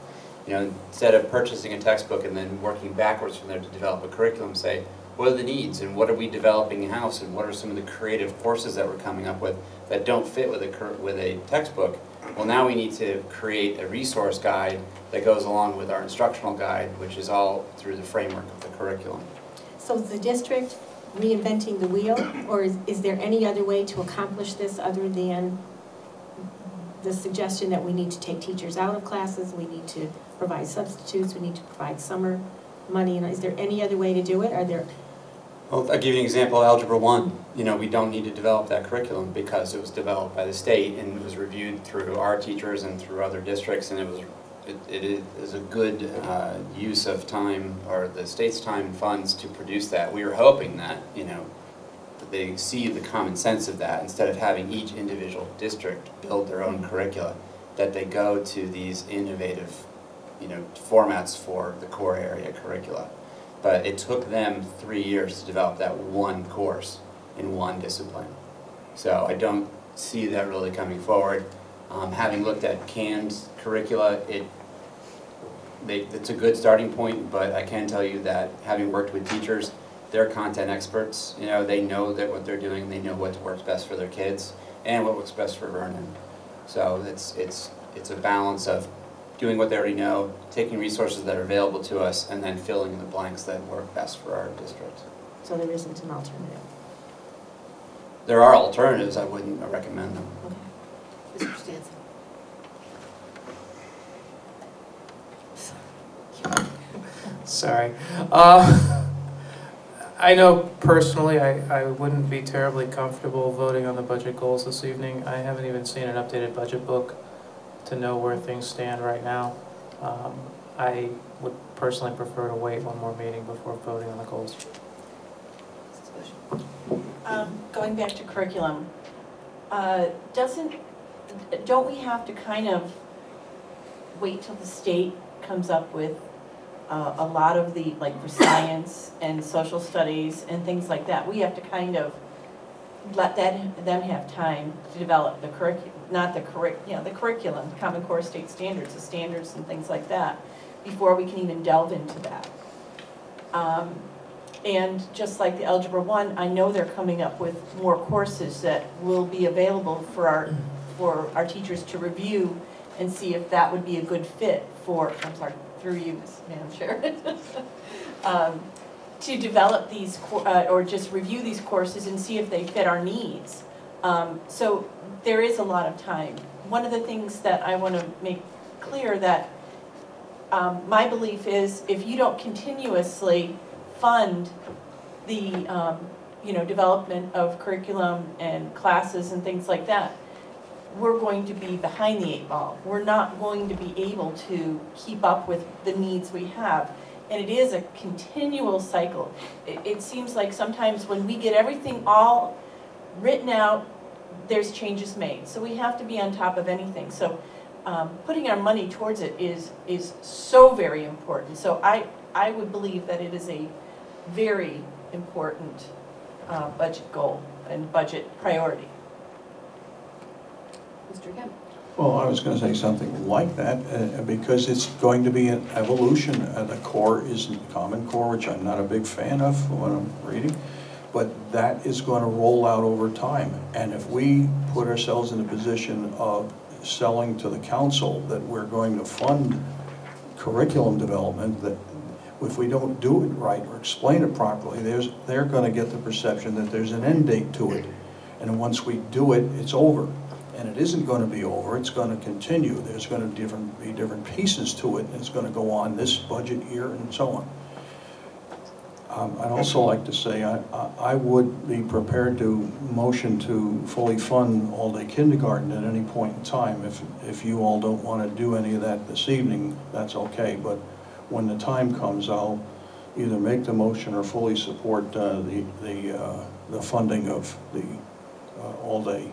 Instead of purchasing a textbook and then working backwards from there to develop a curriculum, say, what are the needs and what are we developing in-house and what are some of the creative courses that we're coming up with that don't fit with a textbook? Well, now we need to create a resource guide that goes along with our instructional guide, which is all through the framework of the curriculum.
So is the district reinventing the wheel, or is there any other way to accomplish this other than the suggestion that we need to take teachers out of classes, we need to provide substitutes, we need to provide summer money? Is there any other way to do it? Are there...
Well, I'll give you an example. Algebra 1, we don't need to develop that curriculum because it was developed by the state and it was reviewed through our teachers and through other districts, and it is a good use of time, or the state's time and funds to produce that. We were hoping that, that they see the common sense of that, instead of having each individual district build their own curricula, that they go to these innovative, formats for the core area curricula. But it took them 3 years to develop that one course in one discipline. So I don't see that really coming forward. Having looked at canned curricula, it's a good starting point, but I can tell you that having worked with teachers, they're content experts. They know that what they're doing, they know what works best for their kids and what works best for Vernon. So it's a balance of doing what they already know, taking resources that are available to us, and then filling in the blanks that work best for our district.
So there isn't an alternative?
There are alternatives. I wouldn't recommend them.
Okay. Mr. Stanton.
Sorry. I know personally I wouldn't be terribly comfortable voting on the budget goals this evening. I haven't even seen an updated budget book to know where things stand right now. I would personally prefer to wait one more meeting before voting on the goals.
Going back to curriculum, don't we have to kind of wait till the state comes up with a lot of the, like for science and social studies and things like that, we have to kind of let them have time to develop the curriculum, the curriculum, Common Core State Standards, the standards and things like that, before we can even delve into that. And just like the Algebra 1, I know they're coming up with more courses that will be available for our teachers to review and see if that would be a good fit for, I'm sorry, through you, Madam Chair, to develop these, or just review these courses and see if they fit our needs. So there is a lot of time. One of the things that I want to make clear that my belief is if you don't continuously fund the development of curriculum and classes and things like that, we're going to be behind the 8 ball. We're not going to be able to keep up with the needs we have. And it is a continual cycle. It seems like sometimes when we get everything all written out, there's changes made. So we have to be on top of anything. So putting our money towards it is so very important. So I would believe that it is a very important budget goal and budget priority.
Mr. Kemp.
Well, I was going to say something like that because it's going to be an evolution. The core is Common Core, which I'm not a big fan of when I'm reading, but that is going to roll out over time. And if we put ourselves in a position of selling to the council that we're going to fund curriculum development, that if we don't do it right or explain it properly, they're going to get the perception that there's an end date to it. And once we do it, it's over. And it isn't going to be over, it's going to continue. There's going to be different pieces to it, and it's going to go on this budget year and so on. I'd also like to say I would be prepared to motion to fully fund all-day kindergarten at any point in time. If you all don't want to do any of that this evening, that's okay. But when the time comes, I'll either make the motion or fully support the funding of the all-day.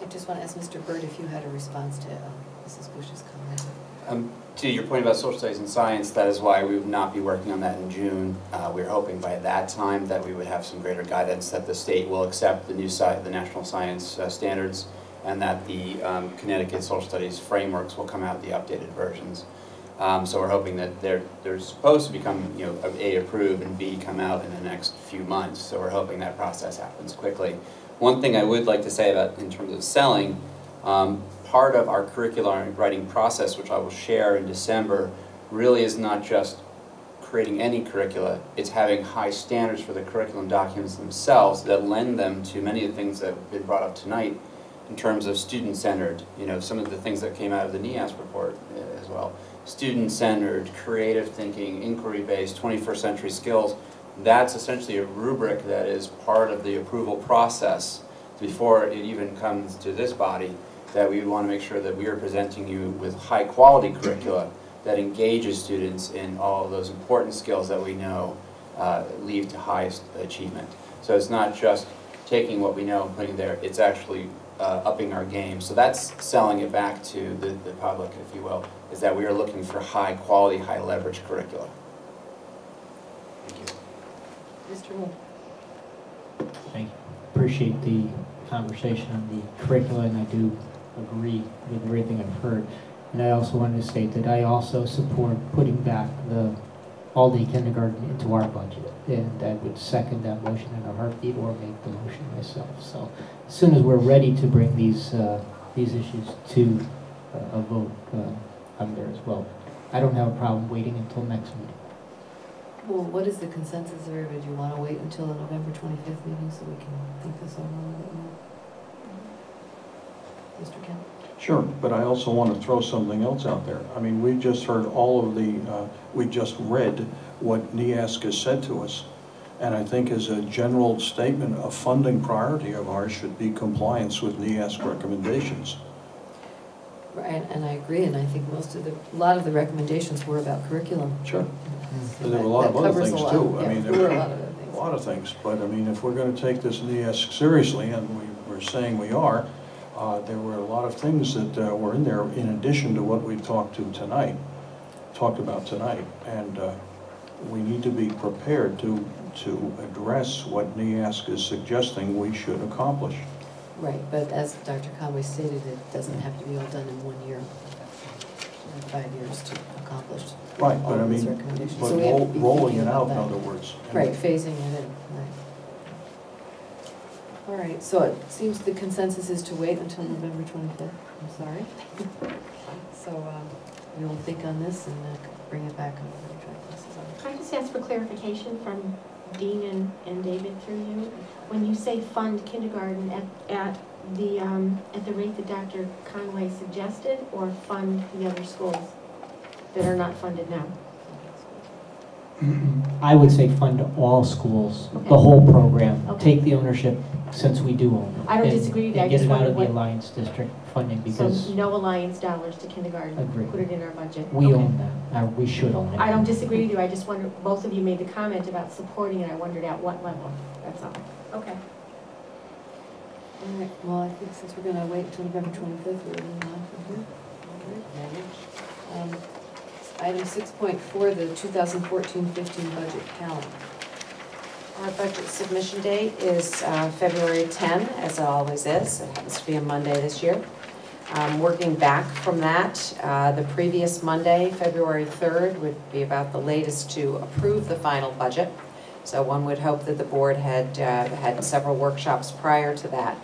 I just want to ask Mr. Byrd if you had a response to Mrs. Bush's comment.
To your point about social studies and science, that is why we would not be working on that in June. We're hoping by that time that we would have some greater guidance that the state will accept the national science standards, and that the Connecticut social studies frameworks will come out, the updated versions. So we're hoping that they're supposed to become, A, approved, and B, come out in the next few months. So we're hoping that process happens quickly. One thing I would like to say about in terms of selling, part of our curriculum writing process, which I will share in December, really is not just creating any curricula, it's having high standards for the curriculum documents themselves that lend them to many of the things that have been brought up tonight in terms of student-centered, some of the things that came out of the NEAS report as well. Student-centered, creative thinking, inquiry-based, 21st century skills. That's essentially a rubric that is part of the approval process before it even comes to this body, that we want to make sure that we are presenting you with high quality curricula that engages students in all of those important skills that we know lead to highest achievement. So it's not just taking what we know and putting it there, it's actually upping our game. So that's selling it back to the public, if you will, is that we are looking for high quality, high leverage curricula.
Mr. Moore.
Thank you. Appreciate the conversation on the curricula, and I do agree with everything I've heard. And I also wanted to state that I also support putting back the all-day kindergarten into our budget, and I would second that motion in a heartbeat or make the motion myself. So as soon as we're ready to bring these issues to a vote, I'm there as well. I don't have a problem waiting until next meeting.
Well, what is the consensus of everybody? Do you want to wait until the November 25th meeting so we can think this over a little bit more? Mr. Kemp?
Sure, but I also want to throw something else out there. I mean, we just heard all of we just read what NEASC has said to us. And I think as a general statement, a funding priority of ours should be compliance with NEASC recommendations.
Right, and I agree, and I think a lot of the recommendations were about curriculum.
Sure. So there were a lot of other things too. I mean, there were a lot of things. But I mean, if we're going to take this NEASC seriously, and we're saying we are, there were a lot of things that were in there in addition to what we've talked about tonight. And we need to be prepared to address what NEASC is suggesting we should accomplish.
Right, but as Dr. Conway stated, it doesn't have to be all done in 1 year. 5 years to accomplish
Right,
all
but I
of these
mean,
recommendations.
but
So we have to be
rolling
thinking
it out,
about
in
that.
other words.
Right, phasing it in, right. All right, so it seems the consensus is to wait until November 25th, I'm sorry. So you'll think on this and bring it back on the track.
Can I just ask for clarification from Dean and David through you? When you say fund kindergarten at the rate that Dr. Conway suggested, or fund the other schools that are not funded now?
I would say fund all schools,
Okay.
the whole program.
Okay.
Take the ownership since we do own it.
I don't
and-
disagree with you, I
and get
just
it out
wondered
of the
what-
Alliance District funding because
So no Alliance dollars to kindergarten?
Agree.
Put it in our budget?
we
Okay.
own that, or we should own it.
I don't disagree with you, I just wondered, both of you made the comment about supporting it, I wondered at what level, that's all. Okay.
All right, well, I think since we're gonna wait until November 25th, we're moving on from here. All right. Item 6.4, the 2014-15 budget calendar.
Our budget submission date is February 10, as it always is. It happens to be a Monday this year. Working back from that, the previous Monday, February 3rd, would be about the latest to approve the final budget. So one would hope that the board had had several workshops prior to that.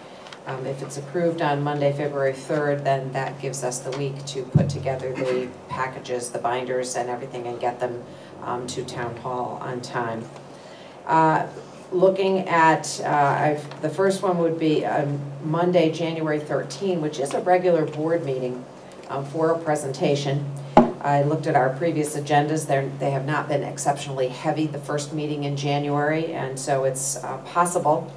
If it's approved on Monday, February 3rd, then that gives us the week to put together the packages, the binders and everything, and get them to Town Hall on time. Looking at, the first one would be Monday, January 13, which is a regular board meeting for a presentation. I looked at our previous agendas. They have not been exceptionally heavy the first meeting in January, and so it's possible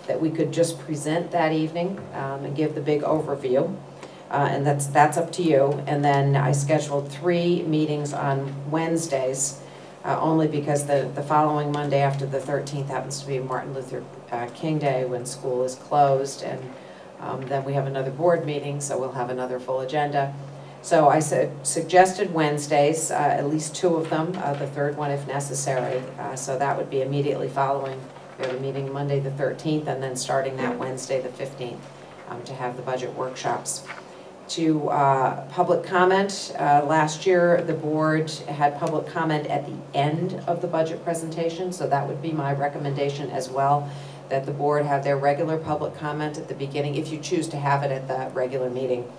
that we could just present that evening and give the big overview. And that's up to you. And then I scheduled 3 meetings on Wednesdays, only because the following Monday after the 13th happens to be Martin Luther King Day when school is closed. And then we have another board meeting, so we'll have another full agenda. So I suggested Wednesdays, at least 2 of them, the third one if necessary. So that would be immediately following. We have a meeting Monday the 13th and then starting that Wednesday the 15th to have the budget workshops. To public comment, last year the board had public comment at the end of the budget presentation, so that would be my recommendation as well, that the board have their regular public comment at the beginning, if you choose to have it at the regular meeting.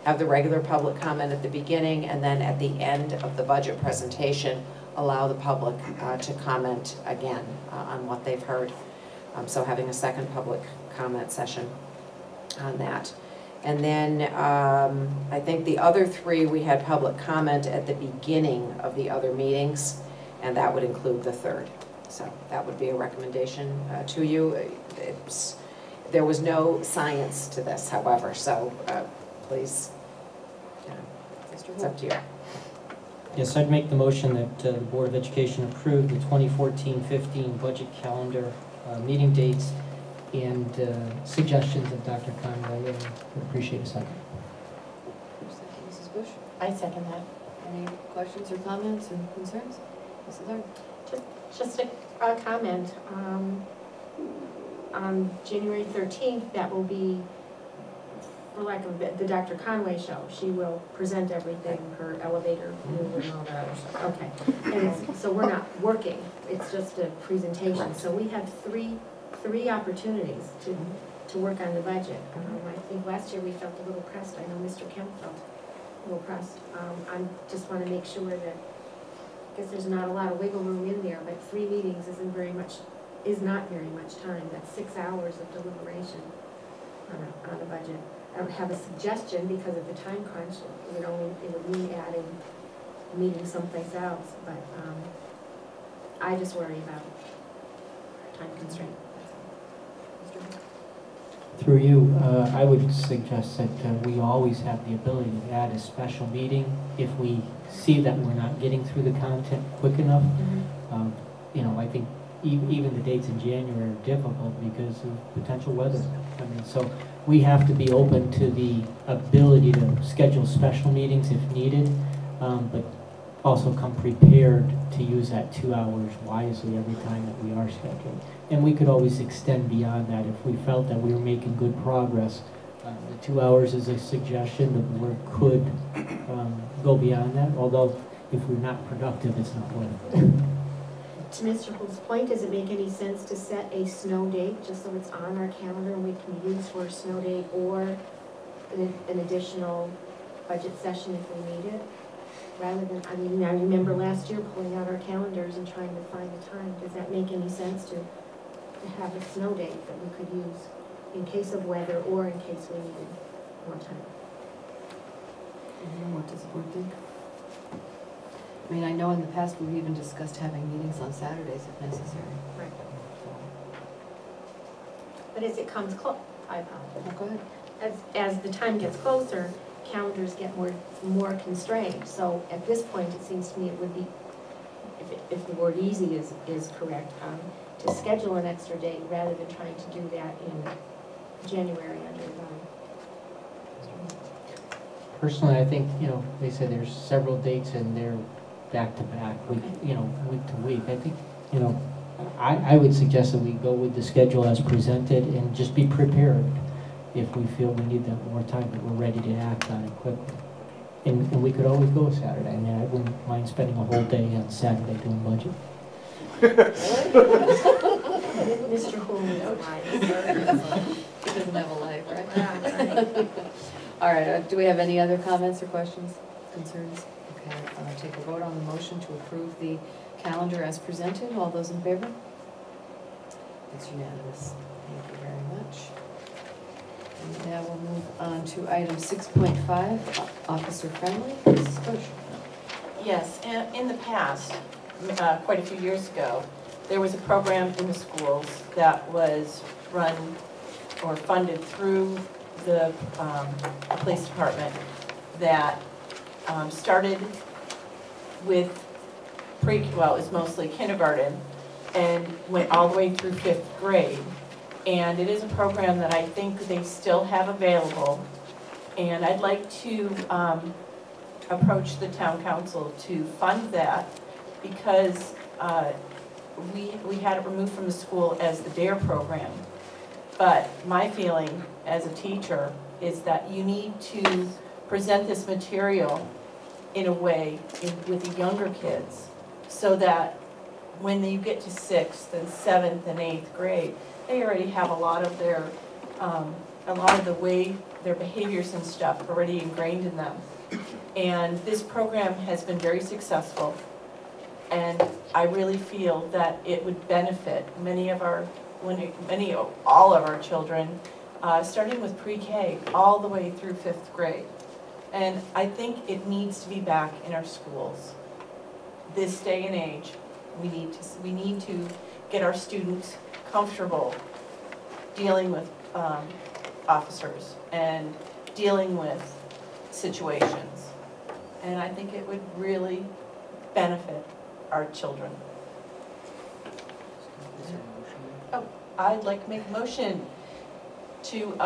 Have the regular public comment at the beginning, and then at the end of the budget presentation, allow the public to comment again on what they've heard. So having a second public comment session on that. And then I think the other 3, we had public comment at the beginning of the other meetings, and that would include the 3rd. So that would be a recommendation to you. There was no science to this, however, so please, it's up to you.
Yes, I'd make the motion that the Board of Education approve the 2014-15 budget calendar meeting dates and suggestions of Dr. Conway, and would appreciate a second.
Mrs. Bush?
I second that.
Any questions or comments or concerns? Mrs. Hart?
Just a comment. On January 13th, that will be, for lack of the Dr. Conway show. She will present everything, her elevator move and all that other stuff. Okay. And so we're not working, it's just a presentation. So we have three opportunities to work on the budget. I think last year we felt a little pressed. I know Mr. Kemp felt a little pressed. I just want to make sure that, I guess there's not a lot of wiggle room in there, but 3 meetings is not very much time. That's 6 hours of deliberation on a budget. I would have a suggestion because of the time crunch. It would mean adding a meeting someplace else, but I just worry about time constraint.
Through you, I would suggest that we always have the ability to add a special meeting if we see that we're not getting through the content quick enough. I think even the dates in January are difficult because of potential weather. So we have to be open to the ability to schedule special meetings if needed, but also come prepared to use that 2 hours wisely every time that we are scheduled. And we could always extend beyond that if we felt that we were making good progress The 2 hours is a suggestion. The board could go beyond that, although if we're not productive, it's not worth it.
To Mr. Hull's point, does it make any sense to set a snow date, just so it's on our calendar and we can use for a snow date, or an additional budget session if we need it? Rather than, I mean, I remember last year pulling out our calendars and trying to find the time. Does that make any sense to have a snow date that we could use in case of weather or in case we needed more time?
What does the board think? I mean, I know in the past we've even discussed having meetings on Saturdays if necessary.
Right. But as it comes close, I apologize.
Oh, go ahead.
As the time gets closer, calendars get more constrained. So at this point, it seems to me it would be, if the word easy is correct, to schedule an extra date rather than trying to do that in January under
Personally, I think, they said there's several dates and they're back to back, week to week. I think, I would suggest that we go with the schedule as presented and just be prepared if we feel we need that more time, but we're ready to act on it quickly. And we could always go Saturday. I mean, I wouldn't mind spending a whole day on Saturday doing budget.
Mr. Hull is
He doesn't have a life, right? All right, do we have any other comments or questions, concerns? Okay, I'll take a vote on the motion to approve the calendar as presented. All those in favor? It's unanimous. Thank you very much. And now we'll move on to item 6.5, officer friendly. Mrs. Bush.
Yes, and in the past, quite a few years ago, there was a program in the schools that was run or funded through the police department that started with well, it was mostly kindergarten and went all the way through 5th grade. And it is a program that I think they still have available. And I'd like to approach the town council to fund that because we had it removed from the school as the DARE program. But my feeling as a teacher is that you need to present this material in a way with the younger kids so that when you get to 6th and 7th and 8th grade, they already have a lot of the way their behaviors and stuff already ingrained in them. And this program has been very successful. And I really feel that it would benefit all of our children, starting with pre-K all the way through 5th grade. And I think it needs to be back in our schools. This day and age, we need to get our students comfortable dealing with officers and dealing with situations. And I think it would really benefit our children. Oh, I'd like to make a motion to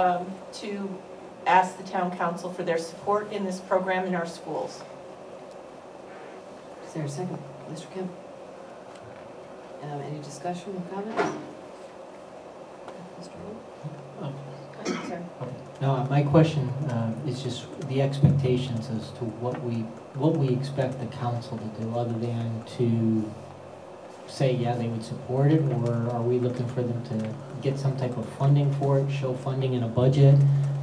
ask the town council for their support in this program in our schools.
Is there a second? Mr. Kemp? Any discussion or comments? Mr. Hull? Sorry.
No, my question is just the expectations as to what we expect the council to do, other than to say, yeah, they would support it, or are we looking for them to get some type of funding for it, show funding in a budget?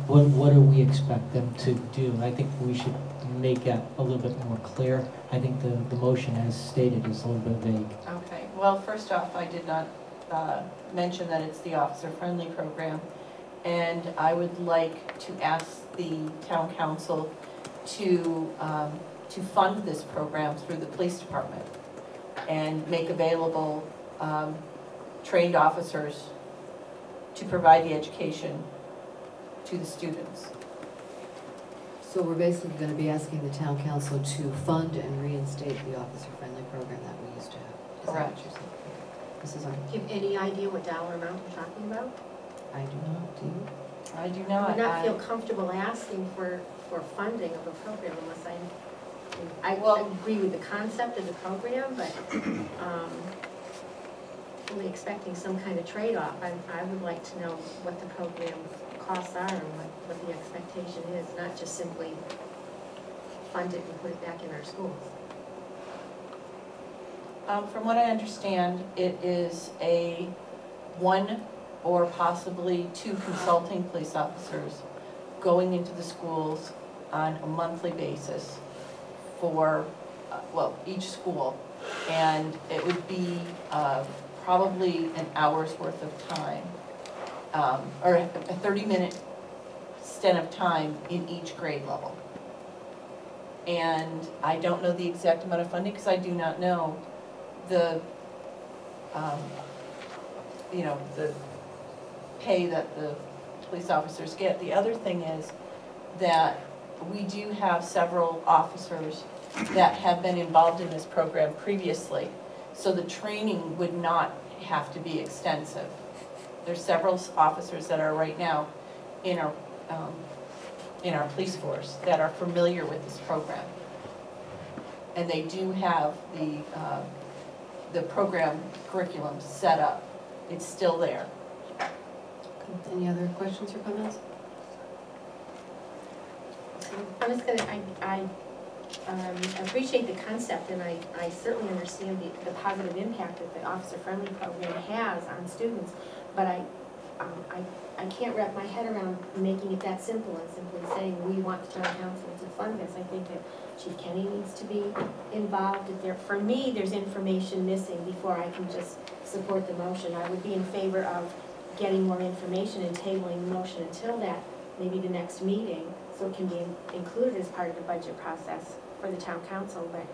What do we expect them to do? I think we should make that a little bit more clear. I think the motion as stated is a little bit vague.
Okay, well, first off, I did not mention that it's the officer-friendly program. And I would like to ask the town council to fund this program through the police department and make available trained officers to provide the education to the students.
So we're basically going to be asking the town council to fund and reinstate the officer-friendly program that we used to have.
Correct.
Mrs. Arndt?
Do you have any idea what dollar amount we're talking about?
I do not. Do you?
I do
I
not.
would not feel comfortable asking for funding of a program unless I agree with the concept of the program, but only expecting some kind of trade-off. I would like to know what the program's costs are and what the expectation is, not just simply fund it and put it back in our schools.
From what I understand, it is a 1 or possibly 2 consulting police officers going into the schools on a monthly basis for, well, each school. And it would be probably an hour's worth of time, or a 30-minute stint of time in each grade level. And I don't know the exact amount of funding because I do not know the, you know, the pay that the police officers get. The other thing is that we do have several officers that have been involved in this program previously, so the training would not have to be extensive. There's several officers that are right now in our police force that are familiar with this program, and they do have the program curriculum set up. It's still there.
Any other questions or comments?
I'm just gonna, I appreciate the concept, and I certainly understand the positive impact that the officer-friendly program has on students, but I can't wrap my head around making it that simple and simply saying we want the town council to fund this. I think that Chief Kenny needs to be involved. For me, there's information missing before I can just support the motion. I would be in favor of getting more information and tabling the motion until that, maybe the next meeting, so it can be included as part of the budget process for the town council. But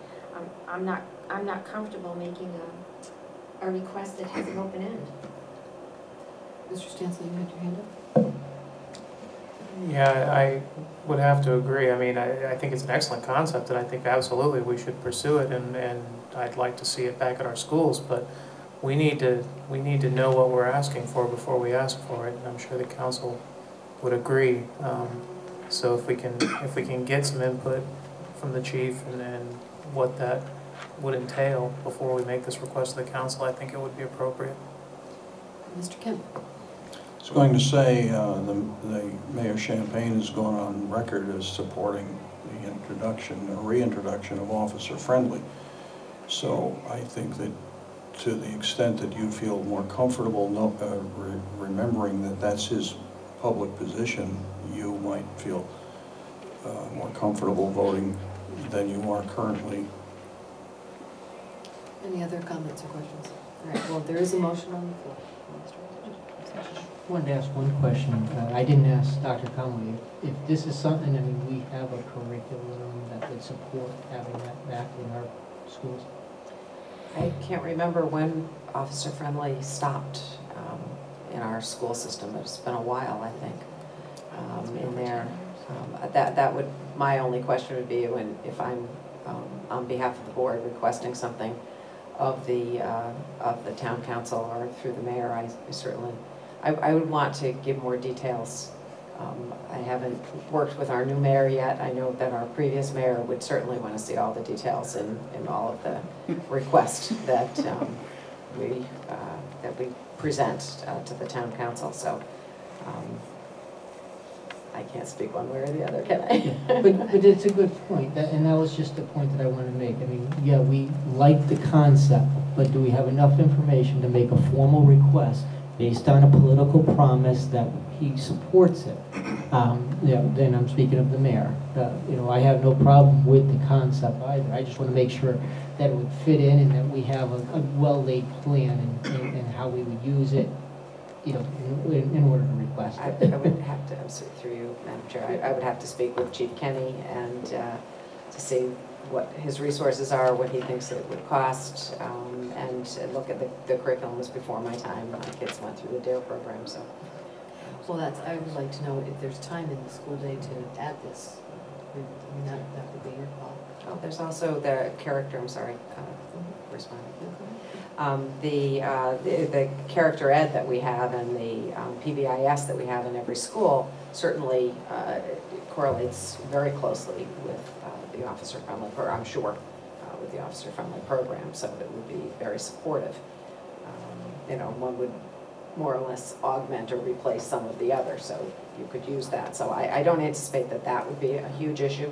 I'm not comfortable making a request that has an open end.
Mr. Stansel, you had your hand up?
Yeah, I would have to agree. I mean, I think it's an excellent concept, and I think absolutely we should pursue it, and I'd like to see it back at our schools, but we need to know what we're asking for before we ask for it, and I'm sure the council would agree. So if we can get some input from the chief and what that would entail before we make this request to the council, I think it would be appropriate.
Mr. Kemp.
I was going to say the Mayor Champagne has gone on record as supporting the introduction or reintroduction of officer friendly. So I think that to the extent that you feel more comfortable remembering that that's his public position, you might feel more comfortable voting than you are currently.
Any other comments or questions? All right, well, there is a motion on the floor.
I wanted to ask one question. I didn't ask Dr. Conway. If this is something, I mean, we have a curriculum that would support having that back in our schools.
I can't remember when Officer Friendly stopped in our school system. It's been a while, I think, in there. That would, my only question would be when, if I'm on behalf of the board requesting something of the town council or through the mayor, I certainly, I would want to give more details. I haven't worked with our new mayor yet. I know that our previous mayor would certainly want to see all the details in all of the requests that we present to the town council. So I can't speak one way or the other, can I?
but it's a good point, and that was just the point that I wanted to make. I mean, yeah, we like the concept, but do we have enough information to make a formal request based on a political promise that he supports it? Then I'm speaking of the mayor. I have no problem with the concept either. I just want to make sure that it would fit in and that we have a well-laid plan and how we would use it, in order to request it.
I would have to, through you, Madam Chair, I would have to speak with Chief Kenny and to see what his resources are, what he thinks it would cost, and look at the curriculum. Was before my time. My kids went through the DARE program, so.
Well, I would like to know if there's time in the school day to add this. I mean, that would be your call.
Oh, there's also the character, I'm sorry, responding. The character ed that we have and the PBIS that we have in every school certainly correlates very closely with the officer-friendly program, I'm sure, with the officer-friendly program, so it would be very supportive. One would more or less augment or replace some of the others, so you could use that. So I don't anticipate that that would be a huge issue.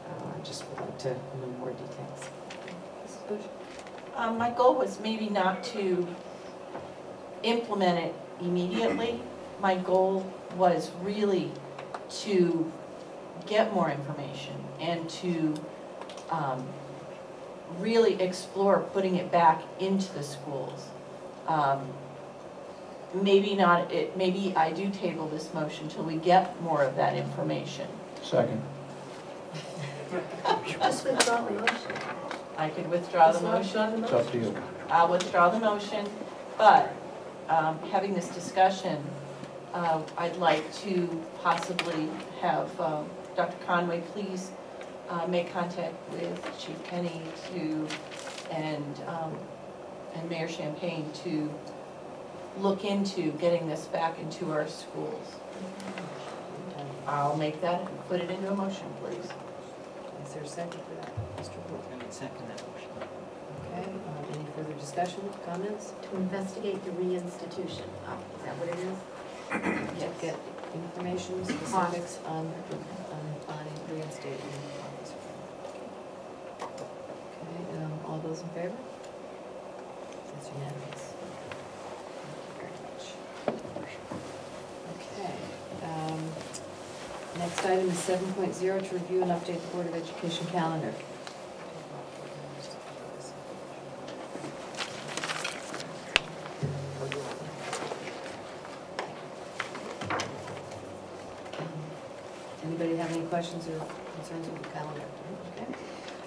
I just would like to know more details.
Mrs. Bush?
My goal was maybe not to implement it immediately. My goal was really to get more information and to really explore putting it back into the schools. Maybe I do table this motion till we get more of that information.
Second.
Just withdraw the motion.
I could withdraw the motion.
It's up to you.
I'll withdraw the motion, but having this discussion, I'd like to possibly have Dr. Conway please make contact with Chief Kenny and Mayor Champagne to look into getting this back into our schools. I'll make that and put it into a motion, please.
Is there a second for that, Mr. Wood?
I would second that motion.
Okay, any further discussion, comments?
To investigate the reinstitution.
Oh, is that what it is? To get information, specifics on reinstating officer. Okay, all those in favor? That's unanimous. Thank you very much. Okay, next item is 7.0, to review and update the Board of Education calendar. Anybody have any questions or concerns with the calendar? Okay.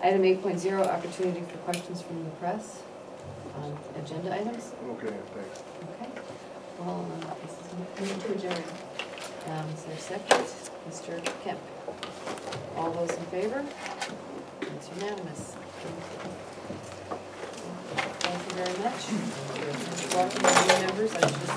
Item 8.0, opportunity for questions from the press on agenda items.
Okay, thanks.
Okay. Well, this is
Move to adjourn.
is there a second? Mr. Kemp. All those in favor? It's unanimous. Thank you very much. Welcome, new members. I was just